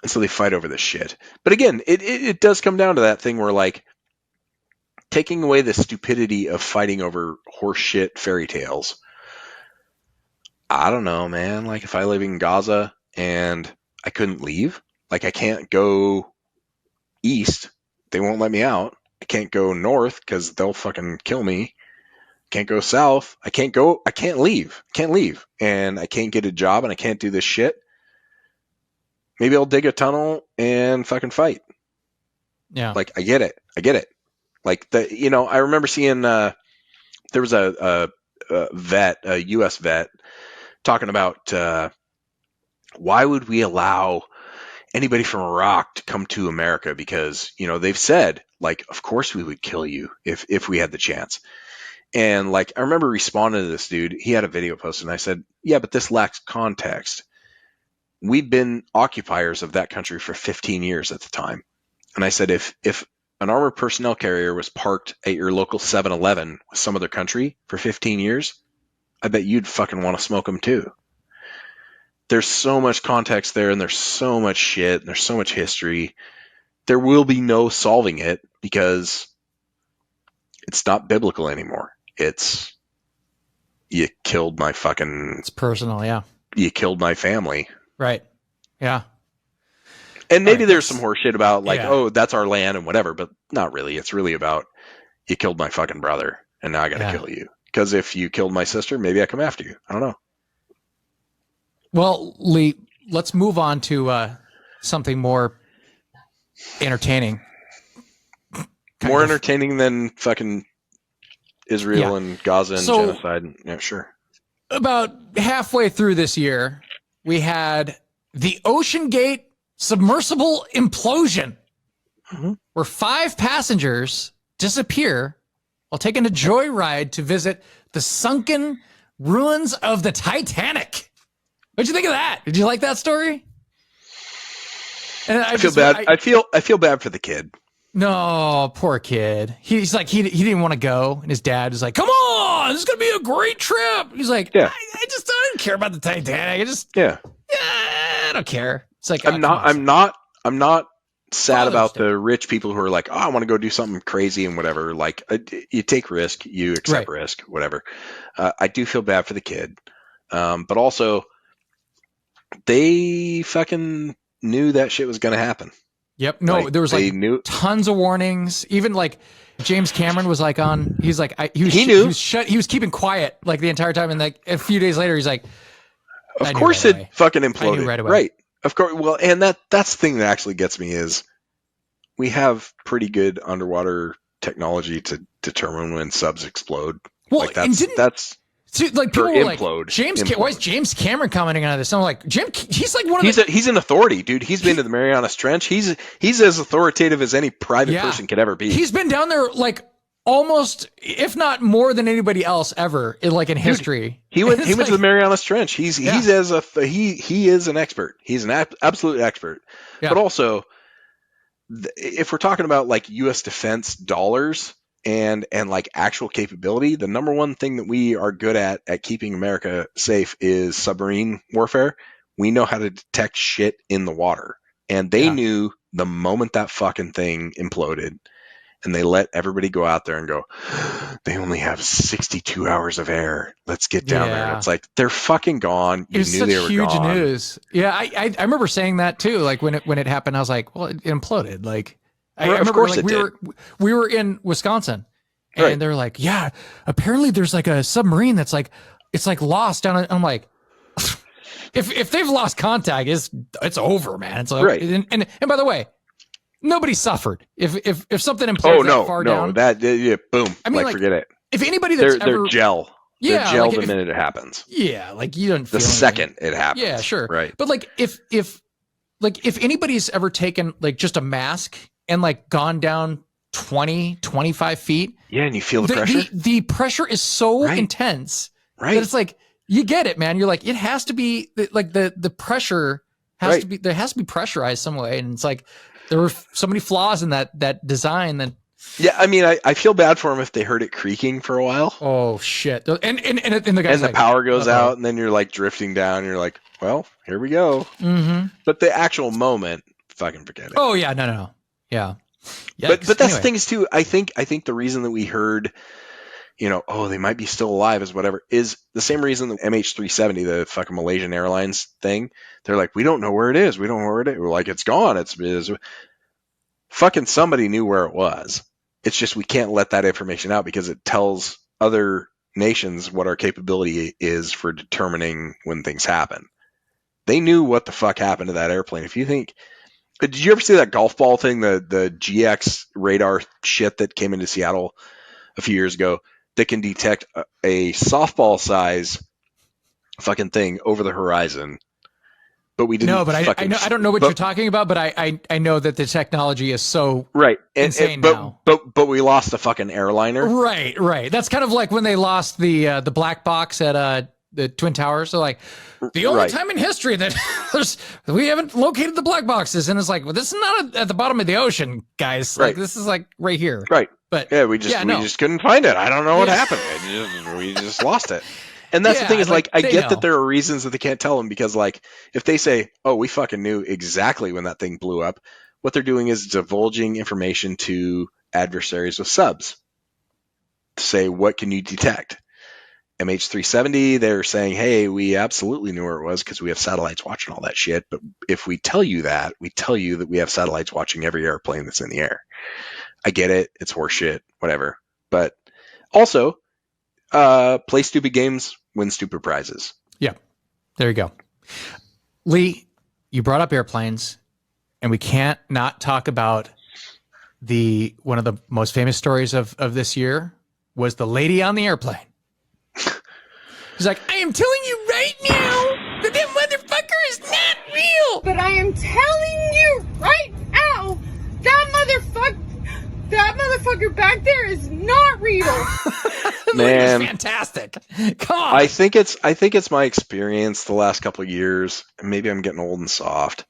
And so they fight over this shit. But again, it does come down to that thing where, like, taking away the stupidity of fighting over horse shit fairy tales. I don't know, man. Like, if I live in Gaza and I couldn't leave, like, I can't go east. They won't let me out. I can't go north because they'll fucking kill me. Can't go south. I can't leave. Can't leave. And I can't get a job and I can't do this shit. Maybe I'll dig a tunnel and fucking fight. Yeah. Like, I get it. Like, I remember seeing, there was a U.S. vet talking about, why would we allow anybody from Iraq to come to America? Because, they've said, like, of course we would kill you if we had the chance. And, like, I remember responding to this dude. He had a video posted, and I said, yeah, but this lacks context. We've been occupiers of that country for 15 years at the time. And I said, if an armored personnel carrier was parked at your local 7-Eleven with some other country for 15 years, I bet you'd fucking want to smoke them too. There's so much context there, and there's so much shit, and there's so much history. There will be no solving it because it's not biblical anymore. It's, you killed my fucking... It's personal, yeah. You killed my family. Right. Yeah. And maybe there's some horse shit about, like, oh, that's our land and whatever, but not really. It's really about, you killed my fucking brother, and now I got to kill you. Because if you killed my sister, maybe I come after you. I don't know. Well, Lee, let's move on to something more entertaining. More entertaining than fucking Israel and Gaza and genocide. Yeah, sure. About halfway through this year, we had the OceanGate submersible implosion, where 5 passengers disappear while taking a joyride to visit the sunken ruins of the Titanic. What'd you think of that? Did you like that story? And I feel bad. I feel bad for the kid. No, poor kid. He's like, he didn't want to go. And his dad was like, come on, this is going to be a great trip. He's like, I don't care about the Titanic. I don't care. It's like, I'm not sad about the rich people who are like, oh, I want to go do something crazy and whatever. Like, you take risk, you accept risk, whatever. I do feel bad for the kid. But also they fucking knew that shit was going to happen. Yep. No, like, there was like tons of warnings. Even like James Cameron was like on. He's like, he knew. He was keeping quiet like the entire time. And like a few days later, he's like, of course it fucking imploded. Right away. Right. Of course. Well, and that's the thing that actually gets me is we have pretty good underwater technology to determine when subs explode. Well, like that's. So, like people were like, why is James Cameron commenting on this? I'm like, he's like one of he's an authority, dude. He's been to the Marianas Trench. He's as authoritative as any private person could ever be. He's been down there like almost, if not more than anybody else ever in history. He went to the Marianas Trench. He is an expert. He's an absolute expert. Yeah. But also, if we're talking about like U.S. defense dollars and like actual capability, the number one thing that we are good at keeping America safe is submarine warfare. We know how to detect shit in the water. And they knew the moment that fucking thing imploded, and they let everybody go out there and go, they only have 62 hours of air. Let's get down there. And it's like, they're fucking gone. You knew they were huge gone. News. Yeah, I remember saying that too. Like when it happened, I was like, well, it imploded. Like I remember, of course, like, it we were in Wisconsin, and they were like, yeah, apparently there's like a submarine that's like, it's like lost down. I'm like, if they've lost contact, it's over, man. It's like, and by the way, nobody suffered if something implodes far down. Boom. I mean, like, forget it. If anybody that's they're gel. Yeah, they're gel like the minute it happens. Yeah, like you don't feel the second it happens. Yeah, sure. Right. But like if anybody's ever taken like just a mask and like gone down 20, 25 feet. Yeah, and you feel the pressure. The pressure is so intense that it's like, you get it, man. You're like, it has to be like the pressure has to be, there has to be pressurized some way. And it's like, there were so many flaws in that design that. Yeah, I mean, I feel bad for them if they heard it creaking for a while. Oh shit! And the guy's the power goes out, and then you're like drifting down. And you're like, well, here we go. Mm-hmm. But the actual moment, fucking forget it. Oh yeah, no, yeah. But that's the thing is too. I think the reason that we heard, oh, they might be still alive is whatever, is the same reason the MH370, the fucking Malaysian Airlines thing. They're like, we don't know where it is. We don't know where it is. We're like, it's gone. It's fucking somebody knew where it was. It's just we can't let that information out because it tells other nations what our capability is for determining when things happen. They knew what the fuck happened to that airplane. If you think, did you ever see that golf ball thing, the GX radar shit that came into Seattle a few years ago that can detect a softball size fucking thing over the horizon? But we didn't. No, but I don't know what you're talking about. But I know that the technology is so insane now. But we lost a fucking airliner. Right. That's kind of like when they lost the black box at the Twin Towers. So like the only time in history that we haven't located the black boxes, and it's like, well, this is not at the bottom of the ocean, guys. Like this is like right here. Right. But yeah, we just couldn't find it. I don't know what happened. We just lost it. And that's the thing is, like I get that there are reasons that they can't tell them because, like, if they say, oh, we fucking knew exactly when that thing blew up, what they're doing is divulging information to adversaries with subs to say, what can you detect? MH370, they're saying, hey, we absolutely knew where it was because we have satellites watching all that shit. But if we tell you that, we tell you that we have satellites watching every airplane that's in the air. I get it. It's horseshit, whatever. But also, play stupid games, win stupid prizes. Yeah, there you go. Lee, you brought up airplanes, and we can't not talk about one of the most famous stories of this year was the lady on the airplane. She's like, I am telling you right now that motherfucker is not real. But I am telling you right now, that motherfucker back there is not real. Man, it's fantastic. Come on. I think it's my experience the last couple of years. Maybe I'm getting old and soft.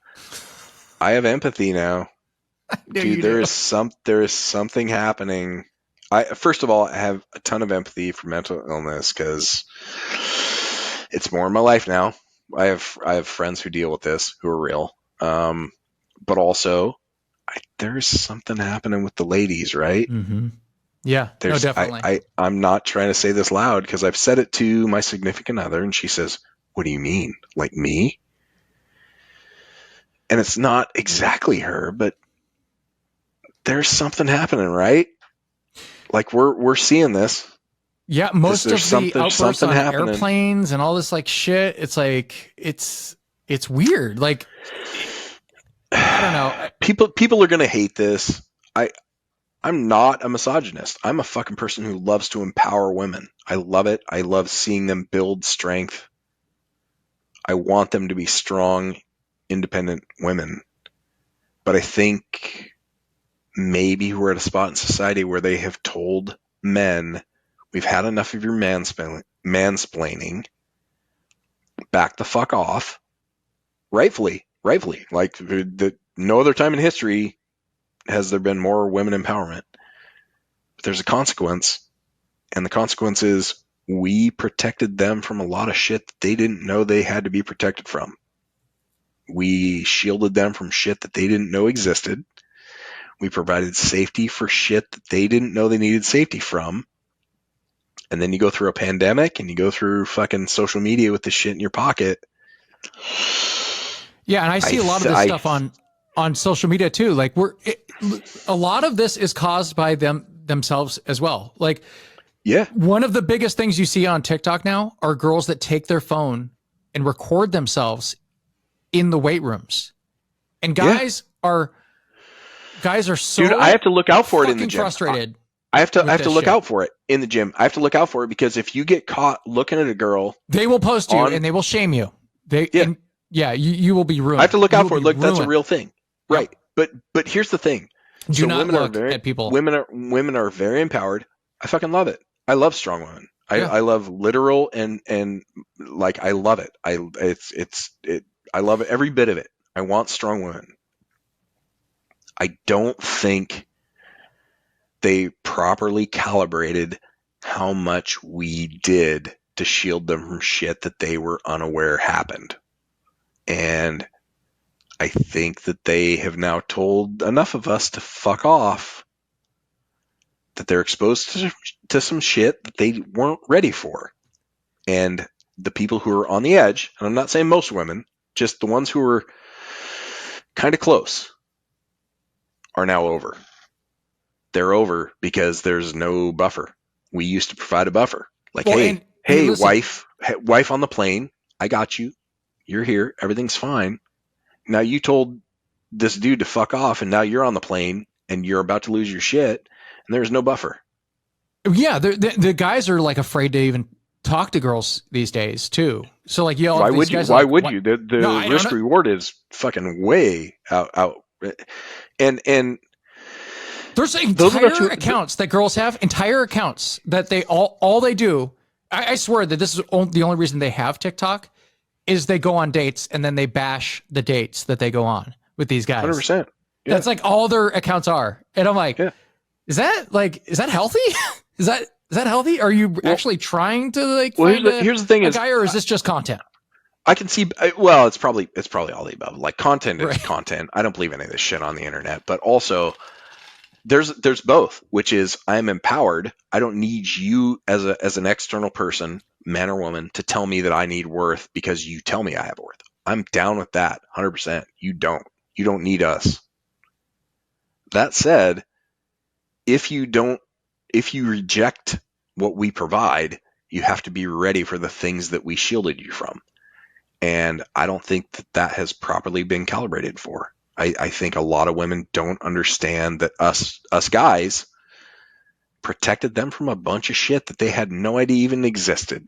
I have empathy now. Dude, there is something happening. First of all, I have a ton of empathy for mental illness because it's more in my life now. I have friends who deal with this who are real. But also, there's something happening with the ladies, right? Mm-hmm. Yeah, no, definitely. I'm not trying to say this loud because I've said it to my significant other, and she says, "What do you mean, like me?" And it's not exactly her, but there's something happening, right? Like we're seeing this. Yeah, most of the outbursts on airplanes and all this like shit. It's like it's weird. Like I don't know. People are gonna hate this. I'm not a misogynist. I'm a fucking person who loves to empower women. I love it. I love seeing them build strength. I want them to be strong, independent women. But I think maybe we're at a spot in society where they have told men, we've had enough of your mansplaining. Back the fuck off. Rightfully. Like no other time in history has there been more women empowerment. there's a consequence, and the consequence is we protected them from a lot of shit that they didn't know they had to be protected from. We shielded them from shit that they didn't know existed. We provided safety for shit that they didn't know they needed safety from. And then you go through a pandemic and you go through fucking social media with this shit in your pocket. Yeah, and I see a lot of this stuff on social media too. Like a lot of this is caused by themselves as well. Like, yeah, one of the biggest things you see on TikTok now are girls that take their phone and record themselves in the weight rooms, and guys are so. Dude, I have to look out for it in the gym. Frustrated. I have to look out for it in the gym. I have to look out for it because if you get caught looking at a girl, they will post you and they will shame you. You will be ruined. I have to look out for it. Look, that's a real thing, right? But here's the thing. Do not look at people. Women are very empowered. I fucking love it. I love strong women. I love literal and like I love it. I love every bit of it. I want strong women. I don't think they properly calibrated how much we did to shield them from shit that they were unaware happened. And I think that they have now told enough of us to fuck off, that they're exposed to some shit that they weren't ready for. And the people who are on the edge, and I'm not saying most women, just the ones who are kind of close, are now over. They're over because there's no buffer. We used to provide a buffer. Like, hey, wife on the plane, I got you. You're here. Everything's fine. Now you told this dude to fuck off, and now you're on the plane, and you're about to lose your shit, and there's no buffer. Yeah, the guys are like afraid to even talk to girls these days too. So like, why would you? Why would you? The risk reward is fucking way out. And there's entire accounts that girls have, entire accounts that they all they do. I swear that this is the only reason they have TikTok is they go on dates and then they bash the dates that they go on with these guys. 100%. Yeah. That's like all their accounts are. And I'm like, is that healthy? Is that healthy? Are you actually trying to like find here's the thing a guy, or is this just content? I can see, well, it's probably all the above. Like content is content. I don't believe any of this shit on the internet, but also there's both, which is I'm empowered. I don't need you as an external person, man or woman, to tell me that I need worth because you tell me I have worth. I'm down with that 100%. You don't need us. That said, if you reject what we provide, you have to be ready for the things that we shielded you from. And I don't think that has properly been calibrated for. I think a lot of women don't understand that us guys protected them from a bunch of shit that they had no idea even existed.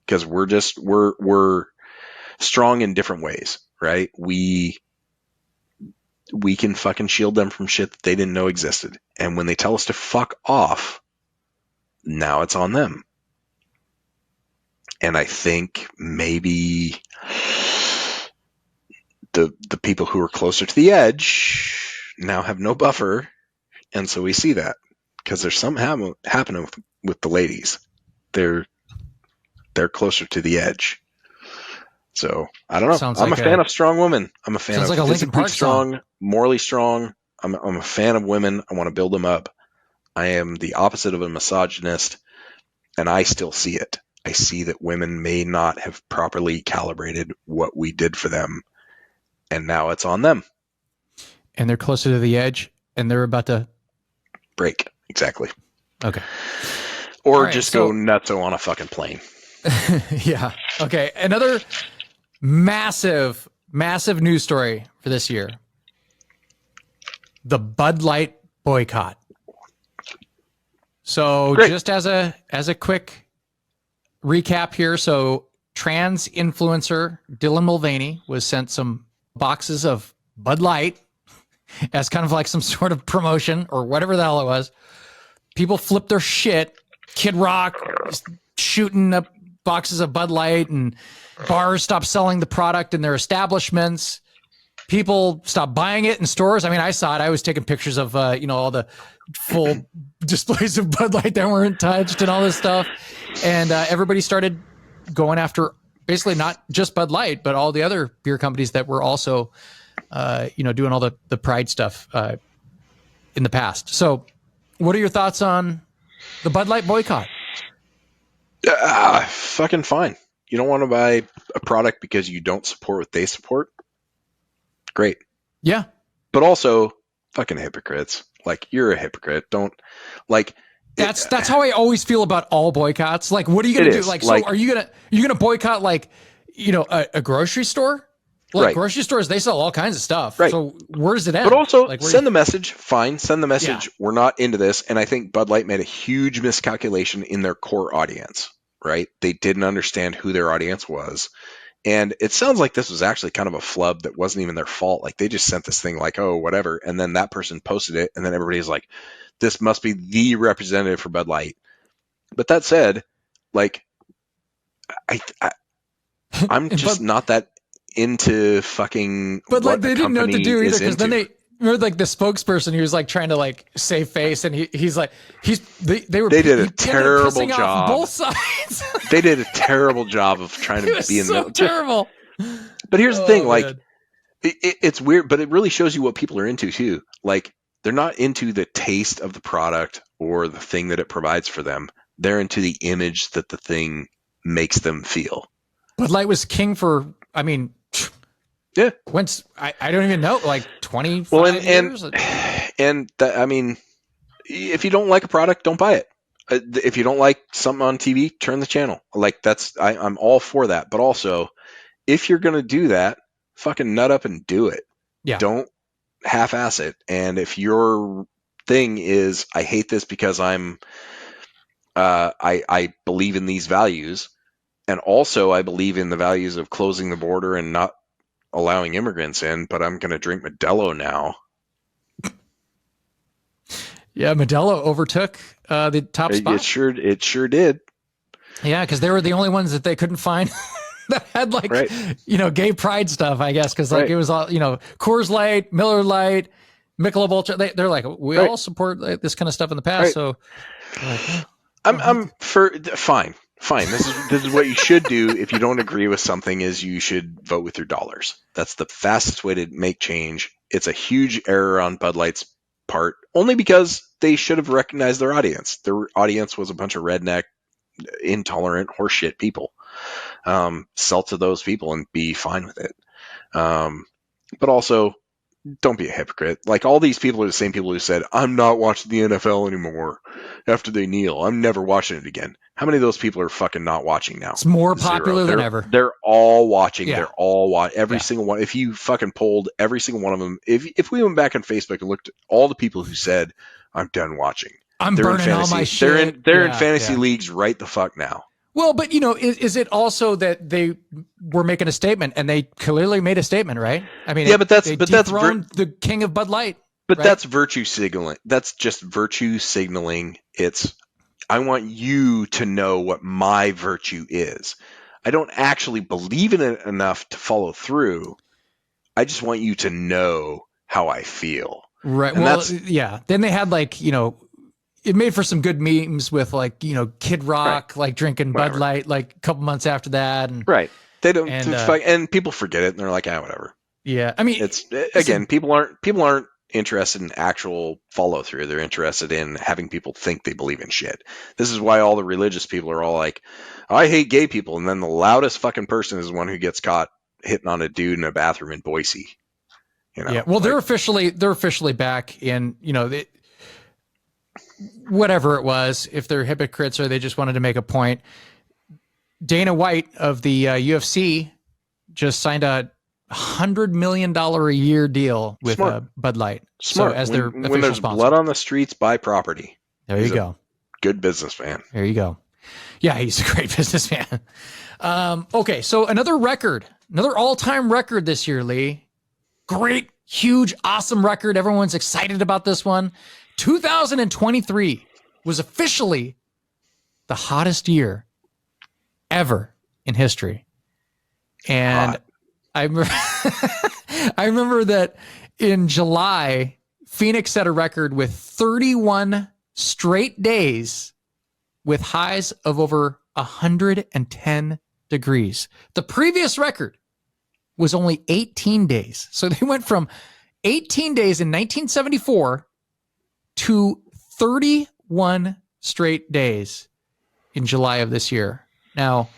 Because we're strong in different ways, right? We can fucking shield them from shit that they didn't know existed. And when they tell us to fuck off, now it's on them. And I think maybe the people who are closer to the edge now have no buffer, and so we see that because there's something happening with the ladies. They're closer to the edge. So I don't know. I'm a fan of strong women. I'm a fan of physically strong, morally strong. I'm a fan of women. I want to build them up. I am the opposite of a misogynist, and I still see it. I see that women may not have properly calibrated what we did for them, and now it's on them. And they're closer to the edge, and they're about to break. Exactly. Okay. Or just go nutso on a fucking plane. Yeah. Okay. Another massive news story for this year. The Bud Light boycott. So just as a quick recap here. So trans influencer Dylan Mulvaney was sent some boxes of Bud Light as kind of like some sort of promotion or whatever the hell it was. People flipped their shit. Kid Rock shooting up boxes of Bud Light, and bars stopped selling the product in their establishments. people stopped buying it in stores. I mean, I saw it. I was taking pictures of, all the full displays of Bud Light that weren't touched and all this stuff. And everybody started going after basically not just Bud Light, but all the other beer companies that were also, doing all the pride stuff in the past. So what are your thoughts on the Bud Light boycott? Fucking fine. You don't want to buy a product because you don't support what they support? Great. Yeah. But also, fucking hypocrites. Like, you're a hypocrite. Don't, like... That's how I always feel about all boycotts. Like, what are you going to do? Like, so are you going to boycott, like, a grocery store? Like, grocery stores, they sell all kinds of stuff. Right. So where does it end? But also, like, send the message. Fine. Send the message. Yeah. We're not into this. And I think Bud Light made a huge miscalculation in their core audience, right? They didn't understand who their audience was. And it sounds like this was actually kind of a flub that wasn't even their fault. Like, they just sent this thing like, oh, whatever. And then that person posted it. And then everybody's like, this must be the representative for Bud Light. But that said, like, I'm just not that into fucking. But like, they didn't know what to do either, because then they remember, like, the spokesperson who was like trying to like save face, and they did a terrible job. Both sides. They did a terrible job of trying to be in the middle. Terrible. But here's the thing, like, it's weird, but it really shows you what people are into too. Like, they're not into the taste of the product or the thing that it provides for them. They're into the image that the thing makes them feel. Bud Light was king for, I mean, yeah. Once I don't even know, like 25 years. And that, I mean, if you don't like a product, don't buy it. If you don't like something on TV, turn the channel. Like, I'm all for that. But also, if you're going to do that, fucking nut up and do it. Yeah. Don't half-ass it. And if your thing is, I hate this because I believe in these values, and also I believe in the values of closing the border and not allowing immigrants in, but I'm going to drink Modelo now. Yeah, Modelo overtook the top spot. It sure did. Yeah, because they were the only ones that they couldn't find that had, like, gay pride stuff, I guess, because like it was all, Coors Light, Miller Lite, Michelob Ultra. They're like, we all support this kind of stuff in the past. So I'm for fine. This is what you should do if you don't agree with something. Is you should vote with your dollars. That's the fastest way to make change. It's a huge error on Bud Light's part, only because they should have recognized their audience. Their audience was a bunch of redneck, intolerant, horseshit people. Sell to those people and be fine with it. But also, don't be a hypocrite. Like, all these people are the same people who said, I'm not watching the NFL anymore after they kneel. I'm never watching it again. How many of those people are fucking not watching now? It's more popular than ever. They're all watching. Yeah. They're all watching. Every single one. If you fucking polled every single one of them, if we went back on Facebook and looked at all the people who said, I'm done watching. I'm burning all my shit. They're in fantasy leagues right the fuck now. Well, but is it also that they were making a statement, and they clearly made a statement, right? I mean, yeah, but that's the king of Bud Light. But right? That's virtue signaling. That's just virtue signaling. It's, I want you to know what my virtue is. I don't actually believe in it enough to follow through. I just want you to know how I feel. Right. And well, yeah. Then they had, like, it made for some good memes with, like, Kid Rock, like, drinking Bud Light, like, a couple months after that. And, they don't, and people forget it, and they're like, whatever. Yeah. I mean, it's again, people aren't interested in actual follow through. They're interested in having people think they believe in shit. This is why all the religious people are all like, I hate gay people. And then the loudest fucking person is the one who gets caught hitting on a dude in a bathroom in Boise. Yeah. Well, they're officially back in, whatever it was, if they're hypocrites or they just wanted to make a point. Dana White of the UFC just signed a $100 million a year deal with Bud Light. Smart. So as their when official there's sponsor. Blood on the streets, buy property. He's you go. Good businessman. There you go. Yeah, he's a great businessman. Okay, so another all-time record this year, Lee. Great, huge, awesome record. Everyone's excited about this one. 2023 was officially the hottest year ever in history. And I I remember that in July, Phoenix set a record with 31 straight days with highs of over 110 degrees. The previous record was only 18 days. So they went from 18 days in 1974 to 31 straight days in July of this year. Now,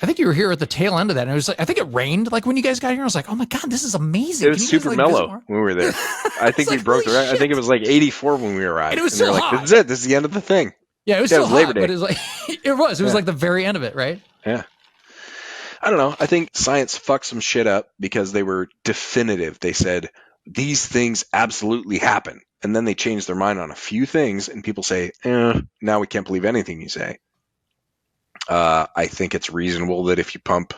I think you were here at the tail end of that. And it was like, I think it rained like when you guys got here. I was like, oh my God, this is amazing. It was super mellow when we were there. I think we broke the record. I think it was like 84 when we arrived. And it was still hot. Like, this is it. This is the end of the thing. Yeah, it was still hot, but it was like, it was like the very end of it, right? Yeah. I don't know. I think science fucked some shit up because they were definitive. They said, these things absolutely happen. And then they changed their mind on a few things, and people say, now we can't believe anything you say. I think it's reasonable that if you pump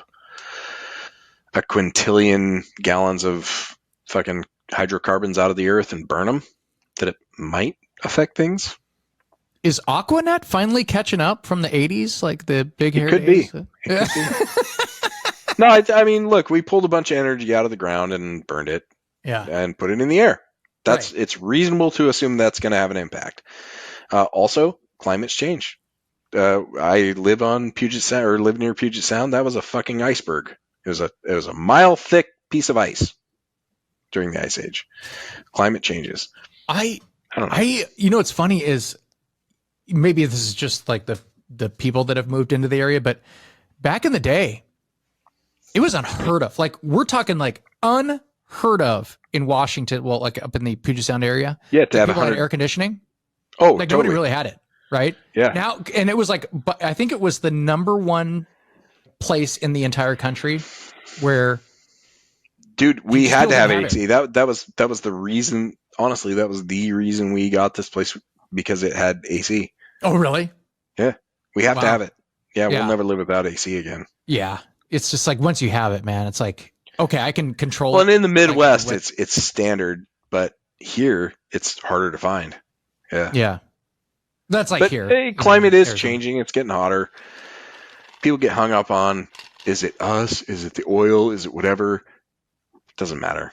a quintillion gallons of fucking hydrocarbons out of the earth and burn them, that it might affect things. Is Aquanet finally catching up from the 80s? Like the big hair days? It could be. No, I mean, look, we pulled a bunch of energy out of the ground and burned it. Yeah. And put it in the air. It's reasonable to assume that's going to have an impact. Also, climate's change. I live on Puget Sound, or live near Puget Sound. That was a fucking iceberg. It was a mile thick piece of ice during the ice age. Climate changes. I don't know. You know what's funny is maybe this is just like the people that have moved into the area, but back in the day, it was unheard of. Like we're talking like unheard of in Washington. Well, like up in the Puget Sound area. Yeah, to have people had air conditioning. Oh, like totally. nobody really had it, right? Yeah. Now, and it was like, but I think it was the number one place in the entire country where. Dude, we had to have AC. That was the reason. Honestly, that was the reason we got this place, because it had AC. Oh, really? Yeah, we have to have it. Yeah, Yeah. we'll never live without AC again. Yeah, it's just like once you have it, man, it's like okay, I can control. Well, it. and in the Midwest, like, it's standard, but here it's harder to find. Yeah, yeah, that's like but, here. Hey, climate is Arizona. changing. It's getting hotter. People get hung up on, is it us? Is it the oil? Is it whatever? Doesn't matter.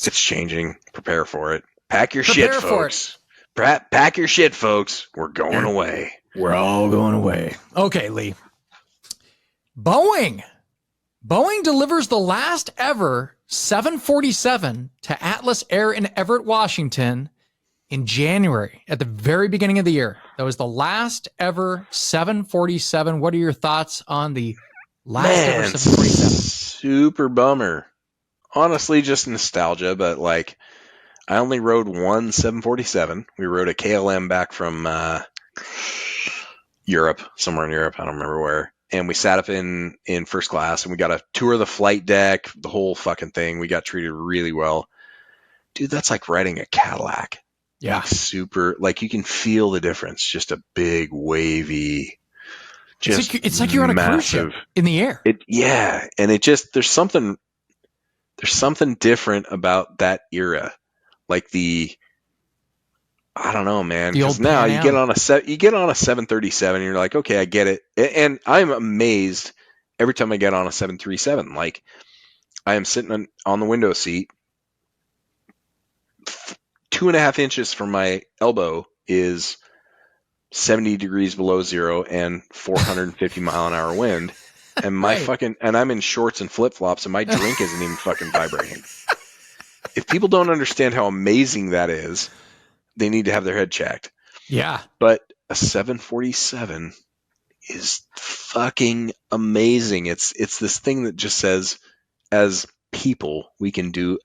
It's changing. Prepare for it. Pack your shit, folks. Pack your shit, folks. We're going away. We're all going away. Okay, Lee. Boeing delivers the last ever 747 to Atlas Air in Everett, Washington in January, at the very beginning of the year. That was the last ever 747. What are your thoughts on the last ever 747? Super bummer. Honestly, just nostalgia, but like I only rode one 747. We rode a KLM back from Europe, somewhere in Europe. I don't remember where. And we sat up in first class, and we got a tour of the flight deck, the whole fucking thing. We got treated really well. Dude, that's like riding a Cadillac. Yeah. Like super, like you can feel the difference. Just a big, wavy, just it's like you're on a cruise ship in the air. Yeah. And it just, there's something different about that era. Like I don't know, man. Because now you get on a 737, and you're like, okay, I get it. And I'm amazed every time I get on a 737. Like I am sitting on the window seat, 2.5 inches from my elbow is 70 degrees below zero and 450 mile an hour wind. And my and I'm in shorts and flip flops, and my drink isn't even fucking vibrating. If people don't understand how amazing that is, they need to have their head checked. Yeah. But a 747 is fucking amazing. It's this thing that just says, as people, we can do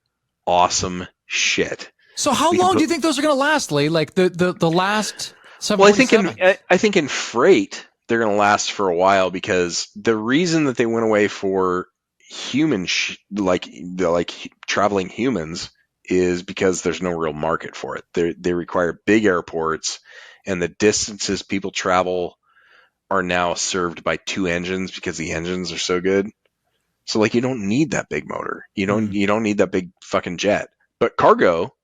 awesome shit. So how long do you think those are going to last, Lee? Like the last 747? Well, I think in freight they're going to last for a while, because the reason that they went away for human like traveling humans is because there's no real market for it. They require big airports, and the distances people travel are now served by 2 engines because the engines are so good. So like you don't need that big motor. You don't need that big fucking jet. But cargo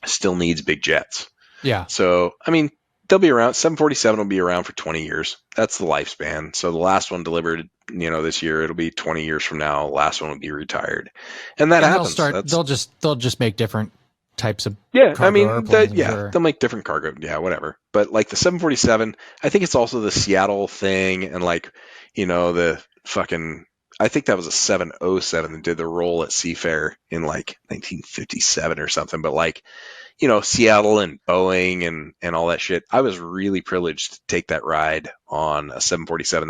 still needs big jets. Yeah. So, I mean, they'll be around. 747 will be around for 20 years. That's the lifespan. So the last one delivered this year. It'll be 20 years from now. Last one will be retired, and that happens. They'll just make different types of cargo airplanes, I'm sure. They'll make different cargo, whatever. But like the 747, I think it's also the Seattle thing, and like the fucking. I think that was a 707 that did the roll at Seafair in like 1957 or something. But like, Seattle and Boeing and all that shit. I was really privileged to take that ride on a 747.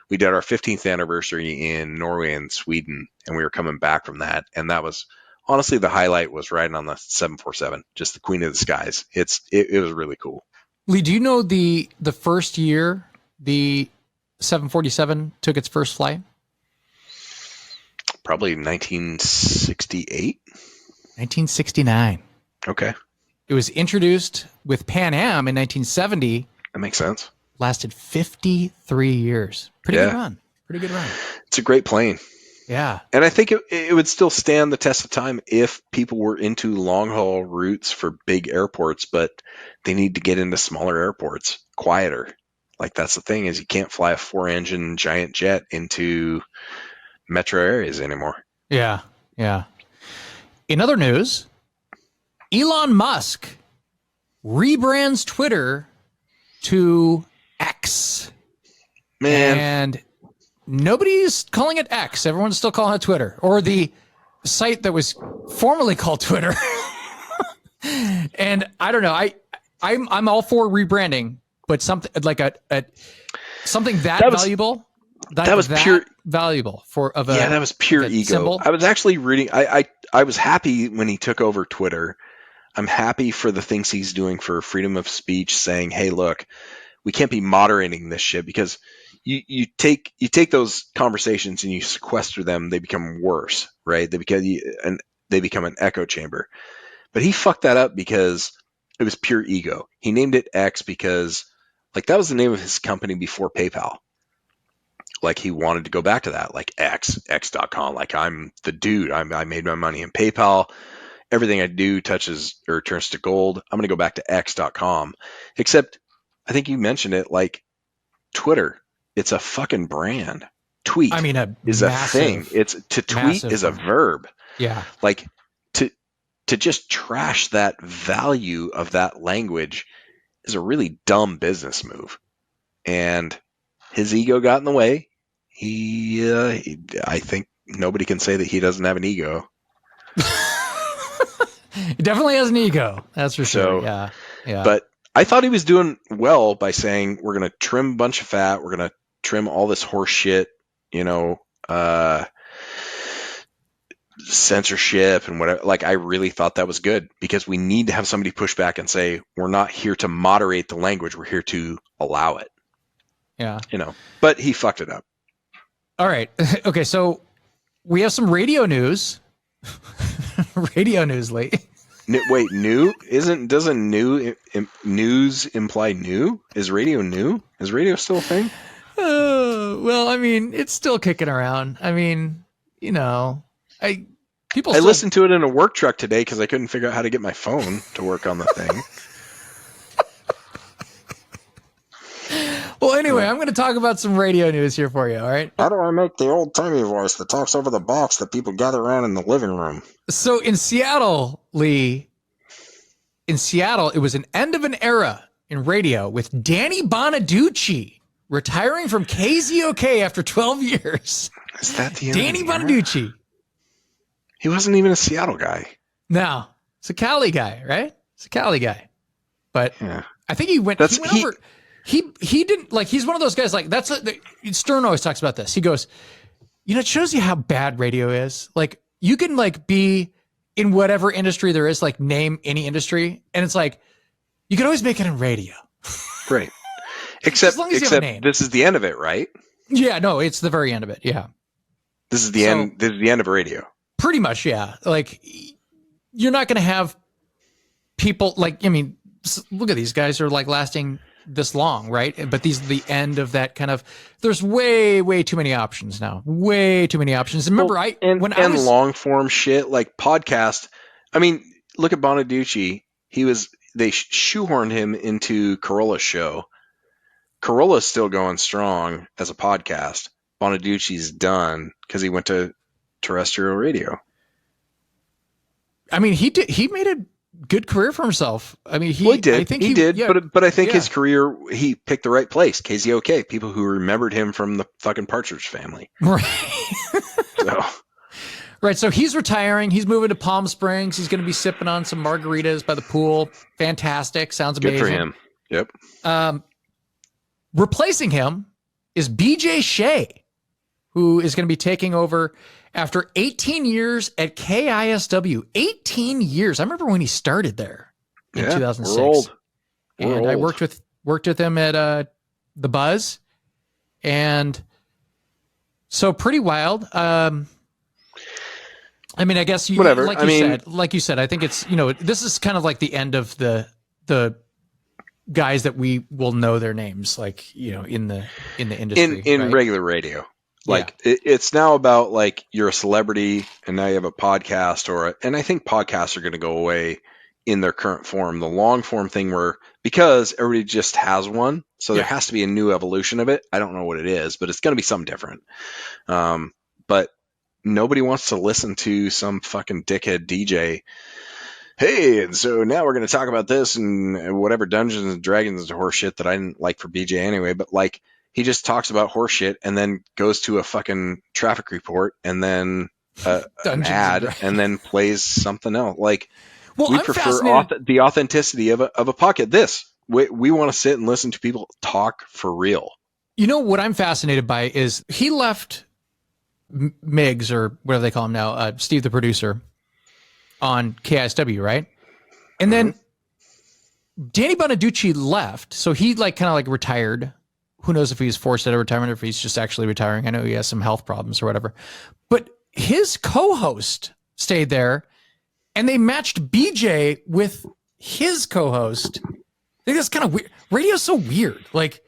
We did our 15th anniversary in Norway and Sweden, and we were coming back from that. And that was honestly the highlight, was riding on the 747, just the queen of the skies. It was really cool. Lee, do you know the first year the 747 took its first flight? Probably 1968. 1969. Okay. It was introduced with Pan Am in 1970. That makes sense. Lasted 53 years. Pretty good run. It's a great plane. Yeah. And I think it would still stand the test of time if people were into long haul routes for big airports, but they need to get into smaller airports, quieter. Like that's the thing, is you can't fly a 4-engine giant jet into metro areas anymore. Yeah. In other news, Elon Musk rebrands Twitter to X. Man. And nobody's calling it X. Everyone's still calling it Twitter, or the site that was formerly called Twitter. And I don't know. I'm all for rebranding, but something like something that valuable. That was pure valuable that was pure ego. Symbol. I was actually reading. I was happy when he took over Twitter. I'm happy for the things he's doing for freedom of speech, saying, "Hey, look, we can't be moderating this shit because you take those conversations and you sequester them. They become worse, right? They become an echo chamber." But he fucked that up because it was pure ego. He named it X because, like, that was the name of his company before PayPal. Like, he wanted to go back to that, like X.com. Like, I'm the dude. I made my money in PayPal. Everything I do touches or turns to gold. I'm going to go back to X.com. Except, I think you mentioned it, like, Twitter. It's a fucking brand. Tweet is a thing. To tweet is a verb. Yeah. Like, to just trash that value of that language is a really dumb business move. And his ego got in the way. I think nobody can say that he doesn't have an ego. He definitely has an ego. That's for sure. Yeah. But I thought he was doing well by saying, we're going to trim a bunch of fat. We're going to trim all this horse shit, censorship and whatever. Like, I really thought that was good, because we need to have somebody push back and say, we're not here to moderate the language. We're here to allow it. Yeah. But he fucked it up. All right. Okay. So we have some radio news. Radio news, Lee. Wait, new? Doesn't new news imply new? Is radio new? Is radio still a thing? Well, it's still kicking around. I listened to it in a work truck today because I couldn't figure out how to get my phone to work on the thing. Well, anyway, I'm going to talk about some radio news here for you, all right? How do I make the old-timey voice that talks over the box that people gather around in the living room? So in Seattle, Lee, it was an end of an era in radio with Danny Bonaducci retiring from KZOK after 12 years. Is that the end Danny of the era? Bonaducci. He wasn't even a Seattle guy. No, it's a Cali guy, right? It's a Cali guy. But yeah. I think he went over. He didn't, like, he's one of those guys, like, Stern always talks about this. He goes, it shows you how bad radio is. Like, you can, like, be in whatever industry there is, like, name any industry, and it's like, you can always make it in radio. Right. Except as you have a name. This is the end of it, right? Yeah, no, it's the very end of it, yeah. This is the end. This is the end of radio. Pretty much, yeah. Like, you're not going to have people, like, look at these guys are, like, lasting this long, right? But these are the end of that kind of. There's way too many options now. Way too many options. Remember, long form shit like podcast. Look at Bonaducci. They shoehorned him into Corolla's show. Corolla's still going strong as a podcast. Bonaducci's done because he went to terrestrial radio. I mean, he made a good career for himself. I mean, he did. I think he did. yeah, but I think his career, he picked the right place. KZOK, people who remembered him from the fucking Partridge Family. Right. So. Right. So he's retiring. He's moving to Palm Springs. He's going to be sipping on some margaritas by the pool. Fantastic. Sounds amazing. Good for him. Yep. Replacing him is BJ Shea, who is going to be taking over after 18 years at KISW. 18 years. I remember when he started there in 2006. We're old. And I worked with him at the Buzz, and so pretty wild. I mean, I guess whatever. Like you said, I think it's, this is kind of like the end of the guys that we will know their names, like, in the industry, in right? regular radio. Like it's now about like you're a celebrity and now you have a podcast and I think podcasts are going to go away in their current form. The long form thing because everybody just has one. So there has to be a new evolution of it. I don't know what it is, but it's going to be something different. But nobody wants to listen to some fucking dickhead DJ. Hey, and so now we're going to talk about this and whatever Dungeons and Dragons horse shit that I didn't like for BJ anyway, but like he just talks about horse shit and then goes to a fucking traffic report and then an ad and then plays something else. Like we prefer the authenticity of a pocket. We want to sit and listen to people talk for real. You know what I'm fascinated by is he left Miggs, or whatever they call him now, Steve the producer, on KISW, right? And then Danny Bonaducci left, so he kind of retired. Who knows if he was forced out of retirement or if he's just actually retiring. I know he has some health problems or whatever. But his co-host stayed there, and they matched BJ with his co-host. I think that's kind of weird. Radio's so weird. Isn't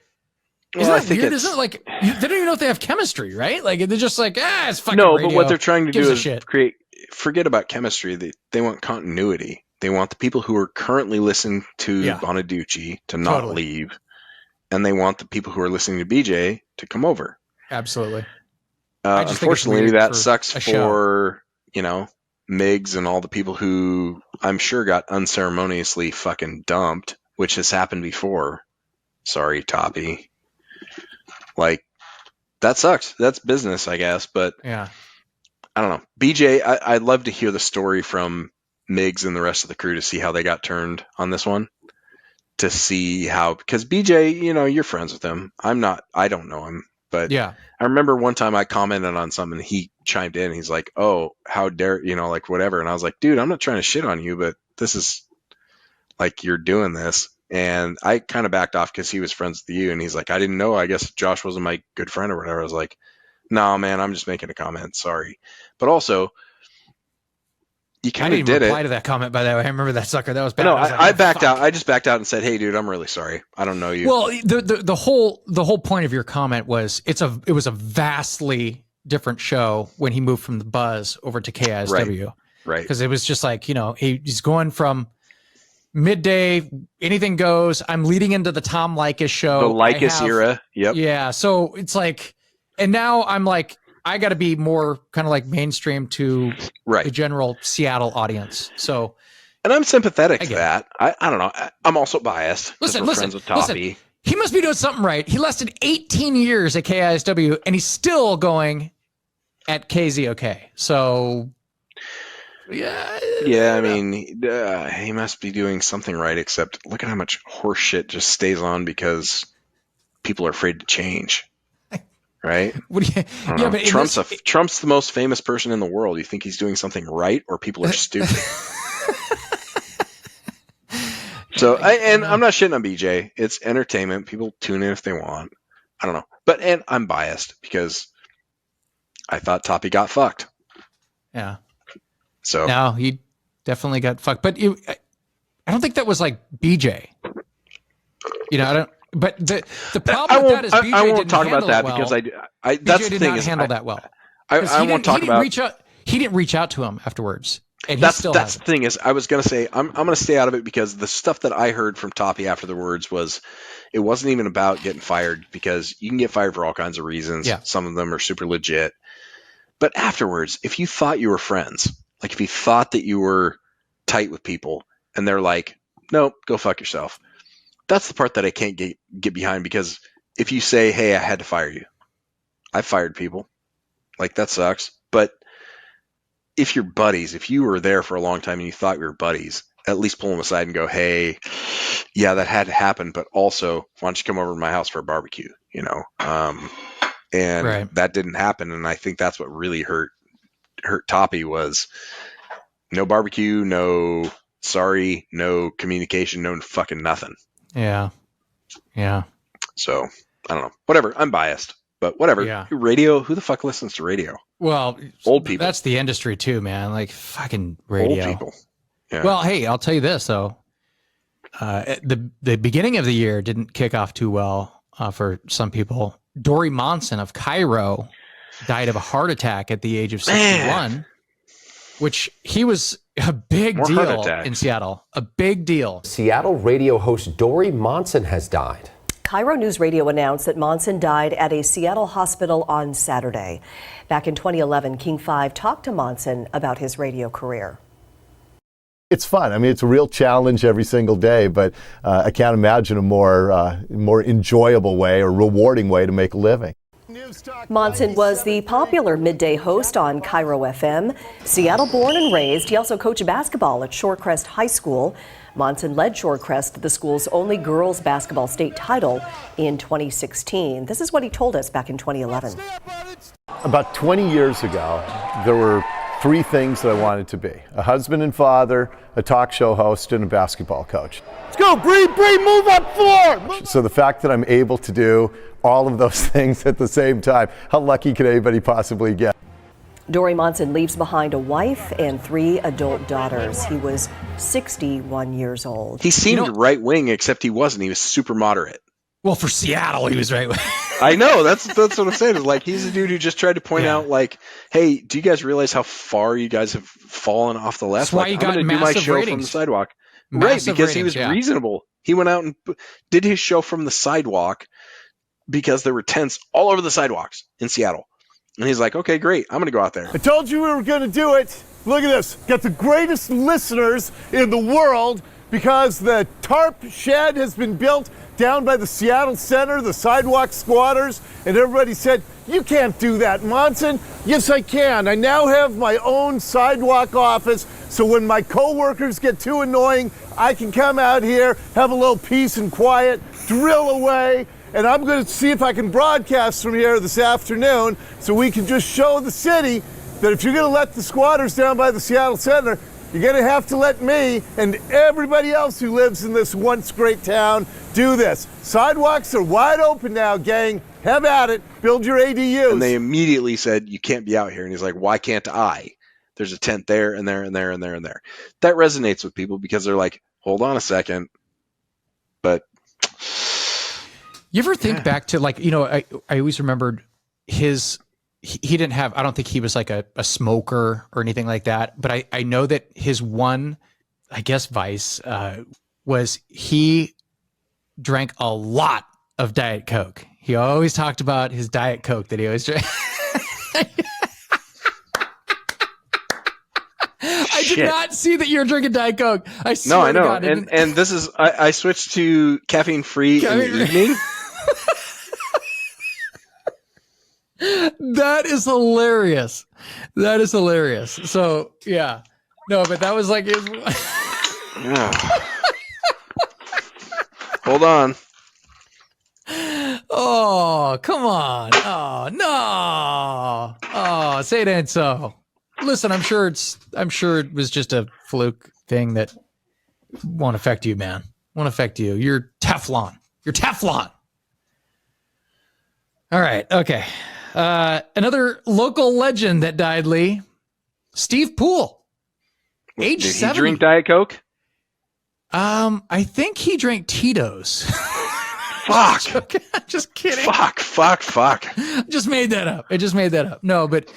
that weird? Isn't it they don't even know if they have chemistry, right? They're just it's fucking radio. But what they're trying to do is shit. forget about chemistry. They want continuity. They want the people who are currently listening to Bonaducci to not leave. And they want the people who are listening to BJ to come over. Absolutely. Unfortunately, that sucks for Miggs and all the people who I'm sure got unceremoniously fucking dumped, which has happened before. Sorry, Toppy. That sucks. That's business, I guess. But yeah, I don't know. BJ, I'd love to hear the story from Miggs and the rest of the crew to see how they got turned on this one. To see how, because BJ, you're friends with him. I'm not. I don't know him, but yeah, I remember one time I commented on something. He chimed in. He's like, "Oh, how dare whatever." And I was like, "Dude, I'm not trying to shit on you, but this is you're doing this." And I kind of backed off because he was friends with you, and he's like, "I didn't know. I guess Josh wasn't my good friend or whatever." I was like, "No, man, I'm just making a comment. Sorry," but also. You kind of did reply to that comment, by the way. I remember that sucker. That was bad. No, I backed out. I just backed out and said, "Hey, dude, I'm really sorry. I don't know you." Well, the whole point of your comment was it was a vastly different show when he moved from the Buzz over to KISW, right? Because it was just he's going from midday, anything goes. I'm leading into the Tom Likas show, the Likas era. Yep. Yeah. So it's and now I'm I got to be more kind of mainstream to the general Seattle audience. So, and I'm sympathetic to that. I don't know. I'm also biased. Listen, friends with Toppy. He must be doing something right. He lasted 18 years at KISW, and he's still going at KZOK. So, yeah. Yeah, I mean, he must be doing something right. Except look at how much horse shit just stays on because people are afraid to change. Right? But Trump's the most famous person in the world. You think he's doing something right, or people are stupid? So, I'm not shitting on BJ. It's entertainment. People tune in if they want. I don't know, and I'm biased because I thought Toppy got fucked. Yeah. So no, he definitely got fucked. But I don't think that was BJ. I don't. But the problem with that is BJ I won't didn't talk about that well. because that's BJ the did thing not is handle that well. I won't talk about. He didn't reach out to him afterwards. And that's the thing is, I was going to say, I'm going to stay out of it because the stuff that I heard from Toppy after the words was, it wasn't even about getting fired, because you can get fired for all kinds of reasons. Yeah. Some of them are super legit. But afterwards, if you thought you were friends, like if you thought that you were tight with people and they're like, nope, go fuck yourself. That's the part that I can't get behind, because if you say, hey, I had to fire you. I fired people. Like, that sucks. But if you're buddies, if you were there for a long time and you thought we were buddies, at least pull them aside and go, hey, yeah, that had to happen, but also, why don't you come over to my house for a barbecue, you know? And Right. that didn't happen, and I think that's what really hurt Toppy was no barbecue, no sorry, no communication, no fucking nothing. Yeah. Yeah. So, I don't know. Whatever. I'm biased, but whatever. Yeah. Radio, who the fuck listens to radio? Well, old people. That's the industry too, man. Like fucking radio. Old people. Yeah. Well, hey, I'll tell you this though. The beginning of the year didn't kick off too well for some people. Dory Monson of Cairo died of a heart attack at the age of 61, man. Which he was a big deal in Seattle. A big deal. Seattle radio host Dory Monson has died. Cairo News Radio announced that Monson died at a Seattle hospital on Saturday. Back in 2011, King 5 talked to Monson about his radio career. It's fun. I mean, it's a real challenge every single day, but I can't imagine a more enjoyable way or rewarding way to make a living. Monson was the popular midday host on Cairo FM. Seattle born and raised, he also coached basketball at Shorecrest High School. Monson led Shorecrest to the school's only girls basketball state title in 2016. This is what he told us back in 2011. About 20 years ago, there were 3 things that I wanted to be: a husband and father, a talk show host, and a basketball coach. Let's go, Bree, move up 4! So the fact that I'm able to do all of those things at the same time, how lucky could anybody possibly get? Dory Monson leaves behind a wife and 3 adult daughters. He was 61 years old. He seemed right-wing, except he wasn't. He was super moderate. Well, for Seattle, he was right-wing. I know. That's what I'm saying. Is like, he's a dude who just tried to point out, like, hey, do you guys realize how far you guys have fallen off the left? That's why like, you got I'm going to do my show ratings from the sidewalk. Massive right, because ratings, he was reasonable. He went out and did his show from the sidewalk because there were tents all over the sidewalks in Seattle. And he's like, okay, great. I'm going to go out there. I told you we were going to do it. Look at this. Got the greatest listeners in the world because the tarp shed has been built down by the Seattle Center, the sidewalk squatters, and everybody said, you can't do that, Monson. Yes, I can. I now have my own sidewalk office, so when my coworkers get too annoying, I can come out here, have a little peace and quiet, drill away, and I'm going to see if I can broadcast from here this afternoon so we can just show the city that if you're going to let the squatters down by the Seattle Center, you're going to have to let me and everybody else who lives in this once great town do this. Sidewalks are wide open now, gang. Have at it. Build your ADUs. And they immediately said, you can't be out here. And he's like, why can't I? There's a tent there and there and there and there and there. That resonates with people because they're like, hold on a second. But you ever think back to, like, you know, I always remembered he didn't have, I don't think he was like a smoker or anything like that. But I know that his one, I guess, vice was he drank a lot of Diet Coke. He always talked about his Diet Coke that he always drank. I did not see that you're drinking Diet Coke. I swear no, I know. to God, And this is, I switched to caffeine free in the evening. That is hilarious. That is hilarious. So yeah, no, but that was like his... Hold on. Oh, come on. Oh, no. Oh, say it ain't so. Listen, I'm sure it was just a fluke thing that won't affect you, man. Won't affect you. You're Teflon. You're Teflon. All right. Okay. Another local legend that died, Lee. Steve Poole. Age 70. Did he drink Diet Coke? I think he drank Tito's. Fuck. Just kidding. Fuck. Just made that up. I just made that up. No, but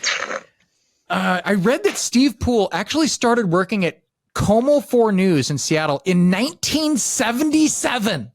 I read that Steve Poole actually started working at Como 4 News in Seattle in 1977.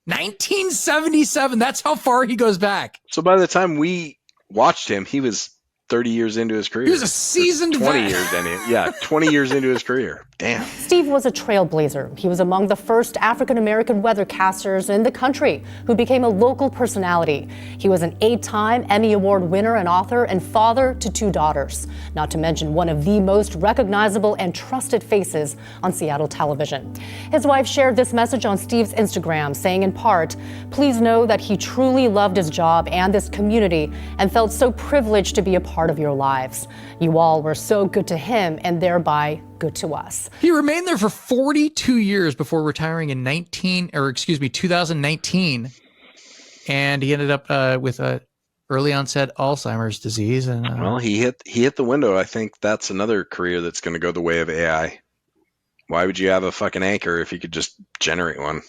1977. That's how far he goes back. So by the time we watched him, he was 30 years into his career. He was a seasoned 20 vet. years in it. Yeah, 20 years into his career. Damn. Steve was a trailblazer. He was among the first African-American weathercasters in the country who became a local personality. He was an 8-time Emmy Award winner and author and father to 2 daughters, not to mention one of the most recognizable and trusted faces on Seattle television. His wife shared this message on Steve's Instagram, saying in part, "Please know that he truly loved his job and this community and felt so privileged to be a part of your lives. You all were so good to him and thereby good to us." He remained there for 42 years before retiring in 2019, and he ended up with a early onset Alzheimer's disease. And well, he hit the window. I think that's another career that's going to go the way of AI. Why would you have a fucking anchor if you could just generate one?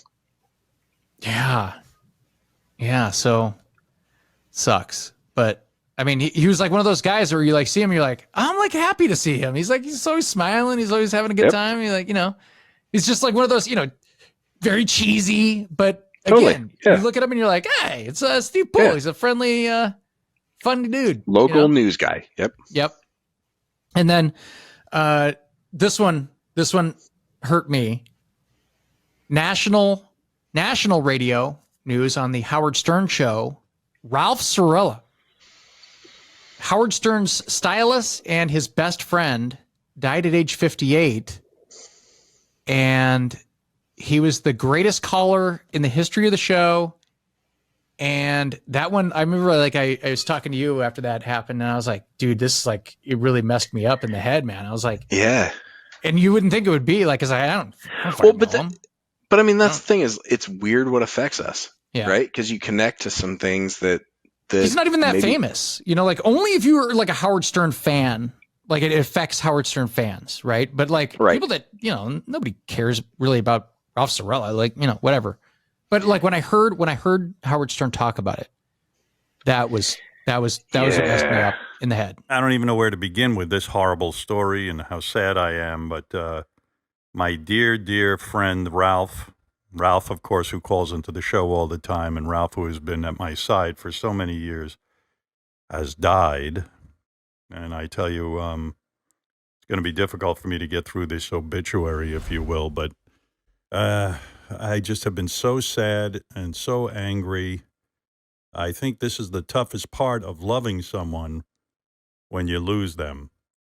Yeah. So sucks, but. I mean, he was like one of those guys where you like see him, you're like, I'm like happy to see him. He's always smiling. He's always having a good time. He's like, he's just like one of those, very cheesy, but again, you look at him and you're like, hey, it's Steve Poole. Yeah. He's a friendly, funny dude. Local news guy. Yep. And then this one hurt me. National radio news on the Howard Stern show. Ralph Cirella, Howard Stern's stylist and his best friend, died at age 58. And he was the greatest caller in the history of the show. And that one, I remember I was talking to you after that happened, and I was like, dude, this is it really messed me up in the head, man. I was like, yeah. And you wouldn't think it would be because I don't know him. But I mean, that's the thing is, it's weird what affects us, right? Because you connect to some things that he's not even that famous, only if you were like a Howard Stern fan, like it affects Howard Stern fans, right? But people that, nobody cares really about Ralph Cirella, whatever. But when I heard Howard Stern talk about it, that was what messed me up in the head. I don't even know where to begin with this horrible story and how sad I am, but my dear friend Ralph, of course, who calls into the show all the time, and Ralph, who has been at my side for so many years, has died. And I tell you, it's going to be difficult for me to get through this obituary, if you will. But I just have been so sad and so angry. I think this is the toughest part of loving someone, when you lose them.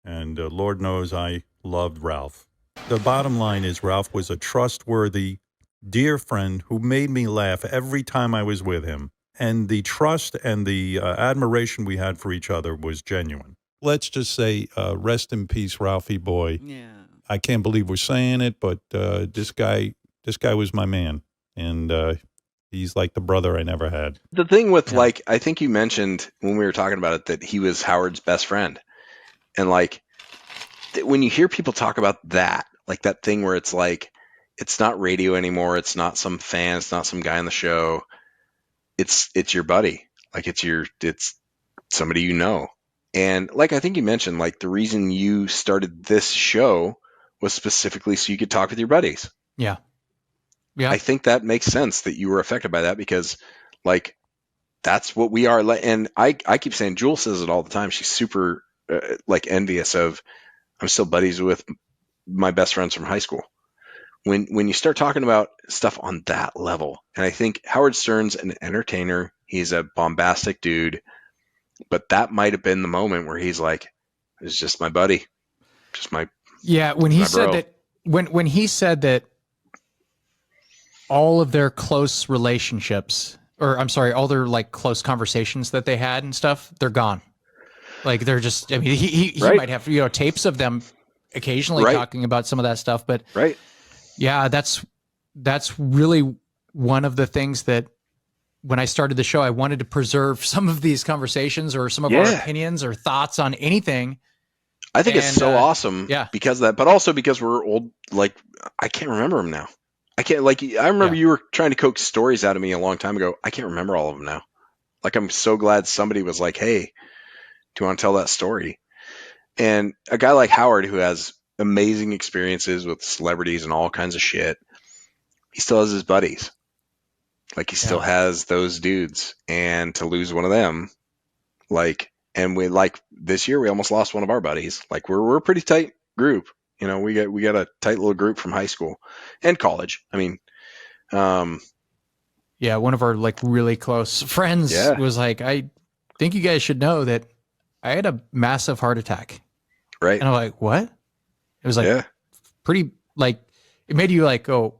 And Lord knows I loved Ralph. The bottom line is Ralph was a trustworthy, dear friend who made me laugh every time I was with him. And the trust and the admiration we had for each other was genuine. Let's just say, rest in peace, Ralphie boy. Yeah. I can't believe we're saying it, but this guy was my man. And he's like the brother I never had. The thing with I think you mentioned when we were talking about it that he was Howard's best friend. And when you hear people talk about that, that thing where it's it's not radio anymore. It's not some fan. It's not some guy on the show. It's your buddy. It's somebody you know. And I think you mentioned, the reason you started this show was specifically so you could talk with your buddies. Yeah. I think that makes sense that you were affected by that because that's what we are. And I keep saying, Jules says it all the time. She's super envious of, I'm still buddies with my best friends from high school. When you start talking about stuff on that level, and I think Howard Stern's an entertainer, he's a bombastic dude, but that might have been the moment where he's like, it's just my buddy, when he said that, when he said that all of their close relationships, or I'm sorry, all their close conversations that they had and stuff, they're gone. They're just, I mean, he might have, tapes of them occasionally talking about some of that stuff, but yeah, that's really one of the things that when I started the show, I wanted to preserve some of these conversations or some of our opinions or thoughts on anything. I think it's so awesome because of that, but also because we're old. I can't remember them now. I can't, I remember you were trying to coax stories out of me a long time ago. I can't remember all of them now. I'm so glad somebody was like, hey, do you want to tell that story? And a guy like Howard, who has amazing experiences with celebrities and all kinds of shit, he still has his buddies. Like, he still has those dudes. And to lose one of them, like, and we, like, this year we almost lost one of our buddies. Like, we're a pretty tight group. You know, we got a tight little group from high school and college. I mean, yeah, one of our like really close friends was like, I think you guys should know that I had a massive heart attack. Right. And I'm like, what? It was like pretty, like, it made you like go,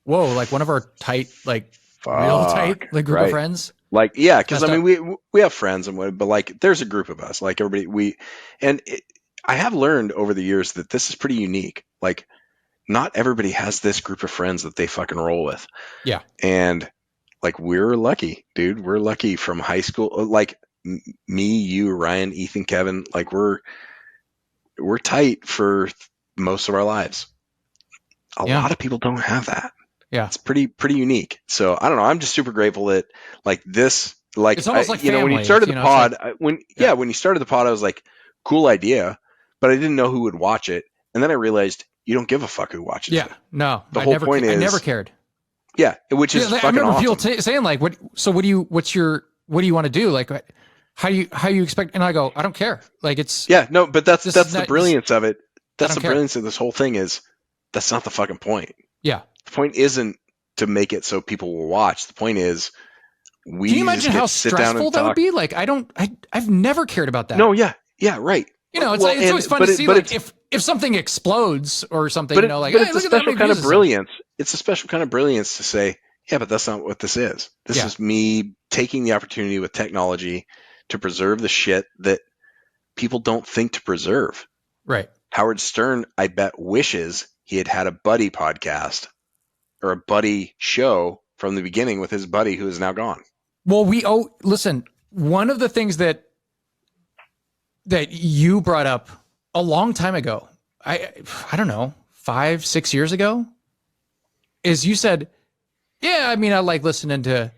whoa, like one of our tight, like real tight, like group of friends. Like, yeah, because I mean, we have friends but like, there's a group of us, like everybody. I have learned over the years that this is pretty unique. Like, not everybody has this group of friends that they fucking roll with. Yeah. And like, we're lucky, dude. We're lucky from high school. Like me, you, Ryan, Ethan, Kevin. Like, we're tight for most of our lives. A lot of people don't have that. Yeah. It's pretty unique. So I don't know. I'm just super grateful that like this, like, it's almost like you know, when you started the pod, when you started the pod, I was like, cool idea, but I didn't know who would watch it. And then I realized you don't give a fuck who watches it. No, the whole point is I never cared. Yeah. Which is I fucking remember awesome. people saying like, what do you want to do? Like, how you expect? And I go, I don't care. Like, it's but that's the brilliance of it. That's the brilliance of this whole thing is that's not the fucking point. Yeah. The point isn't to make it so people will watch. The point is we Can you imagine how sit down stressful and that talk. would be? Like, I've never cared about that. No, yeah, right. You know, it's always fun to see like if something explodes or something, but you know, like, but hey, it's a look at that special many kind of views. brilliance. It's a special kind of brilliance to say, yeah, but that's not what this is. This is me taking the opportunity with technology to preserve the shit that people don't think to preserve. Right. Howard Stern, I bet, wishes he had a buddy podcast or a buddy show from the beginning with his buddy who is now gone. Well, listen, one of the things that you brought up a long time ago, I don't know, 5-6 years ago, is you said, yeah, I mean, I like listening to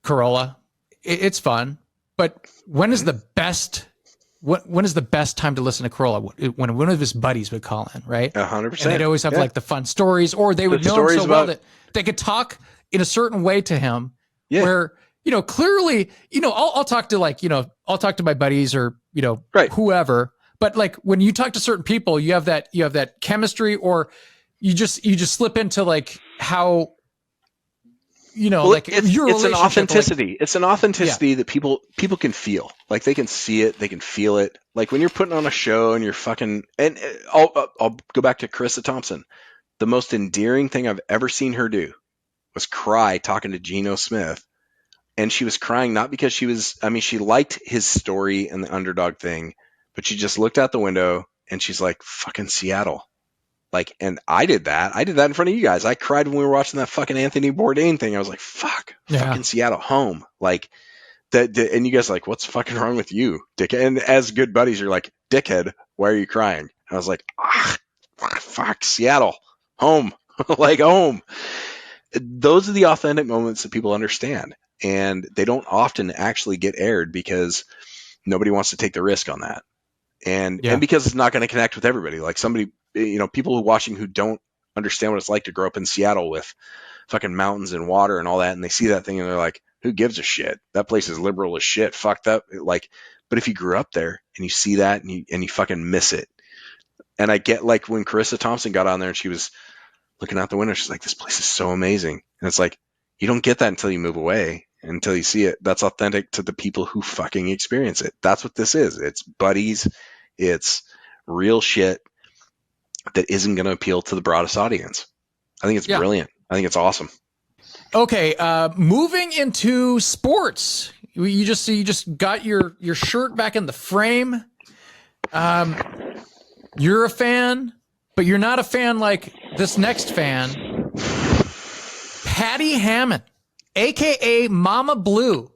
Cirella. It's fun, but when is the best time to listen to Cirella? When one of his buddies would call in, right? 100%. And they'd always have like the fun stories, or they would know him so well that they could talk in a certain way to him where, you know, clearly, you know, I'll talk to like, you know, I'll talk to my buddies or, you know, whoever, but like when you talk to certain people, you have that chemistry, or you just slip into like how, you know, like it's an authenticity. Like, it's an authenticity that people can feel. Like, they can see it, they can feel it. Like, when you're putting on a show and you're fucking, and I'll go back to Carissa Thompson. The most endearing thing I've ever seen her do was cry talking to Geno Smith. And she was crying not because she liked his story and the underdog thing, but she just looked out the window and she's like, fucking Seattle. Like, and I did that in front of you guys. I cried when we were watching that fucking Anthony Bourdain thing. I was like, fucking Seattle, home. Like, that, and you guys are like, what's fucking wrong with you, dickhead? And as good buddies, you're like, dickhead, why are you crying? And I was like, fuck, Seattle, home, like home. Those are the authentic moments that people understand. And they don't often actually get aired because nobody wants to take the risk on that. And because it's not going to connect with everybody. Like, somebody, you know, people watching who don't understand what it's like to grow up in Seattle with fucking mountains and water and all that, and they see that thing and they're like, who gives a shit? That place is liberal as shit. Fuck that. Like, but if you grew up there and you see that and you fucking miss it. And I get, like, when Carissa Thompson got on there and she was looking out the window, she's like, this place is so amazing. And it's like, you don't get that until you move away, until you see it. That's authentic to the people who fucking experience it. That's what this is. It's buddies. It's real shit that isn't going to appeal to the broadest audience. I think it's brilliant. I think it's awesome. Okay, moving into sports. You just got your shirt back in the frame. You're a fan, but you're not a fan like this next fan. Patty Hammond, a.k.a. Mama Blue,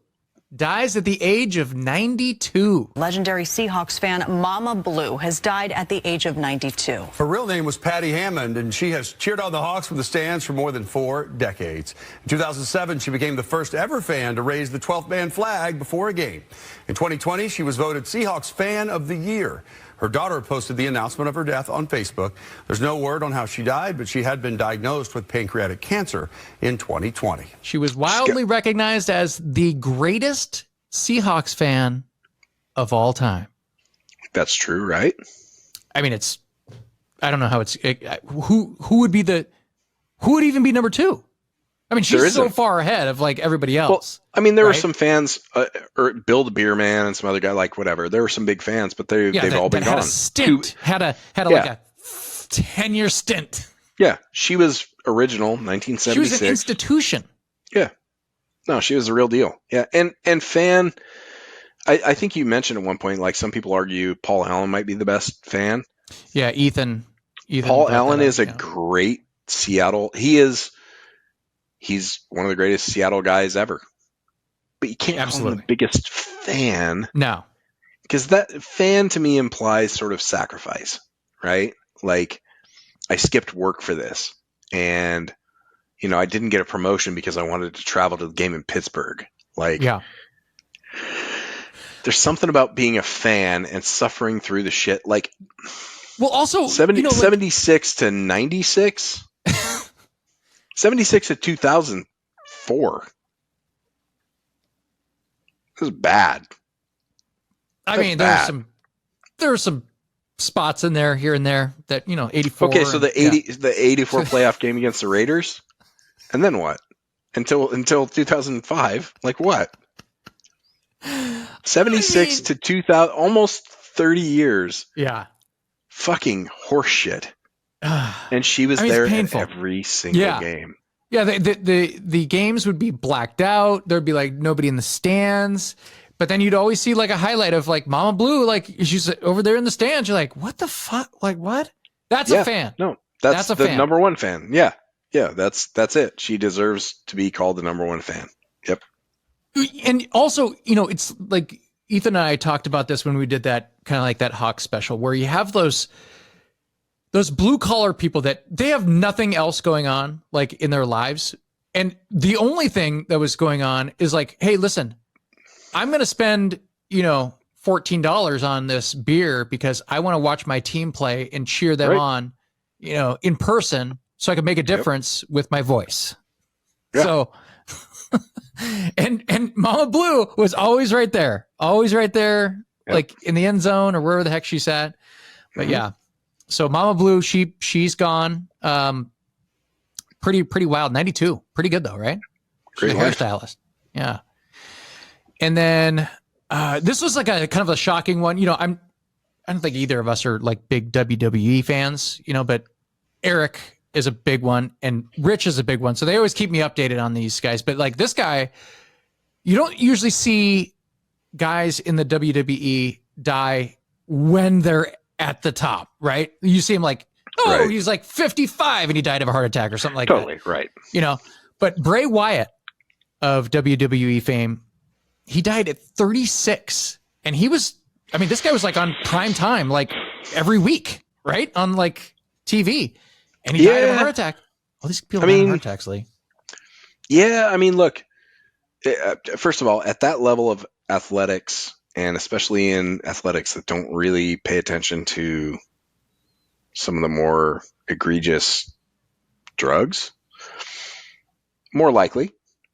dies at the age of 92. Legendary Seahawks fan Mama Blue has died at the age of 92. Her real name was Patty Hammond, and she has cheered on the Hawks from the stands for more than 4 decades. In 2007, she became the first ever fan to raise the 12th man flag before a game. In 2020, she was voted Seahawks Fan of the Year. Her daughter posted the announcement of her death on Facebook. There's no word on how she died, but she had been diagnosed with pancreatic cancer in 2020. She was wildly recognized as the greatest Seahawks fan of all time. That's true, right? I mean, I don't know how who would even be number 2? I mean, she's so far ahead of like everybody else. Well, I mean, there were some fans, or Bill the Beer Man and some other guy, like whatever. There were some big fans, but they've all been gone. Had a stint, had a like a 10-year stint. Yeah, she was original, 1976. She was an institution. Yeah, no, she was the real deal. Yeah, and fan. I think you mentioned at one point, like some people argue Paul Allen might be the best fan. Yeah, Ethan Paul Allen is a great Seattle. He's one of the greatest Seattle guys ever. But you can't call him the biggest fan. No. Because that fan to me implies sort of sacrifice, right? Like, I skipped work for this. And, I didn't get a promotion because I wanted to travel to the game in Pittsburgh. Like, yeah. There's something about being a fan and suffering through the shit. Like, well, also 76 to 96. 76 to 2004. This is bad. I mean, there are some spots in there here and there that 84. Okay, so the 84 playoff game against the Raiders, and then what? Until 2005, like what? 76 to 2000, almost 30 years. Yeah. Fucking horseshit. And she was there at every single game. Yeah, the games would be blacked out. There'd be like nobody in the stands. But then you'd always see like a highlight of like Mama Blue, like she's over there in the stands. You're like, what the fuck? Like what? That's a fan. No, that's the fan. number one fan. Yeah. Yeah, that's it. She deserves to be called the number one fan. Yep. And also, it's like Ethan and I talked about this when we did that kind of like that Hawk special where you have those blue collar people that they have nothing else going on like in their lives. And the only thing that was going on is like, hey, listen, I'm going to spend, $14 on this beer because I want to watch my team play and cheer them on, in person so I can make a difference with my voice. Yeah. So, and Mama Blue was always right there, like in the end zone or wherever the heck she sat. But yeah. So Mama Blue, she's gone. Pretty wild. 92. Pretty good though, right? Great hairstylist. Yeah. And then this was like a kind of a shocking one. I don't think either of us are like big WWE fans, but Eric is a big one and Rich is a big one. So they always keep me updated on these guys. But like this guy, you don't usually see guys in the WWE die when they're at the top, right? You see him like, he's like 55 and he died of a heart attack or something like that. Totally, right. But Bray Wyatt of WWE fame, he died at 36. And this guy was like on prime time, like every week, right? On like TV. And he died of a heart attack. All these people die of heart attacks, Lee. Yeah, I mean, look, first of all, at that level of athletics, and especially in athletics that don't really pay attention to some of the more egregious drugs, more likely,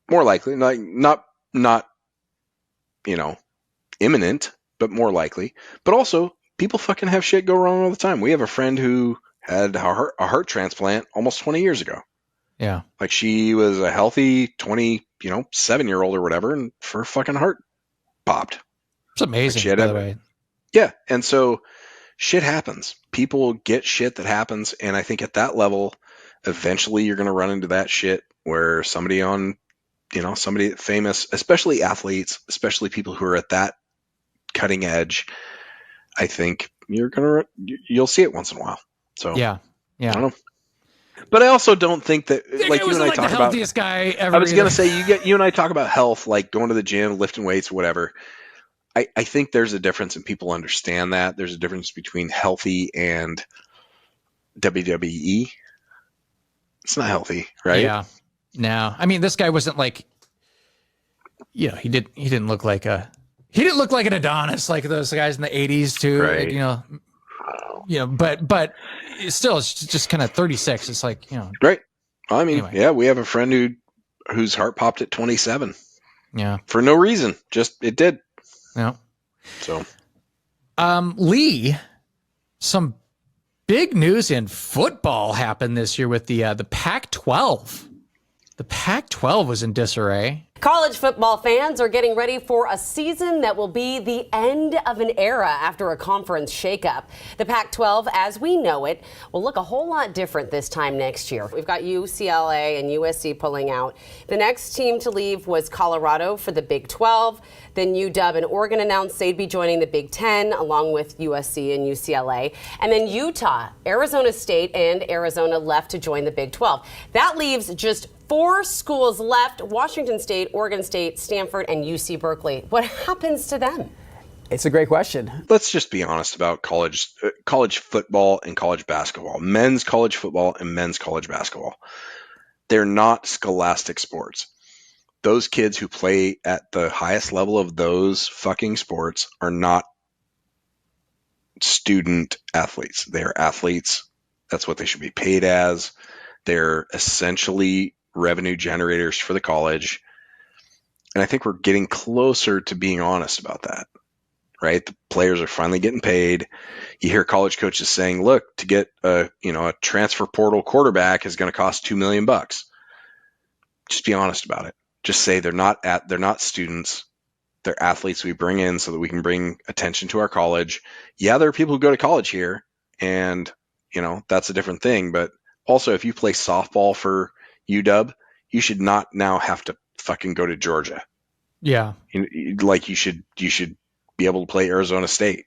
like not imminent, but more likely. But also, people fucking have shit go wrong all the time. We have a friend who had a heart transplant almost 20 years ago. Yeah. Like she was a healthy 7-year-old or whatever, and her fucking heart popped. It's amazing, by the way. Yeah. And so shit happens. People get shit that happens. And I think at that level, eventually you're going to run into that shit where somebody somebody famous, especially athletes, especially people who are at that cutting edge, I think you'll see it once in a while. So yeah. I don't know. But I also don't think that like you and I talk the about healthiest guy ever. I was going to say you and I talk about health, like going to the gym, lifting weights, whatever. I think there's a difference and people understand that. There's a difference between healthy and WWE. It's not healthy, right? Yeah. No. I mean, this guy wasn't like, he didn't look like an Adonis like those guys in the 80s too. Right. Like, but still, it's just kind of 36. It's like, Right. I mean, Anyway. yeah, we have a friend whose heart popped at 27. Yeah. For no reason. Just, it did. Yeah. So. Lee, some big news in football happened this year with the Pac-12. The Pac-12 was in disarray. College football fans are getting ready for a season that will be the end of an era after a conference shakeup. The Pac-12, as we know it, will look a whole lot different this time next year. We've got UCLA and USC pulling out. The next team to leave was Colorado for the Big 12. Then UW and Oregon announced they'd be joining the Big 10 along with USC and UCLA. And then Utah, Arizona State, and Arizona left to join the Big 12. That leaves just 4 schools left: Washington State, Oregon State, Stanford, and UC Berkeley. What happens to them? It's a great question. Let's just be honest about college football and college basketball. Men's college football and men's college basketball. They're not scholastic sports. Those kids who play at the highest level of those fucking sports are not student athletes. They are athletes. That's what they should be paid as. They're essentially revenue generators for the college. And I think we're getting closer to being honest about that, right? The players are finally getting paid. You hear college coaches saying, look, to get a transfer portal quarterback is going to cost $2 million. Just be honest about it. Just say they're not students. They're athletes we bring in so that we can bring attention to our college. Yeah, there are people who go to college here, and that's a different thing. But also, if you play softball for UW, you should not now have to fucking go to Georgia. Yeah. Like you should be able to play Arizona State.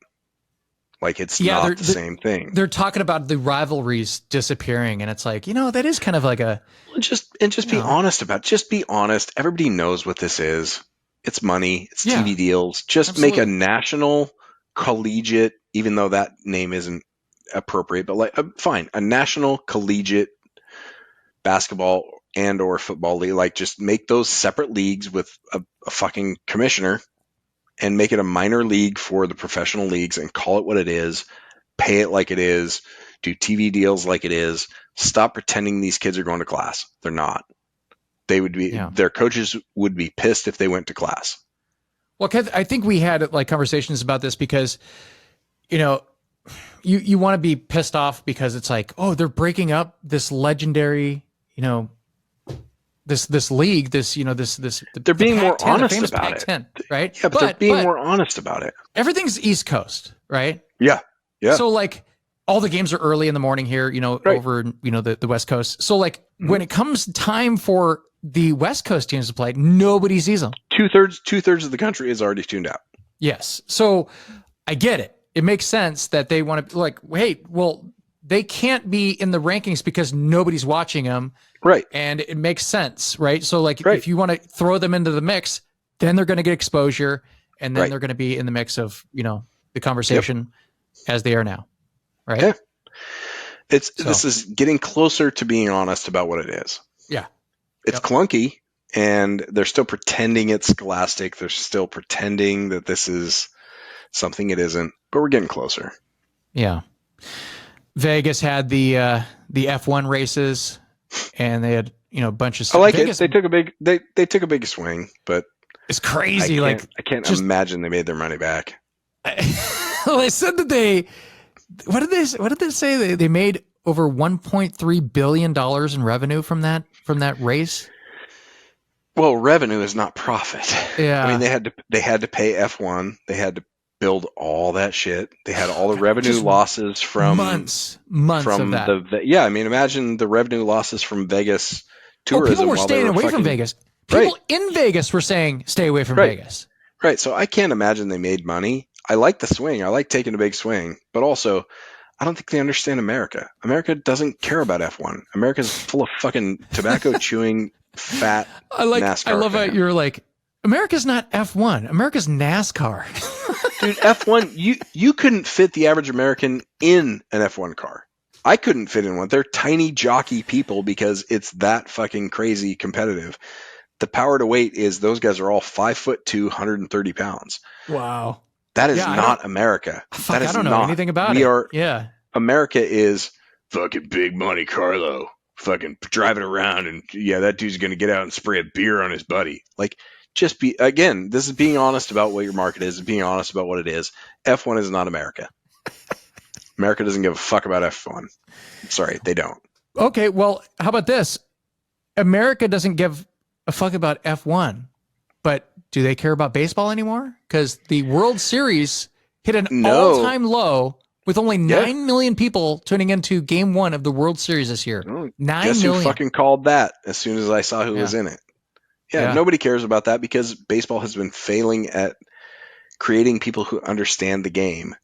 Like it's not the same thing. They're talking about the rivalries disappearing, and it's like, that is kind of like a just be honest about it. Just be honest. Everybody knows what this is. It's money. It's TV deals. Just make a national collegiate, even though that name isn't appropriate, but fine, a national collegiate basketball and or football league. Like just make those separate leagues with a fucking commissioner and make it a minor league for the professional leagues and call it what it is. Pay it like it is. Do TV deals like it is. Stop pretending these kids are going to class. They're not. They would be. Their coaches would be pissed if they went to class. Well, I think we had conversations about this because, you want to be pissed off because it's like, oh, they're breaking up this legendary, this league, this they're being more honest about Pac-10, right? Yeah, but they're being more honest about it. Everything's East Coast, right? Yeah. So all the games are early in the morning here, over the West Coast. So when it comes time for the West Coast teams to play, nobody sees them. Two-thirds of the country is already tuned out. Yes. So I get it. It makes sense that they want to wait, well, they can't be in the rankings because nobody's watching them. Right. And it makes sense, right? So if you want to throw them into the mix, then they're going to get exposure and then they're going to be in the mix of, the conversation as they are now. Right. Yeah. This is getting closer to being honest about what it is. Yeah. It's clunky and they're still pretending it's scholastic. They're still pretending that this is something it isn't, but we're getting closer. Yeah. Vegas had the F1 races and they had, a bunch of stuff. I like Vegas, it. They took a big swing, but it's crazy. I can't imagine they made their money back. Well, they said that what did they say? They made over $1.3 billion in revenue from that race. Well, revenue is not profit. Yeah. I mean, they had to pay F1. They had to build all that shit. They had all the revenue losses from months from of that. I mean, imagine the revenue losses from Vegas tourism. People were staying away from Vegas. People in Vegas were saying, stay away from Vegas. Right. So I can't imagine they made money. I like the swing. I like taking a big swing, but also I don't think they understand America. America doesn't care about F1. America's full of fucking tobacco chewing fat NASCAR. I love how you're like, America's not F1. America's NASCAR. Dude, F1, you couldn't fit the average American in an F1 car. I couldn't fit in one. They're tiny jockey people because it's that fucking crazy competitive. The power to weight is those guys are all 5'2", 130 pounds. Wow. That is not America. Fuck, That is I don't know not. anything about we it. Are, yeah. America is fucking Big Money Carlo. Fucking driving around and that dude's going to get out and spray a beer on his buddy. Like, just this is being honest about what your market is, being honest about what it is. F1 is not America. America doesn't give a fuck about F1. Sorry, they don't. Okay, well, how about this? America doesn't give a fuck about F1, but do they care about baseball anymore? Because the World Series hit an all-time low with only 9 million people tuning into Game 1 of the World Series this year. 9 Guess million. Who fucking called that as soon as I saw who was in it? Yeah, nobody cares about that because baseball has been failing at creating people who understand the game.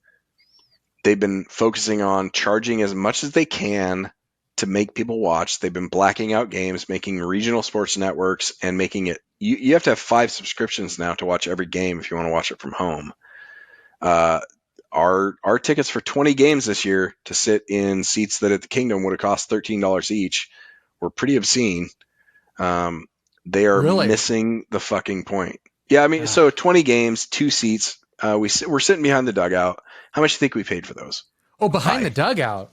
They've been focusing on charging as much as they can to make people watch. They've been blacking out games, making regional sports networks, and making it. You have to have 5 subscriptions now to watch every game if you want to watch it from home. Our tickets for 20 games this year to sit in seats that at the Kingdom would have cost $13 each were pretty obscene. They are missing the fucking point. Yeah, I mean, so 20 games, 2 seats. We're sitting behind the dugout. How much do you think we paid for those? Oh, behind the dugout.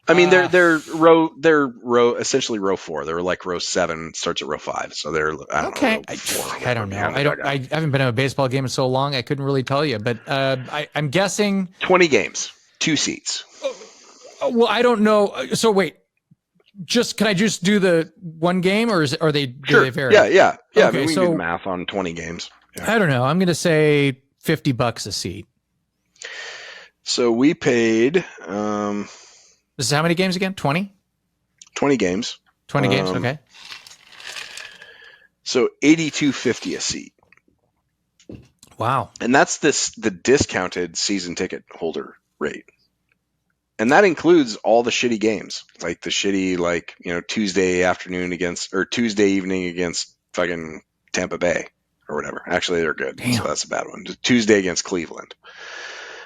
I mean, they're row essentially row 4. They're like row 7 starts at row 5. So they're I don't know. Row 4, I don't know. I haven't been to a baseball game in so long. I couldn't really tell you, but I'm guessing 20 games, 2 seats. Well, I don't know. So wait, can I just do the one game, or do they vary? Yeah. Okay, I mean, we can do the math on 20 games. Yeah. I don't know. I'm going to say $50 a seat. So we paid. This is how many games again? 20? 20 games. 20 games, okay. So $82.50 a seat. Wow. And that's the discounted season ticket holder rate. And that includes all the shitty games. Like the shitty, Tuesday afternoon or Tuesday evening against fucking Tampa Bay or whatever. Actually, they're good. Damn. So that's a bad one. Tuesday against Cleveland.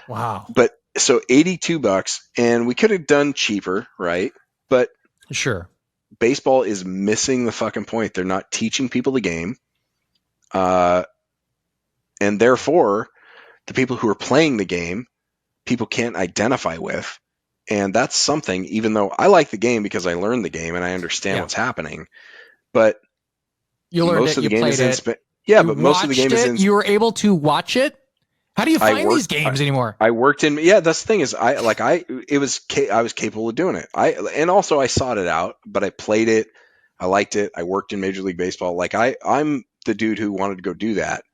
Wow. But so $82, and we could have done cheaper, right? But sure, baseball is missing the fucking point. They're not teaching people the game, and therefore, the people who are playing the game, people can't identify with, and that's something. Even though I like the game because I learned the game and I understand what's happening, but most of the game is in Spain. Yeah, but most of the game is in. You were able to watch it. How do you find these games anymore? I worked in. Yeah, that's the thing is, I was capable of doing it. And also I sought it out, but I played it. I liked it. I worked in Major League Baseball. Like I'm the dude who wanted to go do that.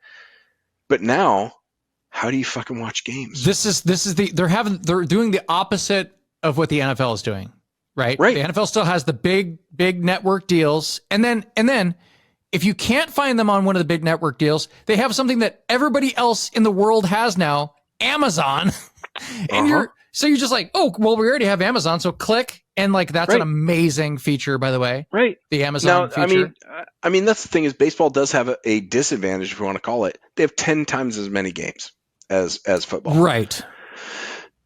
But now, how do you fucking watch games? They're doing the opposite of what the NFL is doing, right? Right. The NFL still has the big network deals, and then if you can't find them on one of the big network deals, they have something that everybody else in the world has now, Amazon. And you're just like, oh, well, we already have Amazon, so click, and that's an amazing feature, by the way. Right. The Amazon feature. I mean, that's the thing is baseball does have a disadvantage, if you want to call it. They have 10 times as many games as football. Right.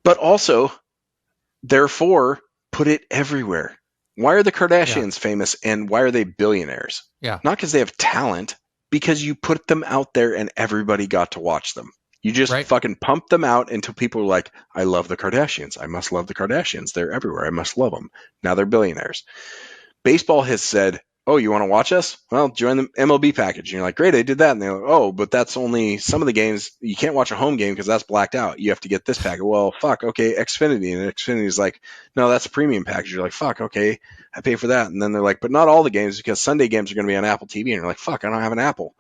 But also, therefore, put it everywhere. Why are the Kardashians famous and why are they billionaires? Yeah. Not because they have talent, because you put them out there and everybody got to watch them. You just fucking pump them out until people are like, I love the Kardashians. I must love the Kardashians. They're everywhere. I must love them. Now they're billionaires. Baseball has said, oh, you want to watch us? Well, join the MLB package. And you're like, great, I did that. And they're like, oh, but that's only some of the games. You can't watch a home game because that's blacked out. You have to get this package. Well, fuck, okay, Xfinity. And Xfinity's like, no, that's a premium package. You're like, fuck, okay, I pay for that. And then they're like, but not all the games because Sunday games are going to be on Apple TV. And you're like, fuck, I don't have an Apple.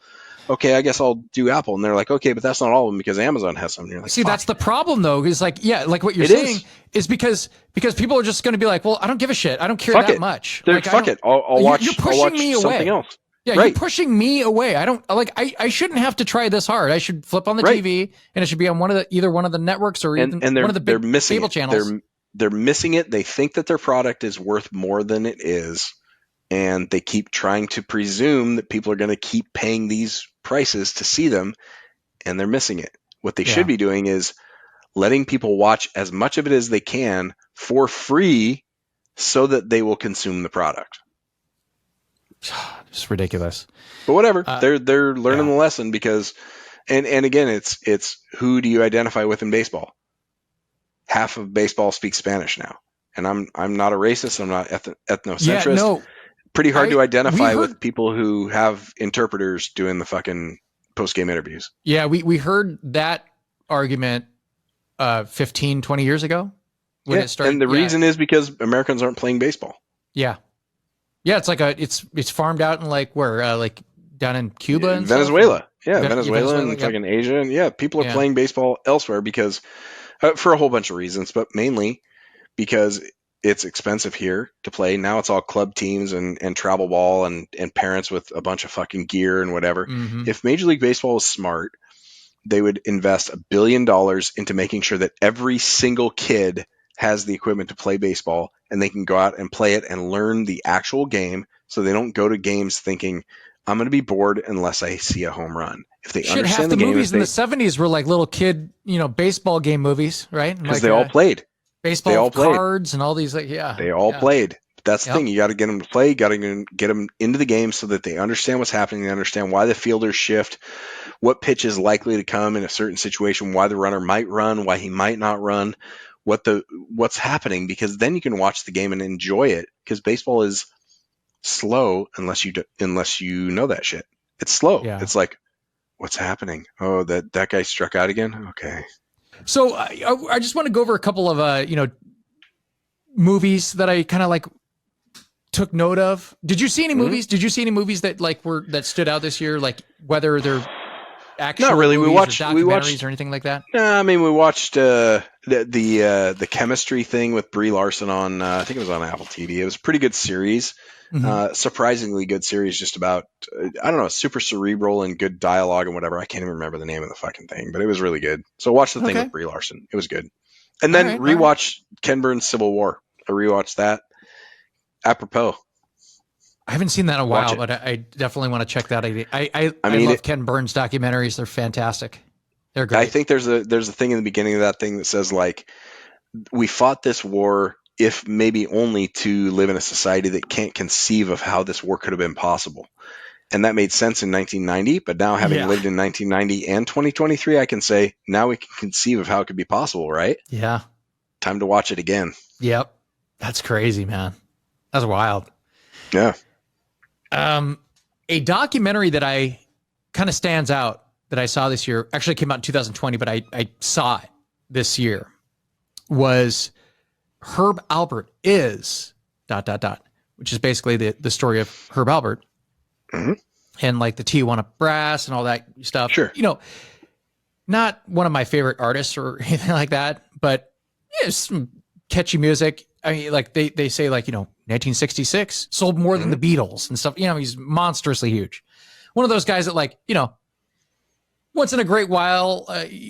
Okay, I guess I'll do Apple. And they're like, okay, but that's not all of them because Amazon has some. And you're like, see, fuck. That's the problem, though, is like what you're saying is because people are just going to be like, well, I don't give a shit. I don't care that much. Fuck it. I'll watch. You're pushing me away. Something else. Yeah, you're pushing me away. I don't I shouldn't have to try this hard. I should flip on the TV and it should be on either one of the networks or even one of the big cable channels. They're missing it. They think that their product is worth more than it is. And they keep trying to presume that people are going to keep paying these prices to see them, and they're missing it. What they should be doing is letting people watch as much of it as they can for free so that they will consume the product. It's ridiculous. But whatever. They're learning the lesson because And again, it's who do you identify with in baseball? Half of baseball speaks Spanish now. And I'm not a racist. I'm not ethnocentrist. Yeah, no. Pretty hard to identify with people who have interpreters doing the fucking post-game interviews. Yeah, we heard that argument 15, 20 years ago when it started. And the reason is because Americans aren't playing baseball. Yeah. Yeah, it's like it's farmed out in like where like down in Cuba and Venezuela. stuff. Venezuela and fucking Asia. And people are playing baseball elsewhere because for a whole bunch of reasons, but mainly because it's expensive here to play. Now it's all club teams and travel ball and parents with a bunch of fucking gear and whatever. Mm-hmm. If Major League Baseball was smart, they would invest $1 billion into making sure that every single kid has the equipment to play baseball and they can go out and play it and learn the actual game so they don't go to games thinking, I'm going to be bored unless I see a home run. If they understand half the game, movies in the 70s were like little kid, baseball game movies, right? Because they all played. Baseball they all cards and all these, they all played. That's the thing. You got to get them to play. You got to get them into the game so that they understand what's happening. They understand why the fielders shift, what pitch is likely to come in a certain situation, why the runner might run, why he might not run, what's happening. Because then you can watch the game and enjoy it. Because baseball is slow unless you know that shit. It's slow. Yeah. It's like, what's happening? Oh, that guy struck out again. Okay. So I just want to go over a couple of movies that I kind of like took note of. Did you see any movies? Did you see any movies that that stood out this year? Like whether they're actual not really. We watched documentaries or anything like that. No, I mean we watched the chemistry thing with Brie Larson on. I think it was on Apple TV. It was a pretty good series. Mm-hmm. Surprisingly good series, just about I don't know, super cerebral and good dialogue and whatever. I can't even remember the name of the fucking thing, but it was really good. So watch the thing with Brie Larson. It was good. And then rewatch Ken Burns' Civil War. I rewatched that. Apropos. I haven't seen that in a while, but I definitely want to check that. I love Ken Burns documentaries. They're fantastic. They're great. I think there's a thing in the beginning of that thing that says like, we fought this war if maybe only to live in a society that can't conceive of how this war could have been possible. And that made sense in 1990, but now having lived in 1990 and 2023, I can say now we can conceive of how it could be possible, right? Yeah. Time to watch it again. Yep. That's crazy, man. That's wild. Yeah. A documentary that I kind of stands out that I saw this year, actually came out in 2020, but I saw it this year, was Herb Alpert is ... which is basically the story of Herb Alpert and like the Tijuana Brass and all that stuff. Sure. Not one of my favorite artists or anything like that, but some catchy music. I mean, like they say like, 1966 sold more than the Beatles and stuff. He's monstrously huge. One of those guys that like, once in a great while,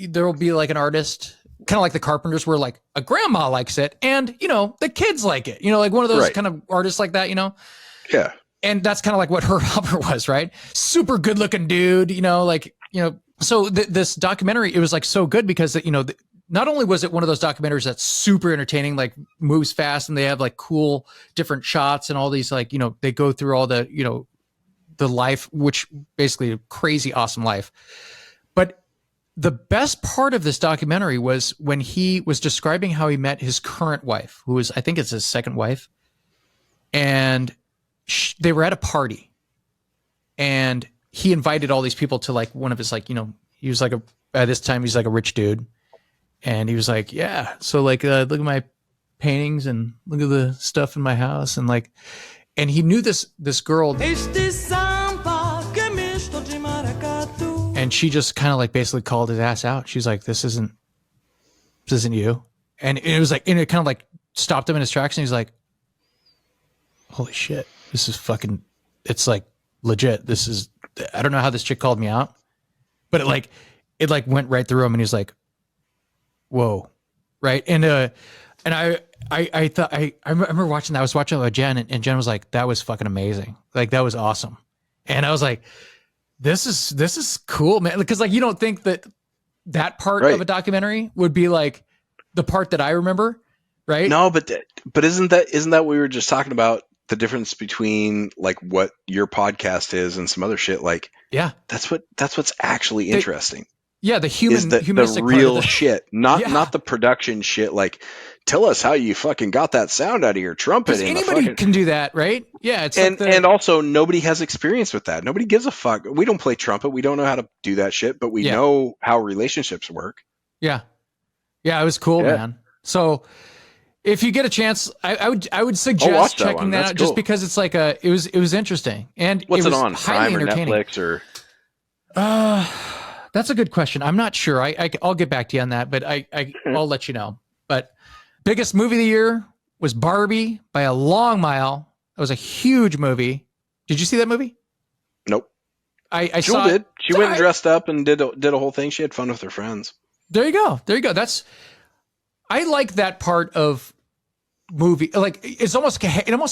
there will be like an artist, kind of like the Carpenters, where like a grandma likes it and, the kids like it, like one of those kind of artists like that, Yeah. And that's kind of like what Herb Alpert was, right? Super good looking dude, so this documentary, it was like so good because, not only was it one of those documentaries that's super entertaining, like moves fast and they have like cool different shots and all these like, they go through all the, the life, which basically a crazy, awesome life. But the best part of this documentary was when he was describing how he met his current wife, who was, I think it's his second wife. And they were at a party and he invited all these people to like one of his, like, he was like at this time, he's like a rich dude. And he was like, yeah, so like, look at my paintings and look at the stuff in my house. And like, and he knew this girl. And she just kind of like basically called his ass out. She's like, this isn't you. And it was like, and it kind of like stopped him in his tracks. And he's like, holy shit, this is fucking, it's like legit. I don't know how this chick called me out, but it went right through him. And he's like, whoa. Right. And I thought, I remember watching that. I was watching it with Jen and Jen was like, that was fucking amazing. Like, that was awesome. And I was like, this is cool, man. Because like, you don't think that part of a documentary would be like the part that I remember. Right. No, but isn't that what we were just talking about? The difference between like what your podcast is and some other shit. Like Yeah. That's what's actually interesting. Yeah, the humanistic part real of the, shit, not the production shit. Like, tell us how you fucking got that sound out of your trumpet. Because anybody can do that, right? Yeah, it's and also nobody has experience with that. Nobody gives a fuck. We don't play trumpet. We don't know how to do that shit, but we know how relationships work. Yeah, it was cool, man. So if you get a chance, I would suggest checking that out, just because it's like it was interesting. And what's it was on highly Prime or entertaining. Netflix or? That's a good question. I'm not sure. I'll get back to you on that, but I'll let you know. But biggest movie of the year was Barbie by a long mile. It was a huge movie. Did you see that movie? Nope. I Jewel saw did. it. She went and dressed up and did a whole thing. She had fun with her friends. There you go. I like that part of movie. Like it almost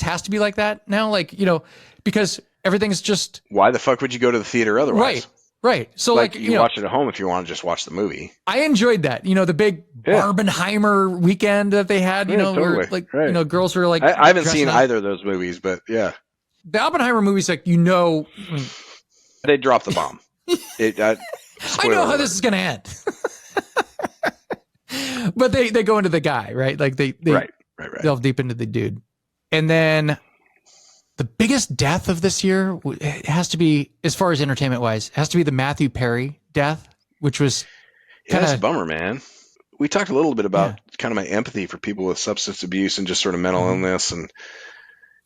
has to be like that now. Like, you know, because everything's just. Why the fuck would you go to the theater otherwise? Right. So like you watch it at home if you want to just watch the movie. I enjoyed that. You know, the big Barbenheimer weekend that they had, you know, totally. where like, you know, girls were like, I haven't seen either of those movies, but yeah. The Oppenheimer movies, like, you know, they dropped the bomb. I know how this is going to end. But they go into the guy, right? Like they delve deep into the dude. And then the biggest death of this year, it has to be, as far as entertainment wise, has to be the Matthew Perry death, which was that's a bummer, man. We talked a little bit about kind of my empathy for people with substance abuse and just sort of mental illness. And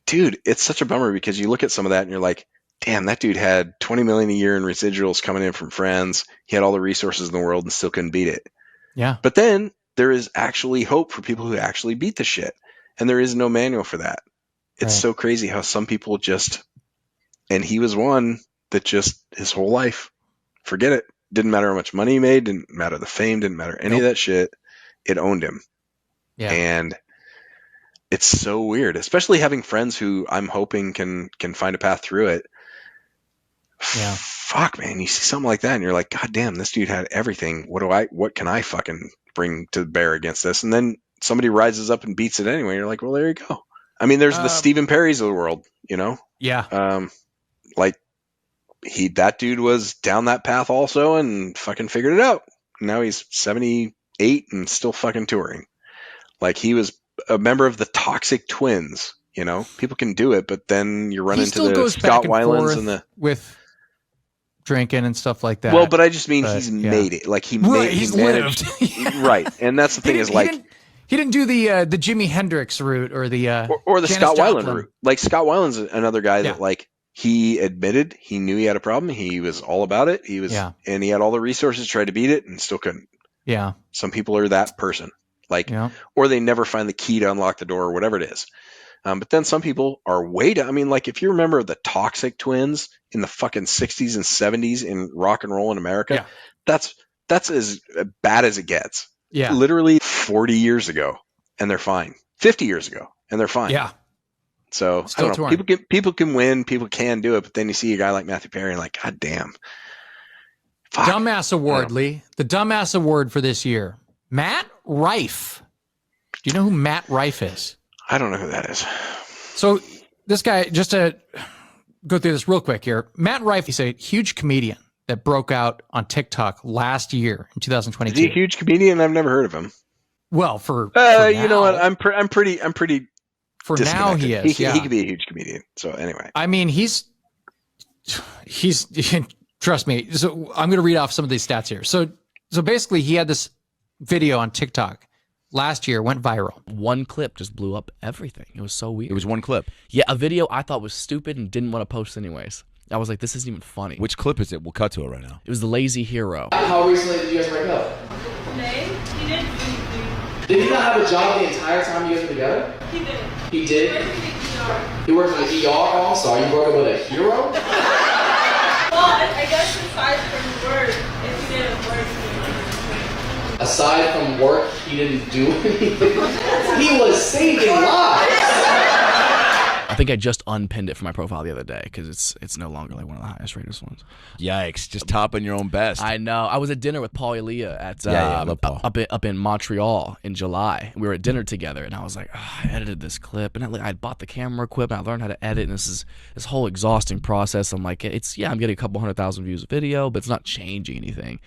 dude, it's such a bummer because you look at some of that and you're like, damn, that dude had 20 million a year in residuals coming in from friends. He had all the resources in the world and still couldn't beat it. Yeah. But then there is actually hope for people who actually beat the shit. And there is no manual for that. It's so crazy how some people just, and he was one that just his whole life, forget it. Didn't matter how much money he made, didn't matter the fame, didn't matter any of that shit. It owned him. Yeah. And it's so weird, especially having friends who I'm hoping can find a path through it. Yeah. Fuck, man. You see something like that and you're like, God damn, this dude had everything. What can I fucking bring to bear against this? And then somebody rises up and beats it anyway. You're like, well, there you go. I mean, there's the Stephen Perrys of the world, you know? Yeah. Like that dude was down that path also and fucking figured it out. Now he's 78 and still fucking touring. Like he was a member of the Toxic Twins, you know? People can do it, but then you run into the Scott Weilands and the with drinking and stuff like that. Well, but I just mean he's made it. Like he managed. Right. And that's the thing is like he didn't do the Jimi Hendrix route or the or the Janis Scott Joplin Weiland route. Like Scott Weiland's another guy that like he admitted he knew he had a problem. He was all about it. He was and he had all the resources to try to beat it and still couldn't. Yeah. Some people are that person. Like or they never find the key to unlock the door or whatever it is. But then some people are I mean, like if you remember the Toxic Twins in the fucking 60s and 70s in rock and roll in America, that's as bad as it gets. Yeah. Literally 40 years ago and they're fine. 50 years ago and they're fine. Yeah. So I don't know. People can win, people can do it, but then you see a guy like Matthew Perry and like, God damn. Fuck. Dumbass Award, Lee. The Dumbass Award for this year. Matt Rife. Do you know who Matt Rife is? I don't know who that is. So this guy, just to go through this real quick here. Matt Rife, he's a huge comedian that broke out on TikTok last year in 2022. Is he a huge comedian? I've never heard of him. Well, for you know what? I'm pretty for now he is. He could be a huge comedian. So anyway, I mean, he's trust me. So I'm going to read off some of these stats here. So basically, he had this video on TikTok last year, went viral. One clip just blew up everything. It was so weird. It was one clip. Yeah, a video I thought was stupid and didn't want to post anyways. I was like, this isn't even funny. Which clip is it? We'll cut to it right now. It was the Lazy Hero. How recently did you guys break up? May. He did anything. Did he not have a job the entire time you guys were together? He did. He did? He worked in the ER also? You broke up with a hero? Well, I guess aside from work, if he didn't work, Aside from work, he didn't do anything? He was saving lives! I think I just unpinned it from my profile the other day because it's no longer like one of the highest rated ones. Yikes! Just topping your own best. I know. I was at dinner with Paul Elia at I love Paul. up in Montreal in July. We were at dinner together, and I was like, I edited this clip, and I bought the camera equipment. I learned how to edit, and this whole exhausting process. I'm like, I'm getting a couple 100,000 views of video, but it's not changing anything.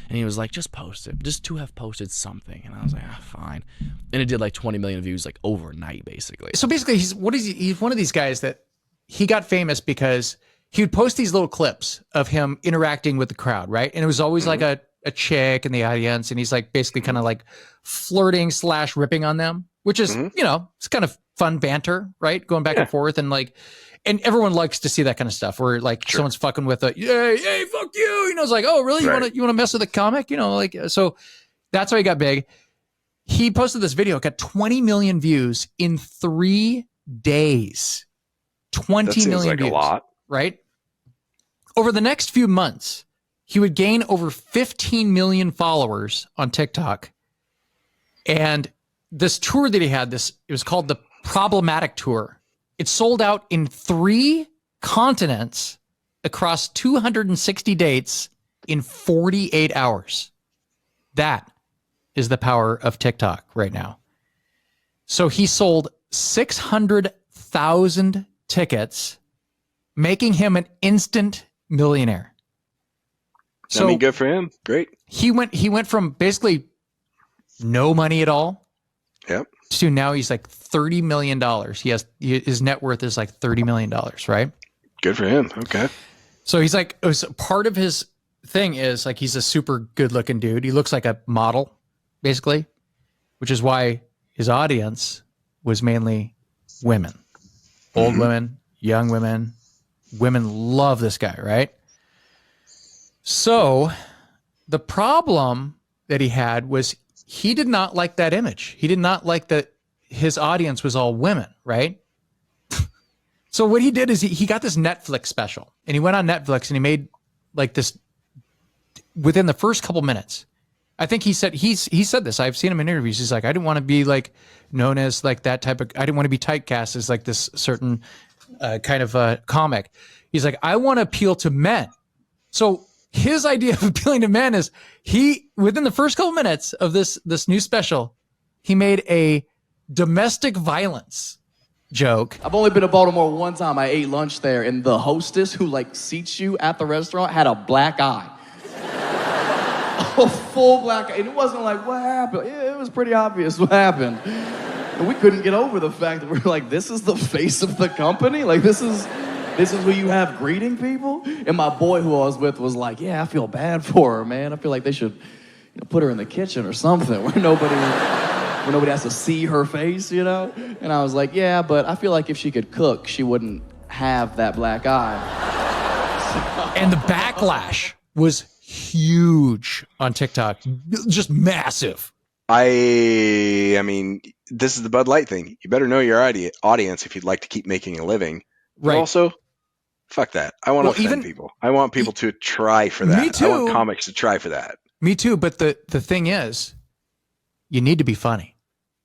And he was like, just post it, just to have posted something. And I was like, fine. And it did like 20 million views like overnight, basically. So basically, he's one of these guys that he got famous because he would post these little clips of him interacting with the crowd, right? And it was always like a chick in the audience, and he's like basically kind of like flirting / ripping on them, which is, it's kind of fun banter, right? Going back and forth, and and everyone likes to see that kind of stuff where like someone's fucking with hey, fuck you. It's like, oh, really? You want to mess with a comic? So that's how he got big. He posted this video, got 20 million views in 3 days. 20 million views. A lot. Right? Over the next few months, he would gain over 15 million followers on TikTok. And this tour that he had, it was called the Problematic Tour. It sold out in 3 continents across 260 dates in 48 hours. That is the power of TikTok right now. So he sold 600,000 tickets, making him an instant millionaire. So, I mean, good for him. Great. He went from basically no money at all. Yep. To now he's like $30 million. His net worth is like $30 million, right? Good for him. Okay. So he's like, part of his thing is like, he's a super good looking dude. He looks like a model, basically, which is why his audience was mainly women, old women, young women. Women love this guy, right? So the problem that he had was he did not like that image. He did not like that his audience was all women, right? So what he did is he got this Netflix special, and he went on Netflix and he made like this within the first couple minutes. I think he said this. I've seen him in interviews. He's like, I didn't want to be like known as like that type of. I didn't want to be typecast as like this certain kind of comic. He's like, I want to appeal to men. So his idea of appealing to men is within the first couple minutes of this new special, he made a domestic violence joke. I've only been to Baltimore one time. I ate lunch there, and the hostess who like seats you at the restaurant had a black eye. A full black eye. And it wasn't like, what happened? It was pretty obvious what happened. And we couldn't get over the fact that we're like, this is the face of the company? Like, this is who you have greeting people? And my boy who I was with was like, yeah, I feel bad for her, man. I feel like they should put her in the kitchen or something where nobody has to see her face, And I was like, yeah, but I feel like if she could cook, she wouldn't have that black eye. And the backlash was huge on TikTok. Just massive. I mean, this is the Bud Light thing. You better know your audience if you'd like to keep making a living. Right. But also, fuck that. I want to offend people. I want people to try for that. Me too. I want comics to try for that. Me too. But the thing is, you need to be funny,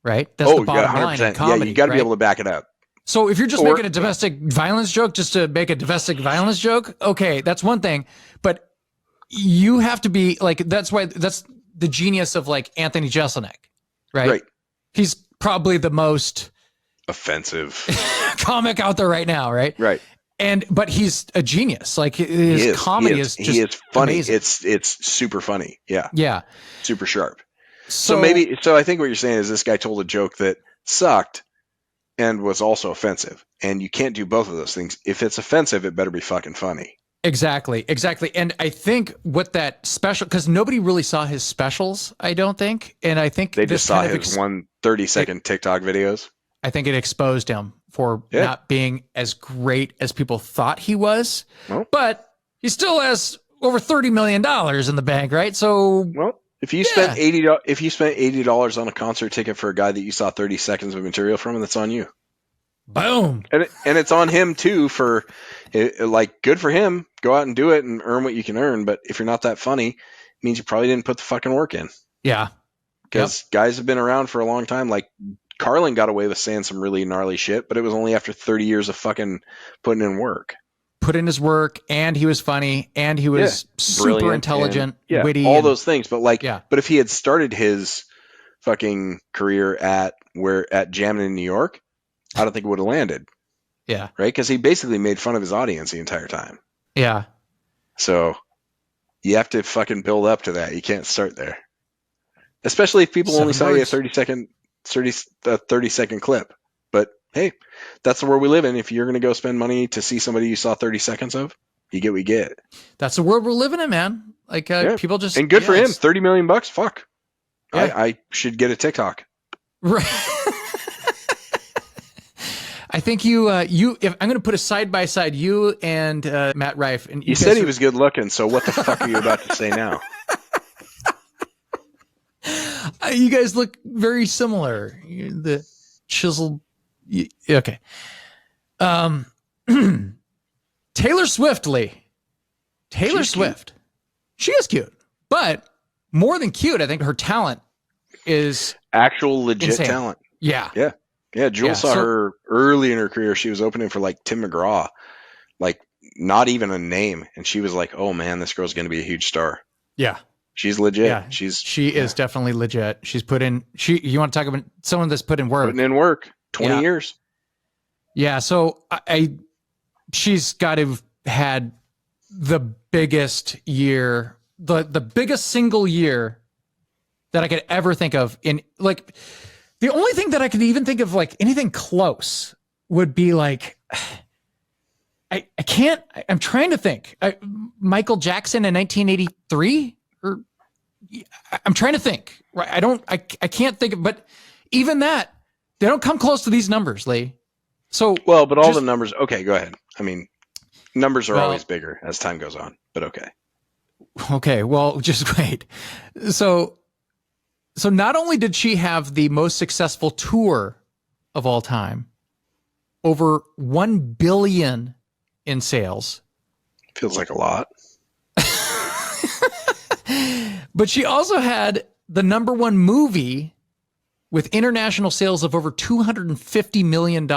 right? That's the bottom line in comedy. Yeah, you got to be able to back it up. So if you're just making a domestic violence joke just to make a domestic violence joke, okay, that's one thing. But you have to be like, that's the genius of like Anthony Jeselnik, right? Right. He's probably the most offensive comic out there right now, right? Right. But he's a genius. Like his comedy is just funny. amazing. It's super funny. Yeah. Yeah. Super sharp. So I think what you're saying is this guy told a joke that sucked and was also offensive. And you can't do both of those things. If it's offensive, it better be fucking funny. Exactly. And I think what that special, because nobody really saw his specials, I don't think. And I think they just saw his 30-second TikTok videos. I think it exposed him for not being as great as people thought he was. Well, but he still has over $30 million in the bank, right? So, if you spent $80 on a concert ticket for a guy that you saw 30 seconds of material from, that's on you. Boom. And it's on him too for like, good for him. Go out and do it and earn what you can earn. But if you're not that funny, it means you probably didn't put the fucking work in. Yeah. Because guys have been around for a long time. Like Carlin got away with saying some really gnarly shit, but it was only after 30 years of fucking putting in work. Put in his work, and he was funny, and he was super Brilliant intelligent, and, witty, all and those things. But but if he had started his fucking career at Jammin' in New York, I don't think it would have landed. Yeah. Right? Because he basically made fun of his audience the entire time. Yeah. So you have to fucking build up to that. You can't start there. Especially if people only saw you a 30-second clip. But hey, that's the world we live in. If you're going to go spend money to see somebody you saw 30 seconds of, you get what you get. That's the world we're living in, man. Like people just and good for him. $30 million. Fuck. Yeah. I should get a TikTok. Right. I think if I'm going to put a side by side, you and Matt Rife, and you said he was good looking. So what the fuck are you about to say now? You guys look very similar. The chiseled. Okay. Taylor Swift, Lee. Taylor Swift. She is cute, but more than cute, I think her talent is actual legit insane. talent. Yeah. Yeah. Yeah. Jewel saw her early in her career. She was opening for like Tim McGraw, like not even a name. And she was like, oh man, this girl's going to be a huge star. Yeah. She's legit. Yeah. She is definitely legit. She's put in, you want to talk about someone that's put in work. Putting in work. 20 years. Yeah. So she's got to have had the biggest year, the biggest single year that I could ever think of in like, the only thing that I could even think of like anything close would be like, I can't, I'm trying to think. Michael Jackson in 1983 or I'm trying to think, right? I can't think of, but even that, they don't come close to these numbers, Lee. So, well, but all the numbers, okay, go ahead. I mean, numbers are always bigger as time goes on, but okay. Okay. Well, just wait. So not only did she have the most successful tour of all time, over 1 billion in sales. Feels like a lot. But she also had the #1 movie with international sales of over $250 million.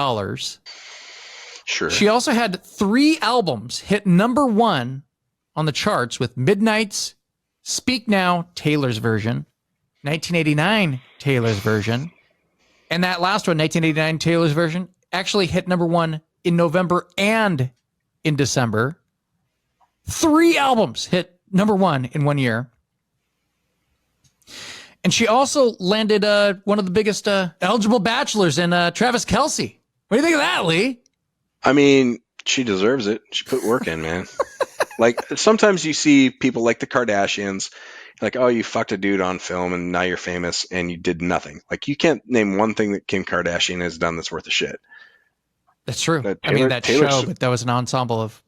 Sure. She also had 3 albums hit #1 on the charts with Midnight's Speak Now, Taylor's version, 1989 Taylor's version, and that last one, 1989 Taylor's version, actually hit #1 in November and in December. 3 albums hit #1 in 1 year. And she also landed one of the biggest eligible bachelors in Travis Kelce. What do you think of that, Lee? I mean, she deserves it. She put work in, man. Like, sometimes you see people like the Kardashians, like, oh, you fucked a dude on film and now you're famous and you did nothing. Like, you can't name one thing that Kim Kardashian has done that's worth a shit. That's true. That show, but that was an ensemble of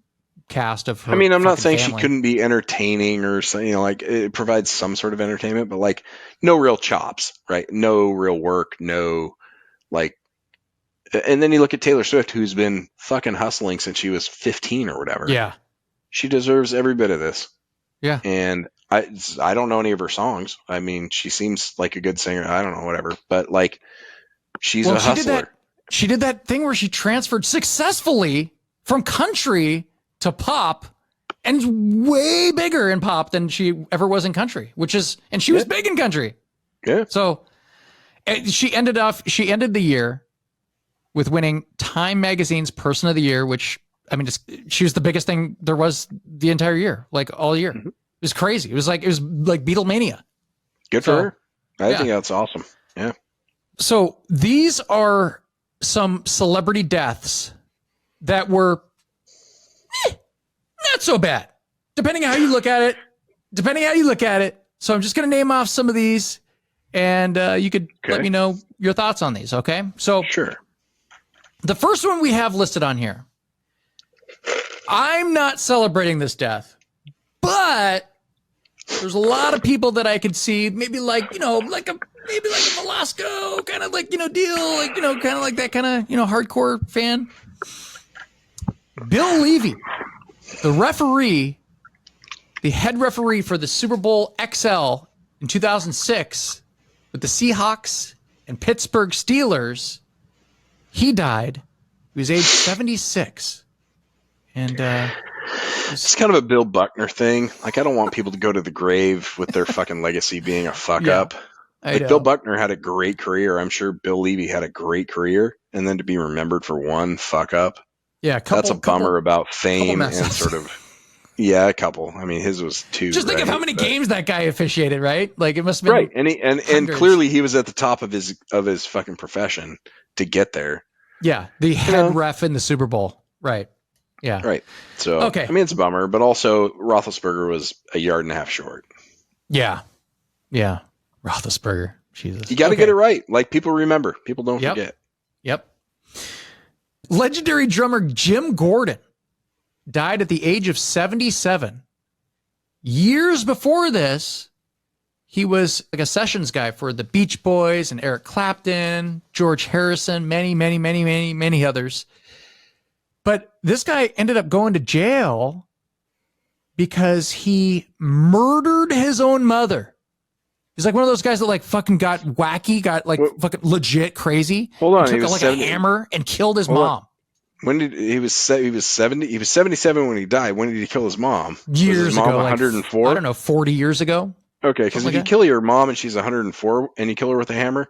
cast of her. I mean, I'm not saying family. she couldn't be entertaining or, like, it provides some sort of entertainment, but, like, no real chops, right? No real work, no, like, and then you look at Taylor Swift, who's been fucking hustling since she was 15 or whatever. Yeah. She deserves every bit of this. Yeah. And I don't know any of her songs. I mean, she seems like a good singer. I don't know, whatever. But, like, she's a hustler. She did that thing where she transferred successfully from country to pop, and is way bigger in pop than she ever was in country, and she was big in country. Yeah. So she ended the year with winning Time Magazine's Person of the Year, which, I mean, she was the biggest thing there was the entire year, like all year. Mm-hmm. It was crazy. It was like Beatlemania. Good for her. I think that's awesome. Yeah. So these are some celebrity deaths that were not so bad, depending on how you look at it. So I'm just going to name off some of these, and you could let me know your thoughts on these, okay? So sure. The first one we have listed on here, I'm not celebrating this death, but there's a lot of people that I could see, maybe like a Velasco kind of deal, kind of like that kind of, hardcore fan. Bill Levy, the head referee for the Super Bowl XL in 2006 with the Seahawks and Pittsburgh Steelers. He died. He was age 76. And it's kind of a Bill Buckner thing. Like, I don't want people to go to the grave with their fucking legacy being a fuck up. Like, Bill Buckner had a great career. I'm sure Bill Levy had a great career. And then to be remembered for one fuck up. Yeah, that's a bummer about fame and sort of. Yeah, a couple. I mean, his was 2. Just think of how many games that guy officiated, right? Like, it must have been right. And clearly he was at the top of his fucking profession to get there. Yeah, the head ref in the Super Bowl. Right. Yeah. Right. So, okay. I mean, it's a bummer, but also Roethlisberger was a yard and a half short. Yeah. Yeah. Roethlisberger. Jesus. You got to get it right. Like, people remember. People don't forget. Yep. Legendary drummer Jim Gordon died at the age of 77. Years before this, he was like a sessions guy for the Beach Boys and Eric Clapton, George Harrison, many others. But this guy ended up going to jail because he murdered his own mother. He's like one of those guys that like fucking got wacky, got like fucking legit crazy. Hold on, he took a hammer and killed his mom. When did he was 70? He was 77 when he died. When did he kill his mom? Years was his mom ago, 104. Like, I don't know, 40 years ago. Okay, because if you kill your mom and she's 104 and you kill her with a hammer,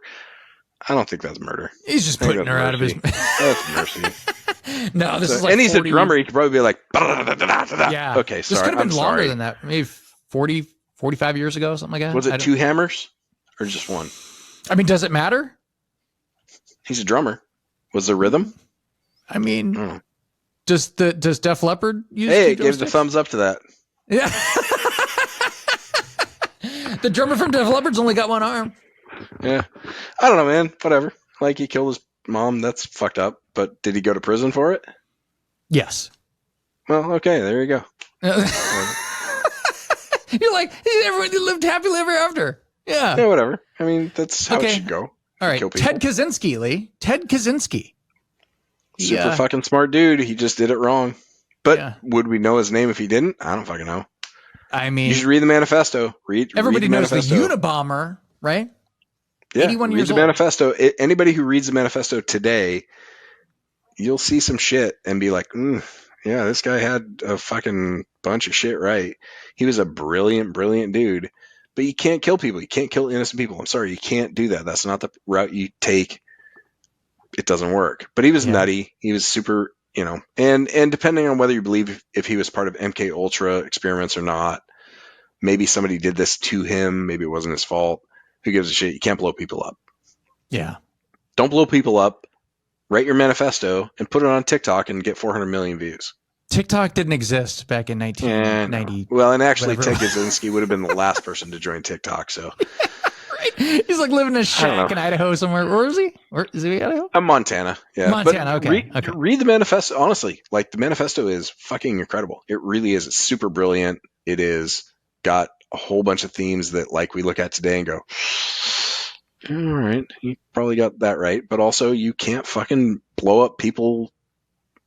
I don't think that's murder. He's just putting her out of his. That's mercy. No, this is like. And he's 40... a drummer. He could probably be like. Yeah. Okay, sorry. This could have been I'm longer sorry. than that. Maybe 40, 45 years ago, something like that. Was it 2 hammers or just 1? I mean, does it matter? He's a drummer. Was there rhythm? I mean, does Def Leppard use? Hey, 2 it gave the joysticks? thumbs up to that. Yeah. The drummer from Def Leppard's only got 1 arm. Yeah. I don't know, man. Whatever. Like, he killed his mom. That's fucked up. But did he go to prison for it? Yes. Well, okay. There you go. You're like, everybody lived happily ever after. Yeah. Yeah, whatever. I mean, that's how it should go. All right. Kill people. Ted Kaczynski, Lee. Ted Kaczynski. Super fucking smart dude. He just did it wrong. But would we know his name if he didn't? I don't fucking know. I mean, you should read the manifesto. Everybody read the knows manifesto. the Unabomber, right? Yeah, 81 read years the old. manifesto. Anybody who reads the manifesto today, you'll see some shit and be like, yeah, this guy had a fucking bunch of shit right. He was a brilliant dude. But you can't kill people. You can't kill innocent people. I'm sorry, you can't do that. That's not the route you take. It doesn't work. But he was nutty. He was super, and depending on whether you believe if he was part of MK Ultra experiments or not, maybe somebody did this to him. Maybe it wasn't his fault. Who gives a shit? You can't blow people up. Yeah. Don't blow people up. Write your manifesto and put it on TikTok and get 400 million views. TikTok didn't exist back in 1990. Well, and actually, whatever. Ted Kaczynski would have been the last person to join TikTok. So He's like living in a shack in Idaho somewhere. Where is he? Where is he? Idaho? Montana. Yeah, Montana. But Okay. Read the manifesto. Honestly, like, the manifesto is fucking incredible. It really is. It's super brilliant. It is got a whole bunch of themes that, like, we look at today and go, all right, you probably got that right. But also, you can't fucking blow up people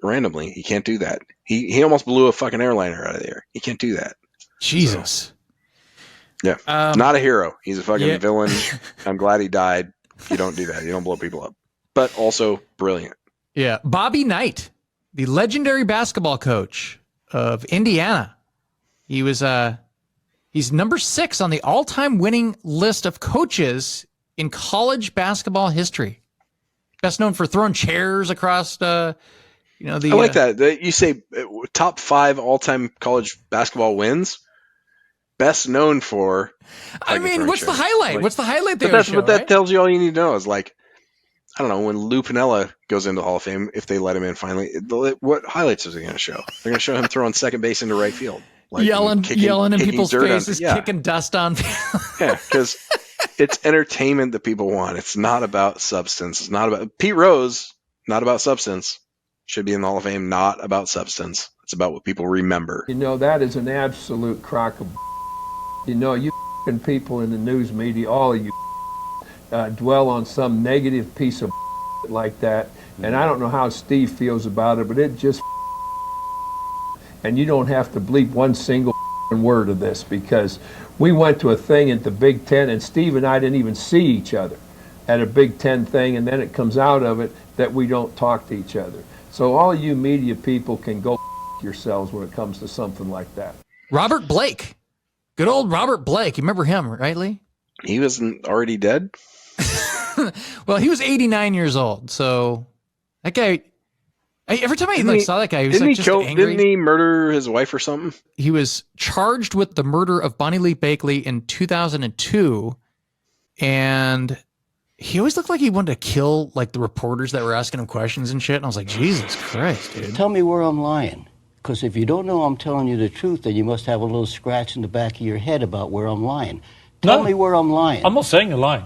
randomly. You can't do that. He almost blew a fucking airliner out of the air. You can't do that. Jesus. So, yeah. Not a hero. He's a fucking villain. I'm glad he died. You don't do that. You don't blow people up. But also brilliant. Yeah. Bobby Knight, the legendary basketball coach of Indiana. He was he's number 6 on the all-time winning list of coaches in college basketball history. Best known for throwing chairs across I like that. You say top 5 all-time college basketball wins. Best known for. I mean, what's the highlight? Like, What's the highlight there? But that tells you all you need to know is, like, I don't know, when Lou Piniella goes into the Hall of Fame, if they let him in finally, what highlights is he going to show? They're going to show him throwing second base into right field. Like, yelling in people's faces, yeah. kicking dust on people. Yeah, because it's entertainment that people want. It's not about substance. It's not about Pete Rose, not about substance. Should be in the Hall of Fame, not about substance. It's about what people remember. That is an absolute crock of you people in the news media, all of you dwell on some negative piece of like that. And I don't know how Steve feels about it, but it just and you don't have to bleep one single word of this, because we went to a thing at the Big Ten and Steve and I didn't even see each other. at a Big Ten thing, and then it comes out of it that we don't talk to each other. So all you media people can go yourselves when it comes to something like that. Robert Blake. Good old Robert Blake. You remember him, right, Lee? He wasn't already dead? Well, he was 89 years old, so that guy... Every time I saw that guy, he was just angry. Didn't he murder his wife or something? He was charged with the murder of Bonnie Lee Bakley in 2002, and he always looked like he wanted to kill like the reporters that were asking him questions and shit. And I was like, Jesus Christ, dude. Tell me where I'm lying. Because if you don't know I'm telling you the truth, then you must have a little scratch in the back of your head about where I'm lying. Tell me where I'm lying. I'm not saying you're lying.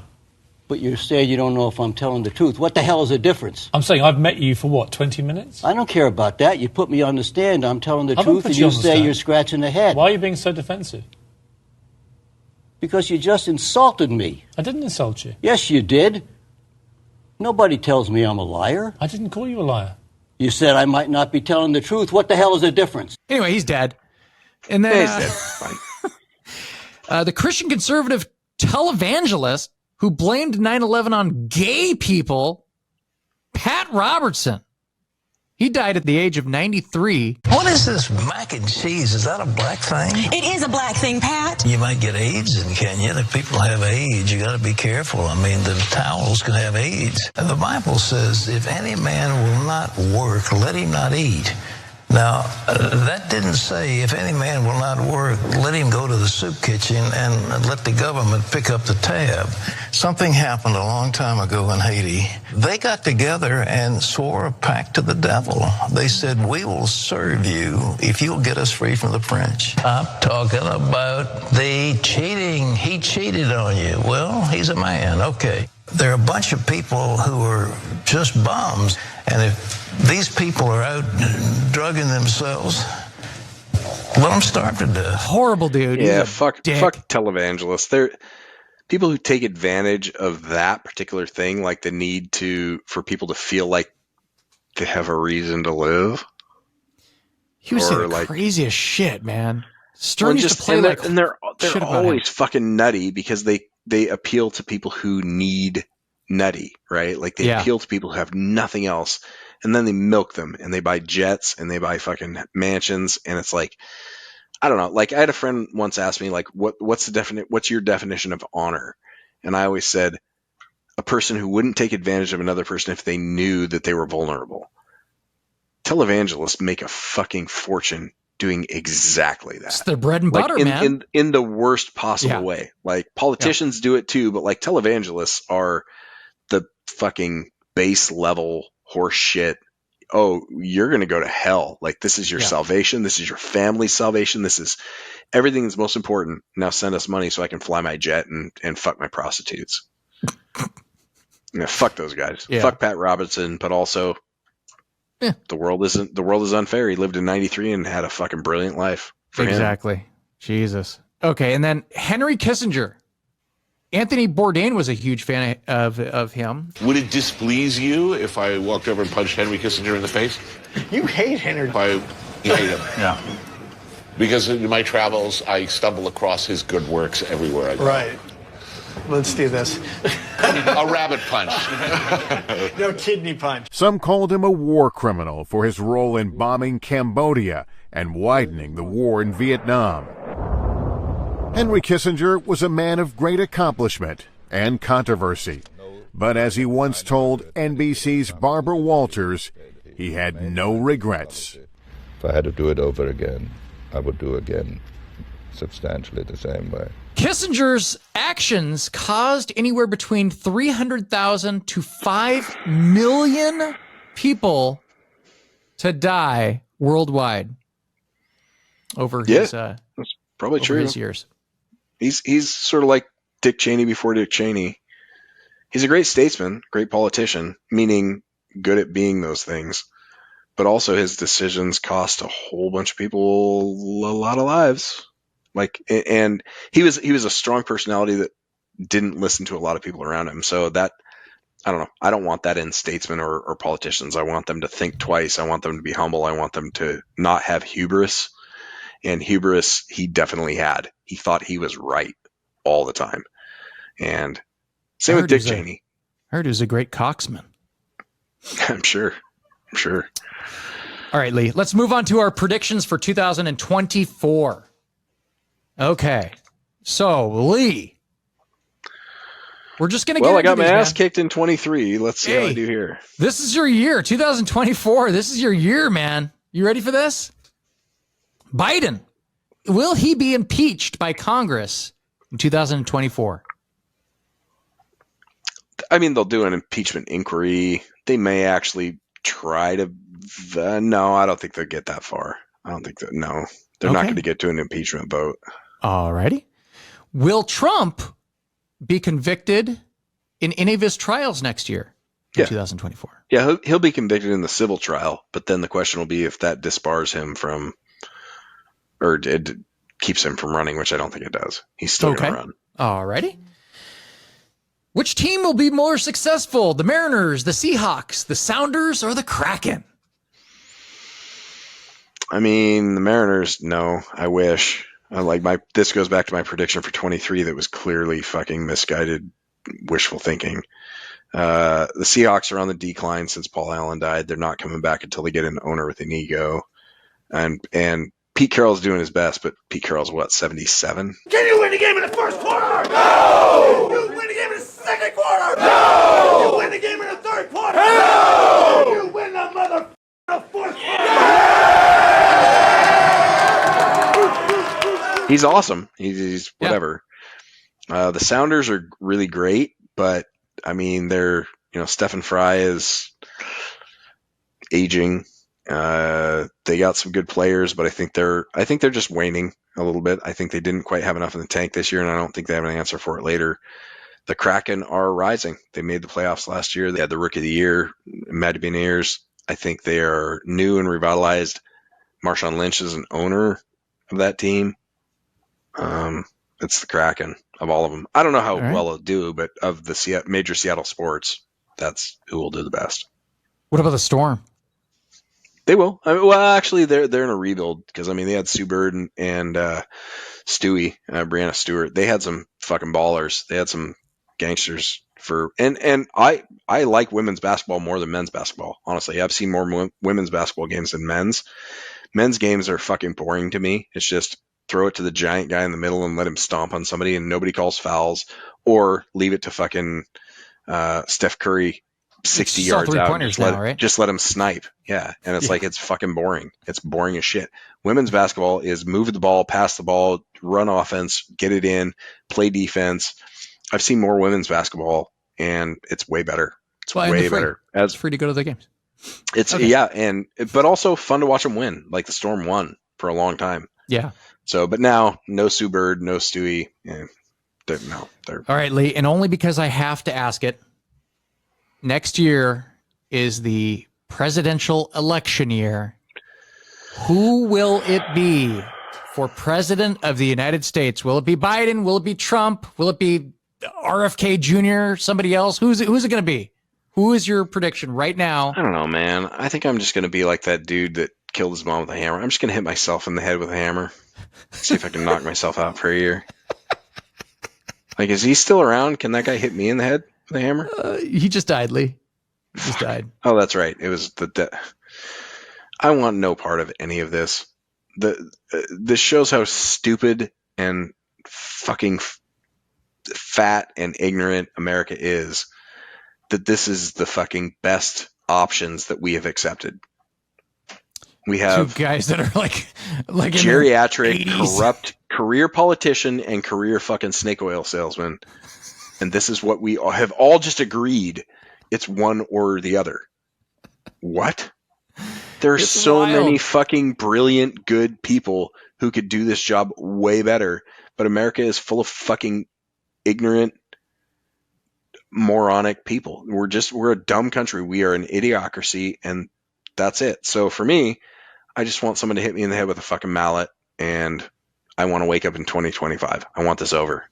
But you're saying you don't know if I'm telling the truth. What the hell is the difference? I'm saying I've met you for, what, 20 minutes? I don't care about that. You put me on the stand, I'm telling the truth, and you say you're scratching the head. Why are you being so defensive? Because you just insulted me. I didn't insult you. Yes, you did. Nobody tells me I'm a liar. I didn't call you a liar. You said I might not be telling the truth. What the hell is the difference? Anyway, he's dead. And then he's dead. Fine. The Christian conservative televangelist who blamed 9/11 on gay people, Pat Robertson. He died at the age of 93. What is this mac and cheese? Is that a black thing? It is a black thing, Pat. You might get AIDS in Kenya. If people have AIDS, you got to be careful. I mean, the towels can have AIDS. And the Bible says, if any man will not work, let him not eat. Now, that didn't say if any man will not work, let him go to the soup kitchen and let the government pick up the tab. Something happened a long time ago in Haiti. They got together and swore a pact to the devil. They said, we will serve you if you'll get us free from the French. I'm talking about the cheating. He cheated on you. Well, he's a man. Okay. There are a bunch of people who are just bums. And if these people are out drugging themselves, let them starve to death. Horrible dude. Yeah, fuck televangelists. They're people who take advantage of that particular thing, like the need for people to feel like they have a reason to live. He was saying the craziest shit, man. Stern used to play and they're always fucking nutty because they appeal to people who need nutty, right? Like they appeal to people who have nothing else, and then they milk them and they buy jets and they buy fucking mansions, and it's like, I don't know. Like I had a friend once ask me, like, what's your definition of honor? And I always said, a person who wouldn't take advantage of another person if they knew that they were vulnerable. Televangelists make a fucking fortune doing exactly that. It's their bread and butter, man. In the worst possible way. Like politicians do it too, but like televangelists are the fucking base level horse shit. Oh, you're going to go to hell. Like this is your salvation. This is your family's salvation. This is everything that's most important. Now send us money so I can fly my jet and fuck my prostitutes. Yeah, fuck those guys. Yeah. Fuck Pat Robertson, but also the world is unfair. He lived in 93 and had a fucking brilliant life. Exactly. Jesus. Okay, and then Henry Kissinger. Anthony Bourdain was a huge fan of him. Would it displease you if I walked over and punched Henry Kissinger in the face? You hate Henry. I hate him. Yeah. Because in my travels, I stumble across his good works everywhere I go. Right. Let's do this. A rabbit punch. No kidney punch. Some called him a war criminal for his role in bombing Cambodia and widening the war in Vietnam. Henry Kissinger was a man of great accomplishment and controversy. But as he once told NBC's Barbara Walters, he had no regrets. If I had to do it over again, I would do it again substantially the same way. Kissinger's actions caused anywhere between 300,000 to 5 million people to die worldwide over his that's probably true. His years. He's sort of like Dick Cheney before Dick Cheney. He's a great statesman, great politician, meaning good at being those things. But also his decisions cost a whole bunch of people a lot of lives. And he was a strong personality that didn't listen to a lot of people around him. So that, I don't know. I don't want that in statesmen or politicians. I want them to think twice. I want them to be humble. I want them to not have hubris. And hubris, he definitely had. He thought he was right all the time. And same with Dick Cheney. Heard he was a great coxman. I'm sure. All right, Lee, let's move on to our predictions for 2024. Okay. So, Lee, we're just going to get Well, I into got my these, ass man. kicked in 23. Let's see how I do here. This is your year, 2024. This is your year, man. You ready for this? Biden, will he be impeached by Congress in 2024? I mean, they'll do an impeachment inquiry. They may actually try to. No, I don't think they'll get that far. I don't think that. No, they're not going to get to an impeachment vote. All righty. Will Trump be convicted in any of his trials next year in 2024? Yeah, he'll be convicted in the civil trial, but then the question will be if that disbars him from, or it keeps him from running, which I don't think it does. He's still going to run. All righty. Which team will be more successful? The Mariners, the Seahawks, the Sounders, or the Kraken? I mean, the Mariners, no, I wish. This goes back to my prediction for 23 that was clearly fucking misguided, wishful thinking. The Seahawks are on the decline since Paul Allen died. They're not coming back until they get an owner with an ego. And Pete Carroll's doing his best, but Pete Carroll's what, 77? Can you win the game in the first quarter? No! Can you win the game in the second quarter? No! Can you win the game in the third quarter? No! Can you win the fourth quarter? He's awesome. He's whatever. The Sounders are really great, but I mean, Stephen Fry is aging. They got some good players, but I think they're just waning a little bit. I think they didn't quite have enough in the tank this year, and I don't think they have an answer for it later. The Kraken are rising. They made the playoffs last year. They had the Rookie of the Year, Madabuneers. I think they are new and revitalized. Marshawn Lynch is an owner of that team. It's the Kraken of all of them. I don't know how well they'll do, but of the major Seattle sports, that's who will do the best. What about the Storm? They will. I mean, well, actually, they're in a rebuild because they had Sue Bird and Stewie, Brianna Stewart. They had some fucking ballers. They had some gangsters and I like women's basketball more than men's basketball. Honestly, I've seen more women's basketball games than men's. Men's games are fucking boring to me. It's just throw it to the giant guy in the middle and let him stomp on somebody and nobody calls fouls, or leave it to fucking Steph Curry 60 yards out. Just let him snipe. Yeah. And it's like, it's fucking boring. It's boring as shit. Women's basketball is move the ball, pass the ball, run offense, get it in, play defense. I've seen more women's basketball and it's way better. It's way better. It's free to go to the games. It's but also fun to watch them win. Like the Storm won for a long time. Yeah. So, but now no Sue Bird, no Stewie. Yeah, they're all right, Lee. And only because I have to ask it. Next year is the presidential election year. Who will it be for president of the United States? Will it be Biden? Will it be Trump? Will it be RFK Jr.? Somebody else? Who's it going to be? Who is your prediction right now? I don't know, man. I think I'm just going to be like that dude that killed his mom with a hammer. I'm just going to hit myself in the head with a hammer. See if I can knock myself out for a year. Like, is he still around? Can that guy hit me in the head with a hammer? He just died, Lee. He just died. Oh, that's right. It was I want no part of any of this. This shows how stupid and fucking fat and ignorant America is. That this is the fucking best options that we have accepted. We have two guys that are like geriatric, corrupt career politician and career fucking snake oil salesman. And this is what we have all just agreed. It's one or the other. What? There are so many fucking brilliant, good people who could do this job way better. But America is full of fucking ignorant, moronic people. We're a dumb country. We are an idiocracy, and that's it. So for me, I just want someone to hit me in the head with a fucking mallet, and I want to wake up in 2025. I want this over.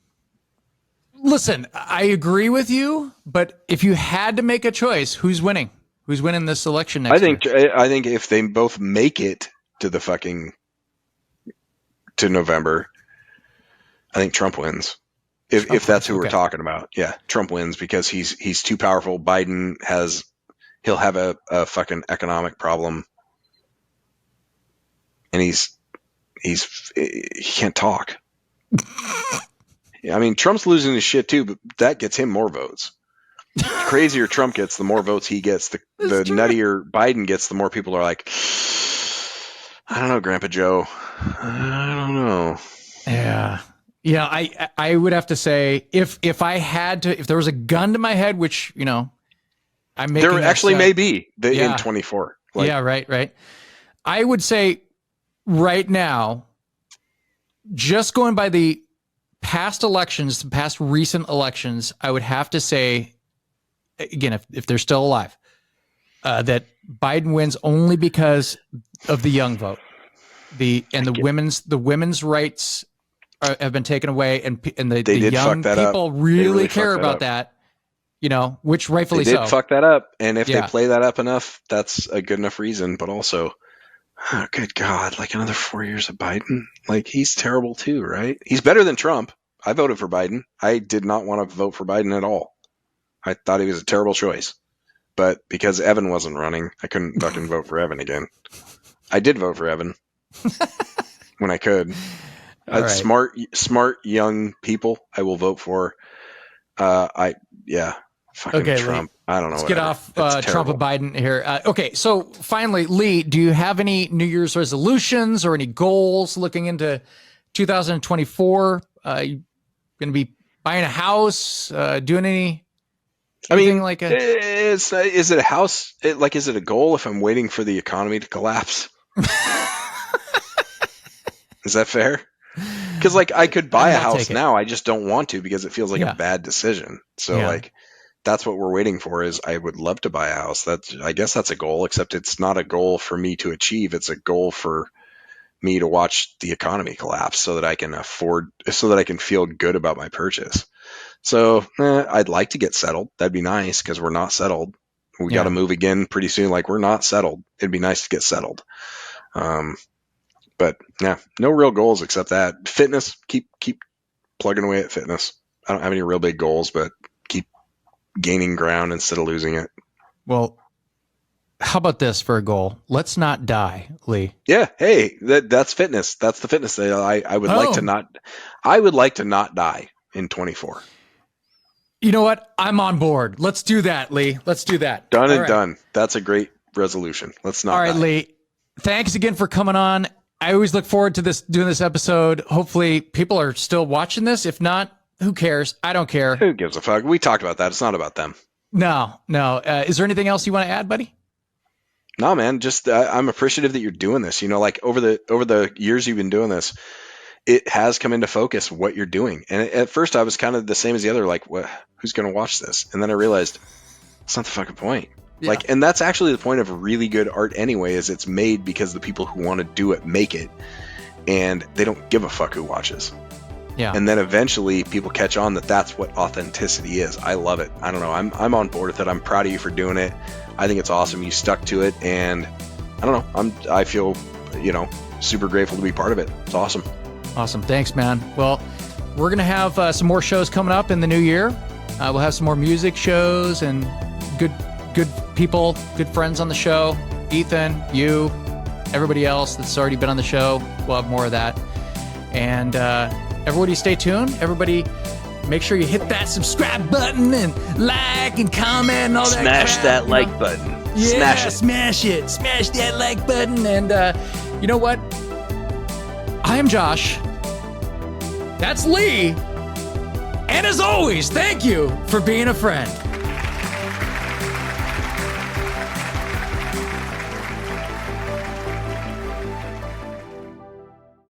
Listen, I agree with you, but if you had to make a choice, who's winning? Who's winning this election next year? I think if they both make it to the fucking to November, I think Trump wins. If that's who we're talking about, yeah, Trump wins because he's too powerful. Biden he'll have a fucking economic problem, and he can't talk. I mean, Trump's losing his shit too, but that gets him more votes. The crazier Trump gets, the more votes he gets. The nuttier Biden gets, the more people are like, I don't know, Grandpa Joe. I don't know. Yeah. Yeah, I would have to say if there was a gun to my head, which, you know, I'm making there actually may be in 24. Yeah, right. I would say right now, just going by the past elections, the past recent elections, I would have to say, again, if they're still alive, that Biden wins only because of the young vote, the women's rights have been taken away, and the young people really care about that. You know, which rightfully so. They did fuck that up, and if they play that up enough, that's a good enough reason. But also, oh, good God, like another 4 years of Biden, like he's terrible too, right? He's better than Trump. I voted for Biden. I did not want to vote for Biden at all. I thought he was a terrible choice, but because Evan wasn't running, I couldn't fucking vote for Evan again. I did vote for Evan when I could. Right. Smart young people I will vote for. Fucking Trump. Lee, I don't know. Let's get off Trump and Biden here. Okay, so finally, Lee, do you have any New Year's resolutions or any goals looking into 2024? You going to be buying a house? Doing anything like a? Is it a house? Is it a goal if I'm waiting for the economy to collapse? Is that fair? Because I could buy a house now, I just don't want to because it feels like a bad decision. So that's what we're waiting for. Is I would love to buy a house. I guess that's a goal, except it's not a goal for me to achieve. It's a goal for me to watch the economy collapse so that I can feel good about my purchase. So I'd like to get settled. That'd be nice because we're not settled. We got to move again pretty soon. Like we're not settled. It'd be nice to get settled. But yeah, no real goals except that. Fitness, keep plugging away at fitness. I don't have any real big goals, but keep gaining ground instead of losing it. Well, how about this for a goal? Let's not die, Lee. Yeah, hey, that's fitness. That's the fitness that I would like to not. I would like to not die in 24. You know what? I'm on board. Let's do that, Lee. Let's do that. Done and done. That's a great resolution. Let's not. All right, die. Lee. Thanks again for coming on. I always look forward to doing this episode. Hopefully people are still watching this. If not, who cares? I don't care. Who gives a fuck? We talked about that. It's not about them. No. Is there anything else you want to add, buddy? No, man. Just I'm appreciative that you're doing this. You know, like over the years you've been doing this, it has come into focus what you're doing. And at first I was kind of the same as the other, like, who's going to watch this? And then I realized that's not the fucking point. Yeah. And that's actually the point of really good art anyway, is it's made because the people who want to do it make it, and they don't give a fuck who watches. Yeah. And then eventually people catch on that that's what authenticity is. I love it. I don't know. I'm on board with it. I'm proud of you for doing it. I think it's awesome. You stuck to it, and I don't know. I feel, super grateful to be part of it. It's awesome. Awesome. Thanks, man. Well, we're going to have some more shows coming up in the new year. We'll have some more music shows and good people, good friends on the show. Ethan, you, everybody else that's already been on the show. We'll have more of that. And everybody stay tuned. Everybody make sure you hit that subscribe button and like and comment and all that Smash crap, that like button. Yeah, Smash it. Smash that like button. And you know what? I am Josh. That's Lee. And as always, thank you for being a friend.